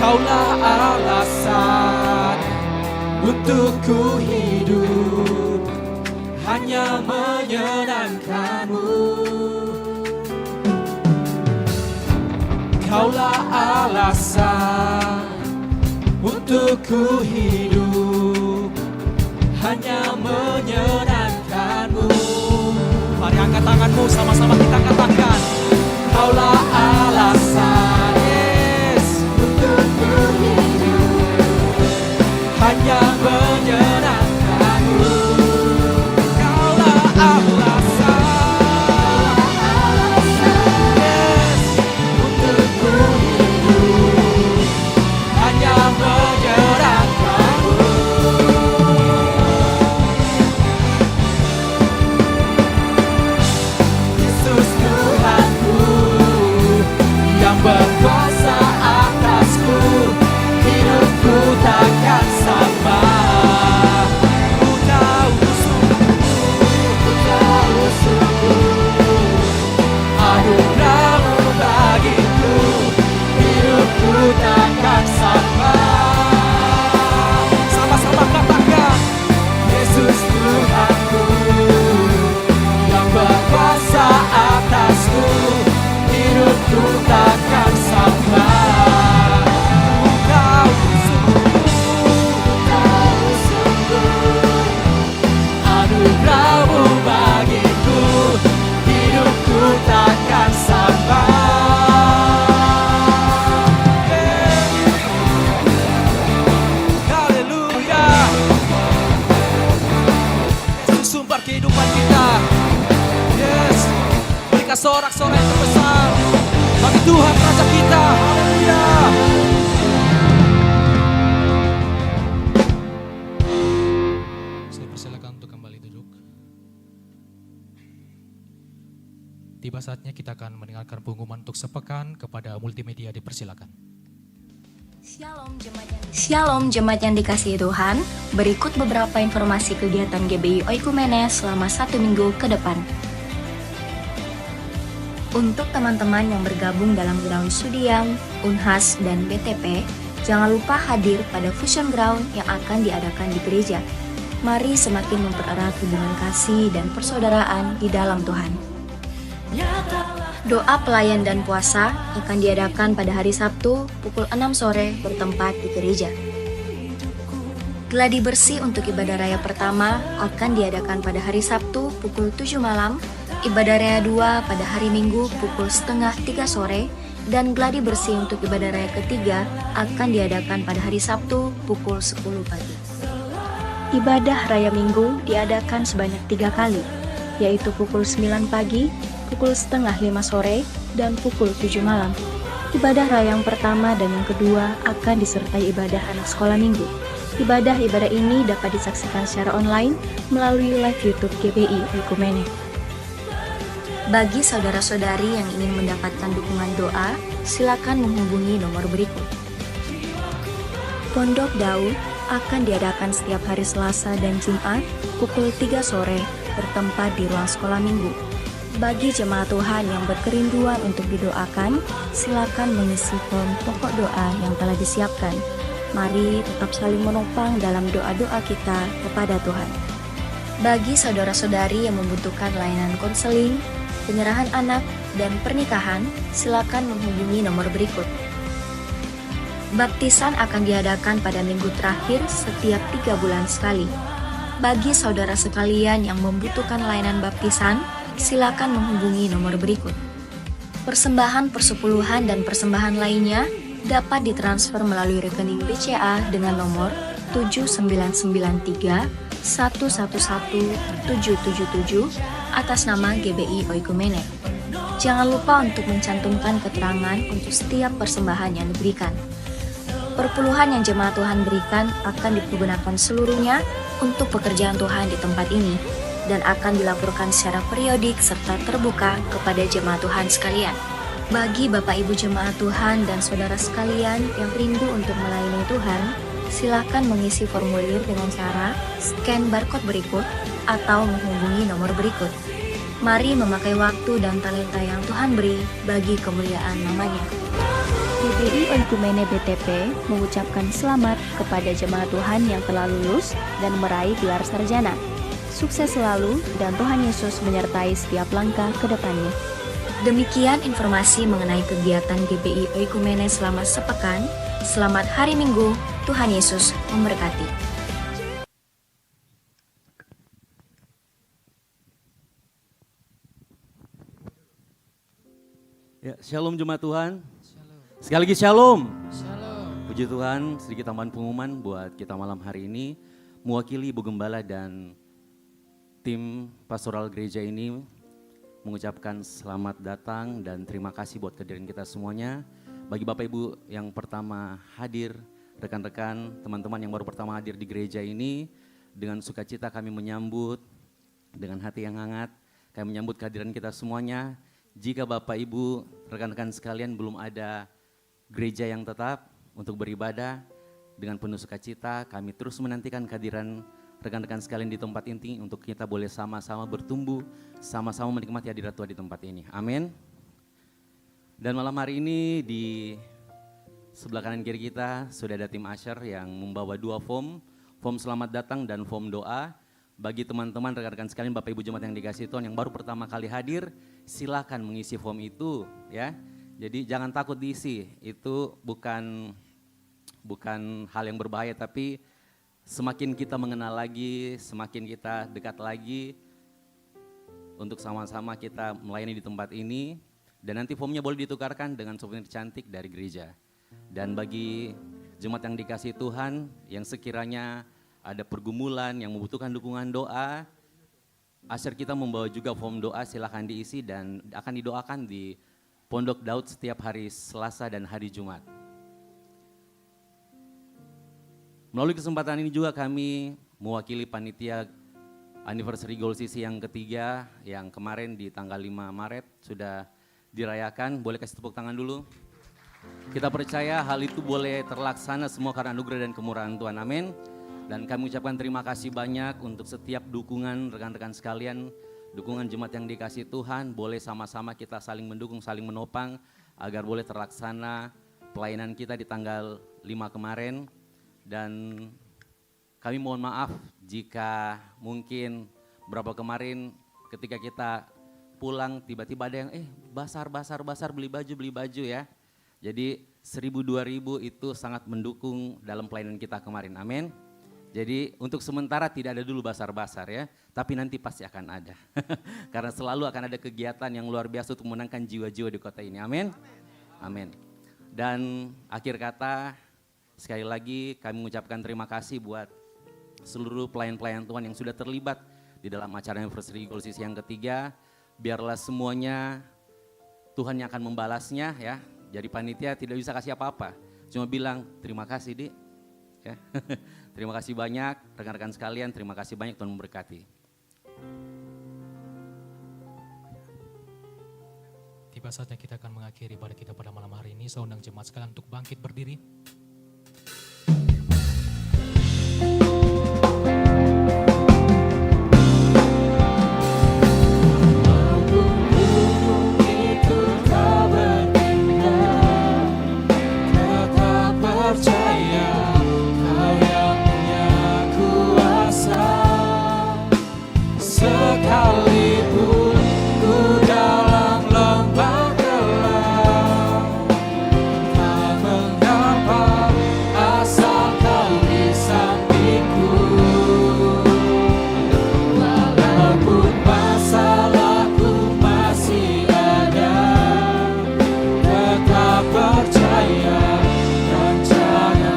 Kaulah alasan untuk ku hidup, hanya menyenangkanmu. Kaulah alasan untuk ku hidup, hanya menyenangkanmu. Mari angkat tanganmu, sama-sama kita katakan. Kaulah alasan, yes, untuk ku hidup, hanya menyenangkanmu. Kaulah alasan, yes, untuk ku hidup, hanya menyenangkanmu. Yesus Tuhanku yang berkuasa atasku, hidupku takkan sama. Ku tahu sungguh anugerah-Mu bagiku, hidupku takkan sama. Sama-sama katakan, Yesus Tuhanku yang berkuasa atasku, hidupku takkan sama. Ku tahu sungguh anugerah-Mu bagiku, hidupku takkan sama. Haleluya. Yesus sumber kehidupan kita. Yes, berikan sorak-sorai yang terbesar bagi Tuhan Raja kita. Haleluya. Saya persilakan untuk kembali duduk. Tiba saatnya kita akan mendengarkan pengumuman untuk sepekan. Kepada multimedia dipersilakan. Shalom jemaat yang dikasihi Tuhan. Berikut beberapa informasi kegiatan GBI Oikumene selama 1 minggu ke depan. Untuk teman-teman yang bergabung dalam Ground Studiam, Unhas, dan BTP, jangan lupa hadir pada Fusion Ground yang akan diadakan di gereja. Mari semakin mempererat hubungan kasih dan persaudaraan di dalam Tuhan. Doa pelayan dan puasa akan diadakan pada hari Sabtu pukul 6 sore bertempat di gereja. Gladi bersih untuk ibadah raya pertama akan diadakan pada hari Sabtu pukul 7 malam, ibadah raya 2 pada hari Minggu pukul setengah 3 sore, dan gladi bersih untuk ibadah raya ketiga akan diadakan pada hari Sabtu pukul 10 pagi. Ibadah raya Minggu diadakan sebanyak 3 kali, yaitu pukul 9 pagi, pukul setengah 5 sore, dan pukul 7 malam. Ibadah raya yang pertama dan yang kedua akan disertai ibadah anak sekolah minggu. Ibadah-ibadah ini dapat disaksikan secara online melalui live YouTube GBI Oikumene. Bagi saudara-saudari yang ingin mendapatkan dukungan doa, silakan menghubungi nomor berikut. Pondok Daud akan diadakan setiap hari Selasa dan Jumat pukul 3 sore bertempat di ruang sekolah minggu. Bagi jemaat Tuhan yang berkerinduan untuk didoakan, silakan mengisi form pokok doa yang telah disiapkan. Mari tetap saling menopang dalam doa-doa kita kepada Tuhan. Bagi saudara-saudari yang membutuhkan layanan konseling, penyerahan anak, dan pernikahan, silakan menghubungi nomor berikut. Baptisan akan diadakan pada minggu terakhir setiap 3 bulan sekali. Bagi saudara sekalian yang membutuhkan layanan baptisan, silakan menghubungi nomor berikut. Persembahan persepuluhan dan persembahan lainnya dapat ditransfer melalui rekening BCA dengan nomor 7993 111777 atas nama GBI Oikumene. Jangan lupa untuk mencantumkan keterangan untuk setiap persembahan yang diberikan. Perpuluhan yang jemaat Tuhan berikan akan dipergunakan seluruhnya untuk pekerjaan Tuhan di tempat ini dan akan dilaporkan secara periodik serta terbuka kepada jemaat Tuhan sekalian. Bagi Bapak Ibu jemaat Tuhan dan saudara sekalian yang rindu untuk melayani Tuhan, silakan mengisi formulir dengan cara scan barcode berikut atau menghubungi nomor berikut. Mari memakai waktu dan talenta yang Tuhan beri bagi kemuliaan namanya. GBI Oikumene BTP mengucapkan selamat kepada jemaat Tuhan yang telah lulus dan meraih gelar sarjana. Sukses selalu dan Tuhan Yesus menyertai setiap langkah ke depannya. Demikian informasi mengenai kegiatan GBI Oikumene selama sepekan. Selamat hari Minggu, Tuhan Yesus memberkati. Ya, shalom jemaat Tuhan. Sekali lagi shalom. Shalom. Puji Tuhan, sedikit tambahan pengumuman buat kita malam hari ini. Mewakili Ibu Gembala dan tim pastoral gereja ini mengucapkan selamat datang dan terima kasih buat kehadiran kita semuanya. Bagi Bapak Ibu yang pertama hadir, rekan-rekan, teman-teman yang baru pertama hadir di gereja ini, dengan sukacita kami menyambut, dengan hati yang hangat, kami menyambut kehadiran kita semuanya. Jika Bapak Ibu, rekan-rekan sekalian belum ada gereja yang tetap untuk beribadah, dengan penuh sukacita kami terus menantikan kehadiran rekan-rekan sekalian di tempat ini untuk kita boleh sama-sama bertumbuh, sama-sama menikmati hadirat Tuhan di tempat ini. Amin. Dan malam hari ini di sebelah kanan kiri kita sudah ada tim Asher yang membawa 2 form selamat datang dan form doa. Bagi teman-teman rekan-rekan sekalian, Bapak Ibu jemaat yang dikasihi Tuhan yang baru pertama kali hadir, silakan mengisi form itu ya. Jadi jangan takut diisi, itu bukan hal yang berbahaya, tapi semakin kita mengenal lagi, semakin kita dekat lagi untuk sama-sama kita melayani di tempat ini. Dan nanti formnya boleh ditukarkan dengan souvenir cantik dari gereja. Dan bagi jemaat yang dikasihi Tuhan yang sekiranya ada pergumulan yang membutuhkan dukungan doa, Asher kita membawa juga form doa, silakan diisi dan akan didoakan di Pondok Daud setiap hari Selasa dan hari Jumat. Melalui kesempatan ini juga kami mewakili panitia anniversary Goal CC yang ketiga yang kemarin di tanggal 5 Maret sudah dirayakan. Boleh kasih tepuk tangan dulu. Kita percaya hal itu boleh terlaksana semua karena anugerah dan kemurahan Tuhan. Amin. Dan kami ucapkan terima kasih banyak untuk setiap dukungan rekan-rekan sekalian, dukungan jemaat yang dikasihi Tuhan, boleh sama-sama kita saling mendukung, saling menopang agar boleh terlaksana pelayanan kita di tanggal 5 kemarin. Dan kami mohon maaf jika mungkin berapa kemarin ketika kita pulang tiba-tiba ada yang basar beli baju ya. Jadi 1.000-2.000 itu sangat mendukung dalam pelayanan kita kemarin, amin. Jadi untuk sementara tidak ada dulu basar-basar ya, tapi nanti pasti akan ada. Karena selalu akan ada kegiatan yang luar biasa untuk memenangkan jiwa-jiwa di kota ini, amin. Amin. Dan akhir kata, sekali lagi kami mengucapkan terima kasih buat seluruh pelayan-pelayan Tuhan yang sudah terlibat di dalam acara Anniversary Goal CC yang ketiga. Biarlah semuanya Tuhan yang akan membalasnya ya. Jadi panitia tidak bisa kasih apa-apa, cuma bilang terima kasih Di. Ya. Terima kasih banyak rekan-rekan sekalian, terima kasih banyak, Tuhan memberkati. Tiba saatnya kita akan mengakhiri ibadah kita pada malam hari ini. Saya undang jemaat sekalian untuk bangkit berdiri. Sekalipun ku dalam lembah gelap, tak mengapa asal kau di sampingku. Walaupun masalahku masih ada, tetap percaya dan jangan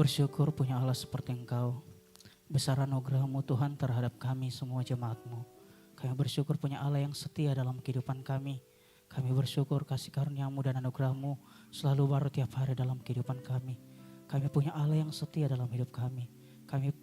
bersyukur punya Allah seperti Engkau. Besar anugerah-Mu Tuhan terhadap kami semua jemaat-Mu. Kami bersyukur punya Allah yang setia dalam kehidupan kami. Kami bersyukur kasih karunia-Mu dan anugerah-Mu selalu baru tiap hari dalam kehidupan kami. Kami punya Allah yang setia dalam hidup kami. Kami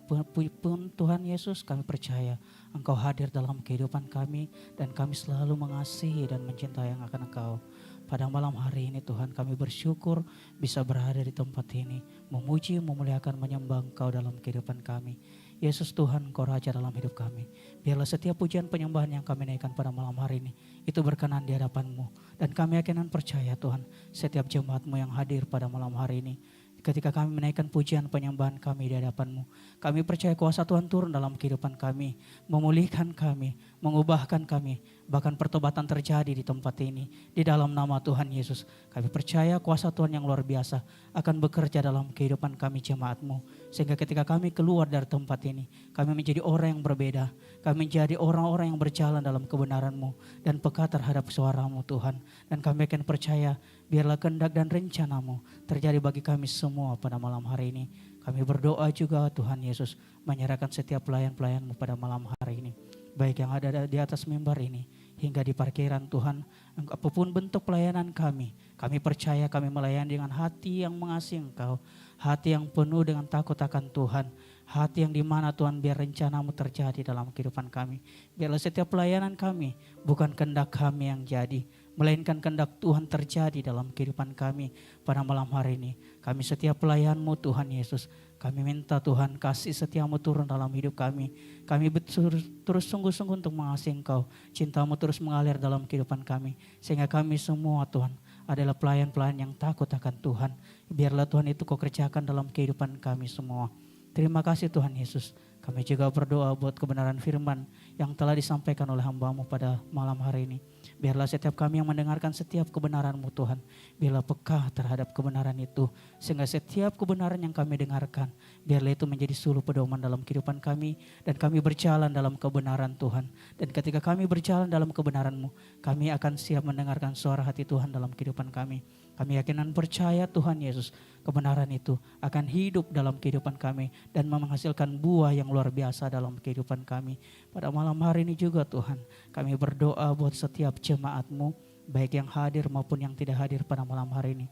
pun Tuhan Yesus, kami percaya Engkau hadir dalam kehidupan kami dan kami selalu mengasihi dan mencintai yang akan Engkau. Pada malam hari ini Tuhan kami bersyukur bisa berada di tempat ini, memuji, memuliakan, menyembah Engkau dalam kehidupan kami. Yesus Tuhan, Engkau Raja dalam hidup kami. Biarlah setiap pujian penyembahan yang kami naikkan pada malam hari ini, itu berkenan di hadapan-Mu. Dan kami yakin dan percaya Tuhan, setiap jemaat-Mu yang hadir pada malam hari ini, ketika kami menaikkan pujian penyembahan kami di hadapan-Mu, kami percaya kuasa Tuhan turun dalam kehidupan kami, memulihkan kami, mengubahkan kami, bahkan pertobatan terjadi di tempat ini. Di dalam nama Tuhan Yesus, kami percaya kuasa Tuhan yang luar biasa akan bekerja dalam kehidupan kami jemaat-Mu. Sehingga ketika kami keluar dari tempat ini, kami menjadi orang yang berbeda. Kami menjadi orang-orang yang berjalan dalam kebenaran-Mu dan peka terhadap suara-Mu Tuhan. Dan kami akan percaya biarlah kehendak dan rencana-Mu terjadi bagi kami semua pada malam hari ini. Kami berdoa juga Tuhan Yesus menyerahkan setiap pelayan-pelayan-Mu pada malam hari ini. Baik yang ada di atas mimbar ini hingga di parkiran Tuhan, apapun bentuk pelayanan kami percaya kami melayani dengan hati yang mengasihi Engkau, hati yang penuh dengan takut akan Tuhan, hati yang dimana Tuhan biar rencana-Mu terjadi dalam kehidupan kami. Biarlah setiap pelayanan kami bukan kehendak kami yang jadi, melainkan kehendak Tuhan terjadi dalam kehidupan kami pada malam hari ini. Kami setiap pelayan-Mu Tuhan Yesus, kami minta Tuhan kasih setia-Mu turun dalam hidup kami. Kami terus sungguh-sungguh untuk mengasihi Engkau, cinta-Mu terus mengalir dalam kehidupan kami. Sehingga kami semua Tuhan adalah pelayan-pelayan yang takut akan Tuhan. Biarlah Tuhan itu Kau kerjakan dalam kehidupan kami semua. Terima kasih Tuhan Yesus. Kami juga berdoa buat kebenaran firman yang telah disampaikan oleh hamba-Mu pada malam hari ini. Biarlah setiap kami yang mendengarkan setiap kebenaran-Mu Tuhan, biarlah peka terhadap kebenaran itu. Sehingga setiap kebenaran yang kami dengarkan, biarlah itu menjadi suluh pedoman dalam kehidupan kami. Dan kami berjalan dalam kebenaran Tuhan. Dan ketika kami berjalan dalam kebenaran-Mu, kami akan siap mendengarkan suara hati Tuhan dalam kehidupan kami. Kami yakin dan percaya Tuhan Yesus, kebenaran itu akan hidup dalam kehidupan kami dan menghasilkan buah yang luar biasa dalam kehidupan kami. Pada malam hari ini juga Tuhan, kami berdoa buat setiap jemaat-Mu, baik yang hadir maupun yang tidak hadir pada malam hari ini.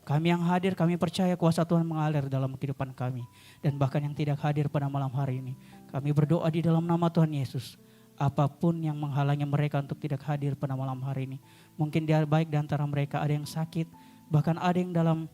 Kami yang hadir, kami percaya kuasa Tuhan mengalir dalam kehidupan kami. Dan bahkan yang tidak hadir pada malam hari ini, kami berdoa di dalam nama Tuhan Yesus. Apapun yang menghalangi mereka untuk tidak hadir pada malam hari ini. Mungkin dia baik di antara mereka ada yang sakit, bahkan ada yang dalam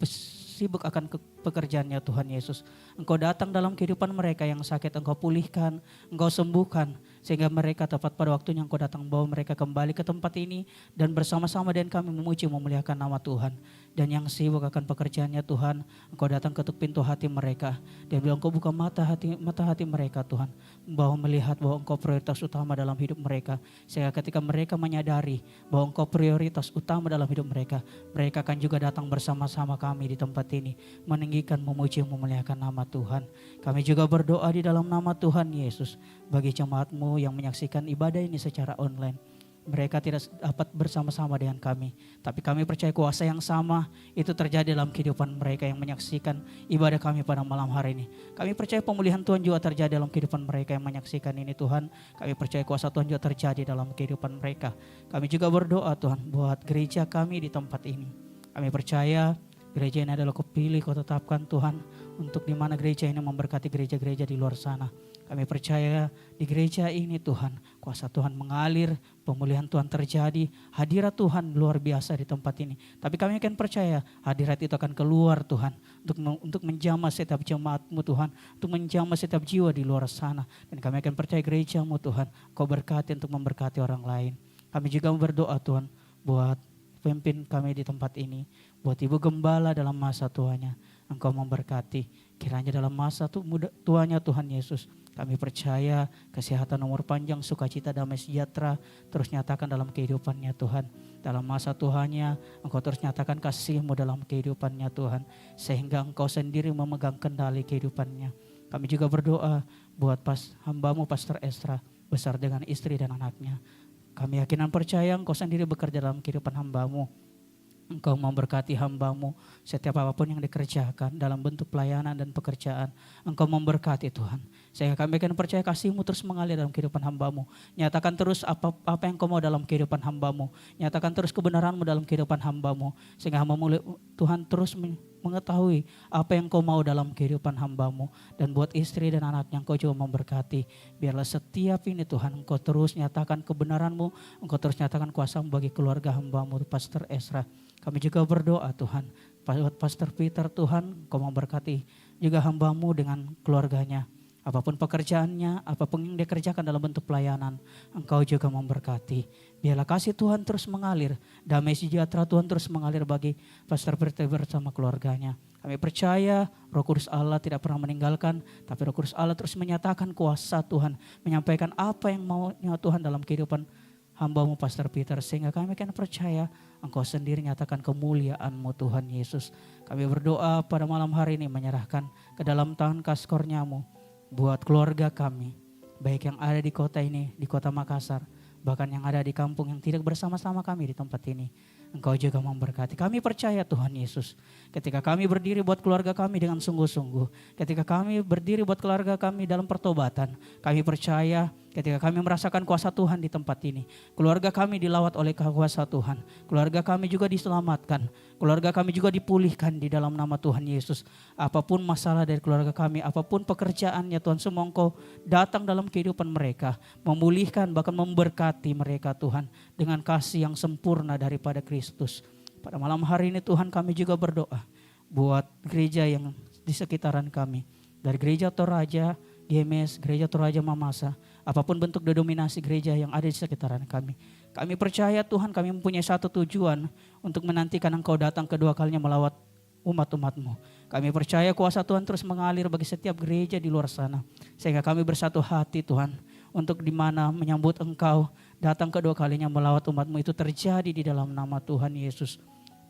sibuk akan pekerjaannya Tuhan Yesus. Engkau datang dalam kehidupan mereka yang sakit, Engkau pulihkan, Engkau sembuhkan. Sehingga mereka tepat pada waktunya Engkau datang bawa mereka kembali ke tempat ini. Dan bersama-sama dengan kami memuji memuliakan nama Tuhan. Dan yang sibuk akan pekerjaannya Tuhan, Engkau datang ketuk pintu hati mereka. Dan bilang Engkau buka mata hati mereka Tuhan. Bahwa melihat bahwa Engkau prioritas utama dalam hidup mereka. Sehingga ketika mereka menyadari bahwa Engkau prioritas utama dalam hidup mereka, mereka akan juga datang bersama-sama kami di tempat ini, meninggikan, memuji, memuliakan nama Tuhan. Kami juga berdoa di dalam nama Tuhan Yesus bagi jemaat-Mu yang menyaksikan ibadah ini secara online. Mereka tidak dapat bersama-sama dengan kami, tapi kami percaya kuasa yang sama itu terjadi dalam kehidupan mereka yang menyaksikan ibadah kami pada malam hari ini. Kami percaya pemulihan Tuhan juga terjadi dalam kehidupan mereka yang menyaksikan ini Tuhan. Kami percaya kuasa Tuhan juga terjadi dalam kehidupan mereka. Kami juga berdoa Tuhan buat gereja kami di tempat ini. Kami percaya gereja ini adalah Kau pilih, Kau tetapkan Tuhan untuk di mana gereja ini memberkati gereja-gereja di luar sana. Kami percaya di gereja ini Tuhan, kuasa Tuhan mengalir, pemulihan Tuhan terjadi, hadirat Tuhan luar biasa di tempat ini. Tapi kami akan percaya hadirat itu akan keluar Tuhan untuk menjamah setiap jemaat-Mu Tuhan, untuk menjamah setiap jiwa di luar sana. Dan kami akan percaya gereja-Mu Tuhan, Kau berkati untuk memberkati orang lain. Kami juga berdoa Tuhan buat pemimpin kami di tempat ini, buat Ibu Gembala dalam masa tuanya, Engkau memberkati. Kiranya dalam masa tuanya Tuhan Yesus, kami percaya kesehatan, umur panjang, sukacita, damai sejahtera terus nyatakan dalam kehidupannya Tuhan. Dalam masa Tuhannya, Engkau terus nyatakan kasih-Mu dalam kehidupannya Tuhan. Sehingga Engkau sendiri memegang kendali kehidupannya. Kami juga berdoa buat hamba-Mu Pastor Esra, besar dengan istri dan anaknya. Kami yakin dan percaya Engkau sendiri bekerja dalam kehidupan hamba-Mu. Engkau memberkati hamba-Mu setiap apapun yang dikerjakan dalam bentuk pelayanan dan pekerjaan. Engkau memberkati Tuhan. Sehingga kami akan percaya kasih-Mu terus mengalir dalam kehidupan hamba-Mu. Nyatakan terus apa yang Kau mau dalam kehidupan hamba-Mu. Nyatakan terus kebenaran-Mu dalam kehidupan hamba-Mu. Sehingga hamba-Mu Tuhan terus mengetahui apa yang Kau mau dalam kehidupan hamba-Mu. Dan buat istri dan anaknya Engkau juga memberkati. Biarlah setiap ini Tuhan Engkau terus nyatakan kebenaran-Mu. Engkau terus nyatakan kuasa-Mu bagi keluarga hamba-Mu Pastor Ezra. Kami juga berdoa Tuhan, buat Pastor Peter Tuhan, Kau memberkati juga hamba-Mu dengan keluarganya. Apapun pekerjaannya, apapun yang dikerjakan dalam bentuk pelayanan, Engkau juga memberkati. Biarlah kasih Tuhan terus mengalir, damai sejahtera Tuhan terus mengalir bagi Pastor Peter bersama keluarganya. Kami percaya Roh Kudus Allah tidak pernah meninggalkan, tapi Roh Kudus Allah terus menyatakan kuasa Tuhan, menyampaikan apa yang maunya Tuhan dalam kehidupan hamba-Mu Pastor Peter, sehingga kami akan percaya Engkau sendiri nyatakan kemuliaan-Mu Tuhan Yesus. Kami berdoa pada malam hari ini menyerahkan ke dalam tangan kasih karunia-Mu buat keluarga kami, baik yang ada di kota ini, di kota Makassar, bahkan yang ada di kampung yang tidak bersama-sama kami di tempat ini. Engkau juga memberkati. Kami percaya Tuhan Yesus, ketika kami berdiri buat keluarga kami dengan sungguh-sungguh, ketika kami berdiri buat keluarga kami dalam pertobatan, kami percaya ketika kami merasakan kuasa Tuhan di tempat ini, keluarga kami dilawat oleh kuasa Tuhan, keluarga kami juga diselamatkan, keluarga kami juga dipulihkan di dalam nama Tuhan Yesus. Apapun masalah dari keluarga kami, apapun pekerjaannya Tuhan, semua Engkau datang dalam kehidupan mereka, memulihkan bahkan memberkati mereka Tuhan dengan kasih yang sempurna daripada Kristus. Pada malam hari ini Tuhan kami juga berdoa buat gereja yang di sekitaran kami, dari gereja Toraja, GMS, gereja Toraja Mamasa, apapun bentuk denominasi gereja yang ada di sekitaran kami. Kami percaya Tuhan kami mempunyai satu tujuan untuk menantikan Engkau datang kedua kalinya melawat umat-umat-Mu. Kami percaya kuasa Tuhan terus mengalir bagi setiap gereja di luar sana. Sehingga kami bersatu hati Tuhan untuk di mana menyambut Engkau datang kedua kalinya melawat umat-Mu itu terjadi di dalam nama Tuhan Yesus.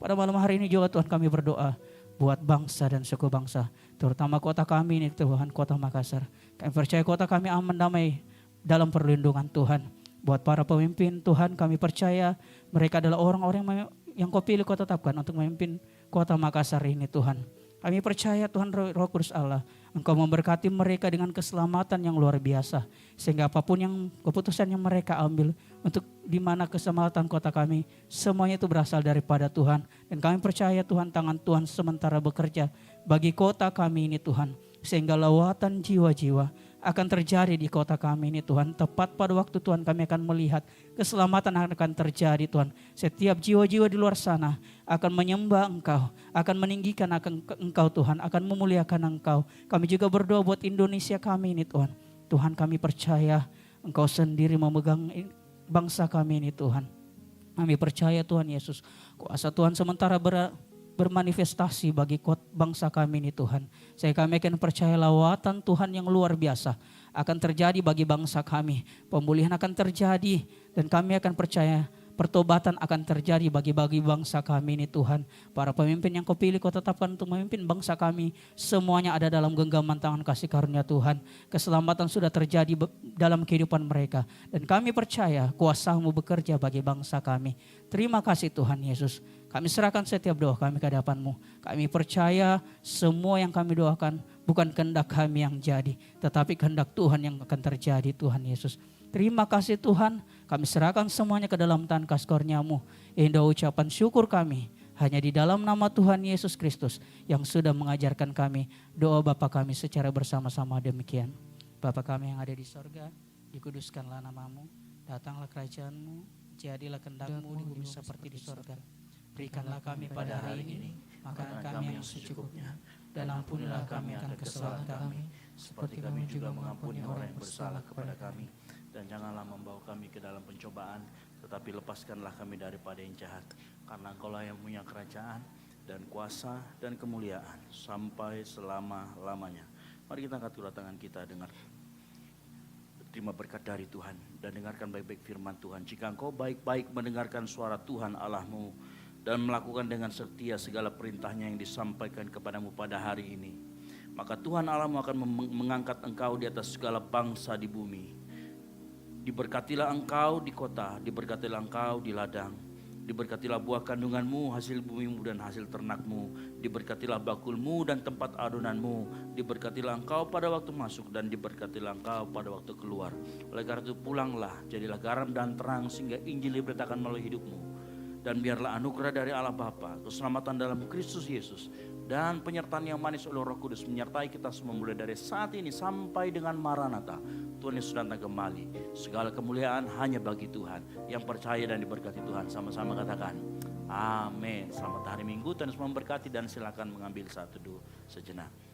Pada malam hari ini juga Tuhan kami berdoa buat bangsa dan suku bangsa, terutama kota kami ini Tuhan, kota Makassar. Kami percaya kota kami aman damai dalam perlindungan Tuhan. Buat para pemimpin Tuhan kami percaya mereka adalah orang-orang yang Kau pilih Kau tetapkan untuk memimpin kota Makassar ini Tuhan. Kami percaya Tuhan Roh Kudus Allah, Engkau memberkati mereka dengan keselamatan yang luar biasa. Sehingga apapun yang keputusan yang mereka ambil untuk di mana keselamatan kota kami, semuanya itu berasal daripada Tuhan. Dan kami percaya Tuhan tangan Tuhan sementara bekerja bagi kota kami ini Tuhan. Sehingga lawatan jiwa-jiwa akan terjadi di kota kami ini Tuhan. Tepat pada waktu Tuhan kami akan melihat keselamatan akan terjadi Tuhan. Setiap jiwa-jiwa di luar sana akan menyembah Engkau, akan meninggikan Engkau Tuhan, akan memuliakan Engkau. Kami juga berdoa buat Indonesia kami ini Tuhan. Tuhan kami percaya Engkau sendiri memegang bangsa kami ini Tuhan. Kami percaya Tuhan Yesus, kuasa Tuhan sementara bermanifestasi bagi bangsa kami ini Tuhan. Saya kami akan percaya lawatan Tuhan yang luar biasa akan terjadi bagi bangsa kami. Pemulihan akan terjadi dan kami akan percaya pertobatan akan terjadi bagi bangsa kami ini Tuhan. Para pemimpin yang Kau pilih Kau tetapkan untuk memimpin bangsa kami, semuanya ada dalam genggaman tangan kasih karunia Tuhan. Keselamatan sudah terjadi dalam kehidupan mereka. Dan kami percaya kuasa-Mu bekerja bagi bangsa kami. Terima kasih Tuhan Yesus. Kami serahkan setiap doa kami ke hadapan-Mu. Kami percaya semua yang kami doakan bukan kehendak kami yang jadi, tetapi kehendak Tuhan yang akan terjadi Tuhan Yesus. Terima kasih Tuhan, kami serahkan semuanya ke dalam tangan kasih karunia-Mu. Indah ucapan syukur kami hanya di dalam nama Tuhan Yesus Kristus yang sudah mengajarkan kami doa Bapa kami secara bersama-sama demikian. Bapa kami yang ada di sorga, dikuduskanlah nama-Mu, datanglah kerajaan-Mu, jadilah kehendak-Mu di bumi seperti di sorga. Berikanlah kami pada hari ini makanan kami yang secukupnya, dan ampunilah kami akan kesalahan kami, seperti kami juga mengampuni orang yang bersalah kepada kami. Dan janganlah membawa kami ke dalam pencobaan, tetapi lepaskanlah kami daripada yang jahat. Karena Engkaulah yang punya kerajaan dan kuasa dan kemuliaan sampai selama-lamanya. Mari kita angkat kedua tangan kita, dengar. Terima berkat dari Tuhan dan dengarkan baik-baik firman Tuhan. Jika engkau baik-baik mendengarkan suara Tuhan Allahmu dan melakukan dengan setia segala perintahnya yang disampaikan kepadamu pada hari ini, maka Tuhan Allahmu akan mengangkat engkau di atas segala bangsa di bumi. Diberkatilah engkau di kota, diberkatilah engkau di ladang, Diberkatilah buah kandunganmu, hasil bumimu dan hasil ternakmu. Diberkatilah bakulmu dan tempat adonanmu. Diberkatilah engkau pada waktu masuk dan diberkatilah engkau pada waktu keluar. Oleh karena itu pulanglah, jadilah garam dan terang sehingga Injil diberitakan melalui hidupmu. Dan biarlah anugerah dari Allah Bapa, keselamatan dalam Kristus Yesus, dan penyertaan yang manis oleh Roh Kudus menyertai kita semua mulai dari saat ini sampai dengan Maranatha. Tuhan Yesus datang kembali. Segala kemuliaan hanya bagi Tuhan yang percaya dan diberkati Tuhan. Sama-sama katakan amin. Selamat hari Minggu, Tuhan Yesus memberkati, dan silakan mengambil satu teduh sejenak.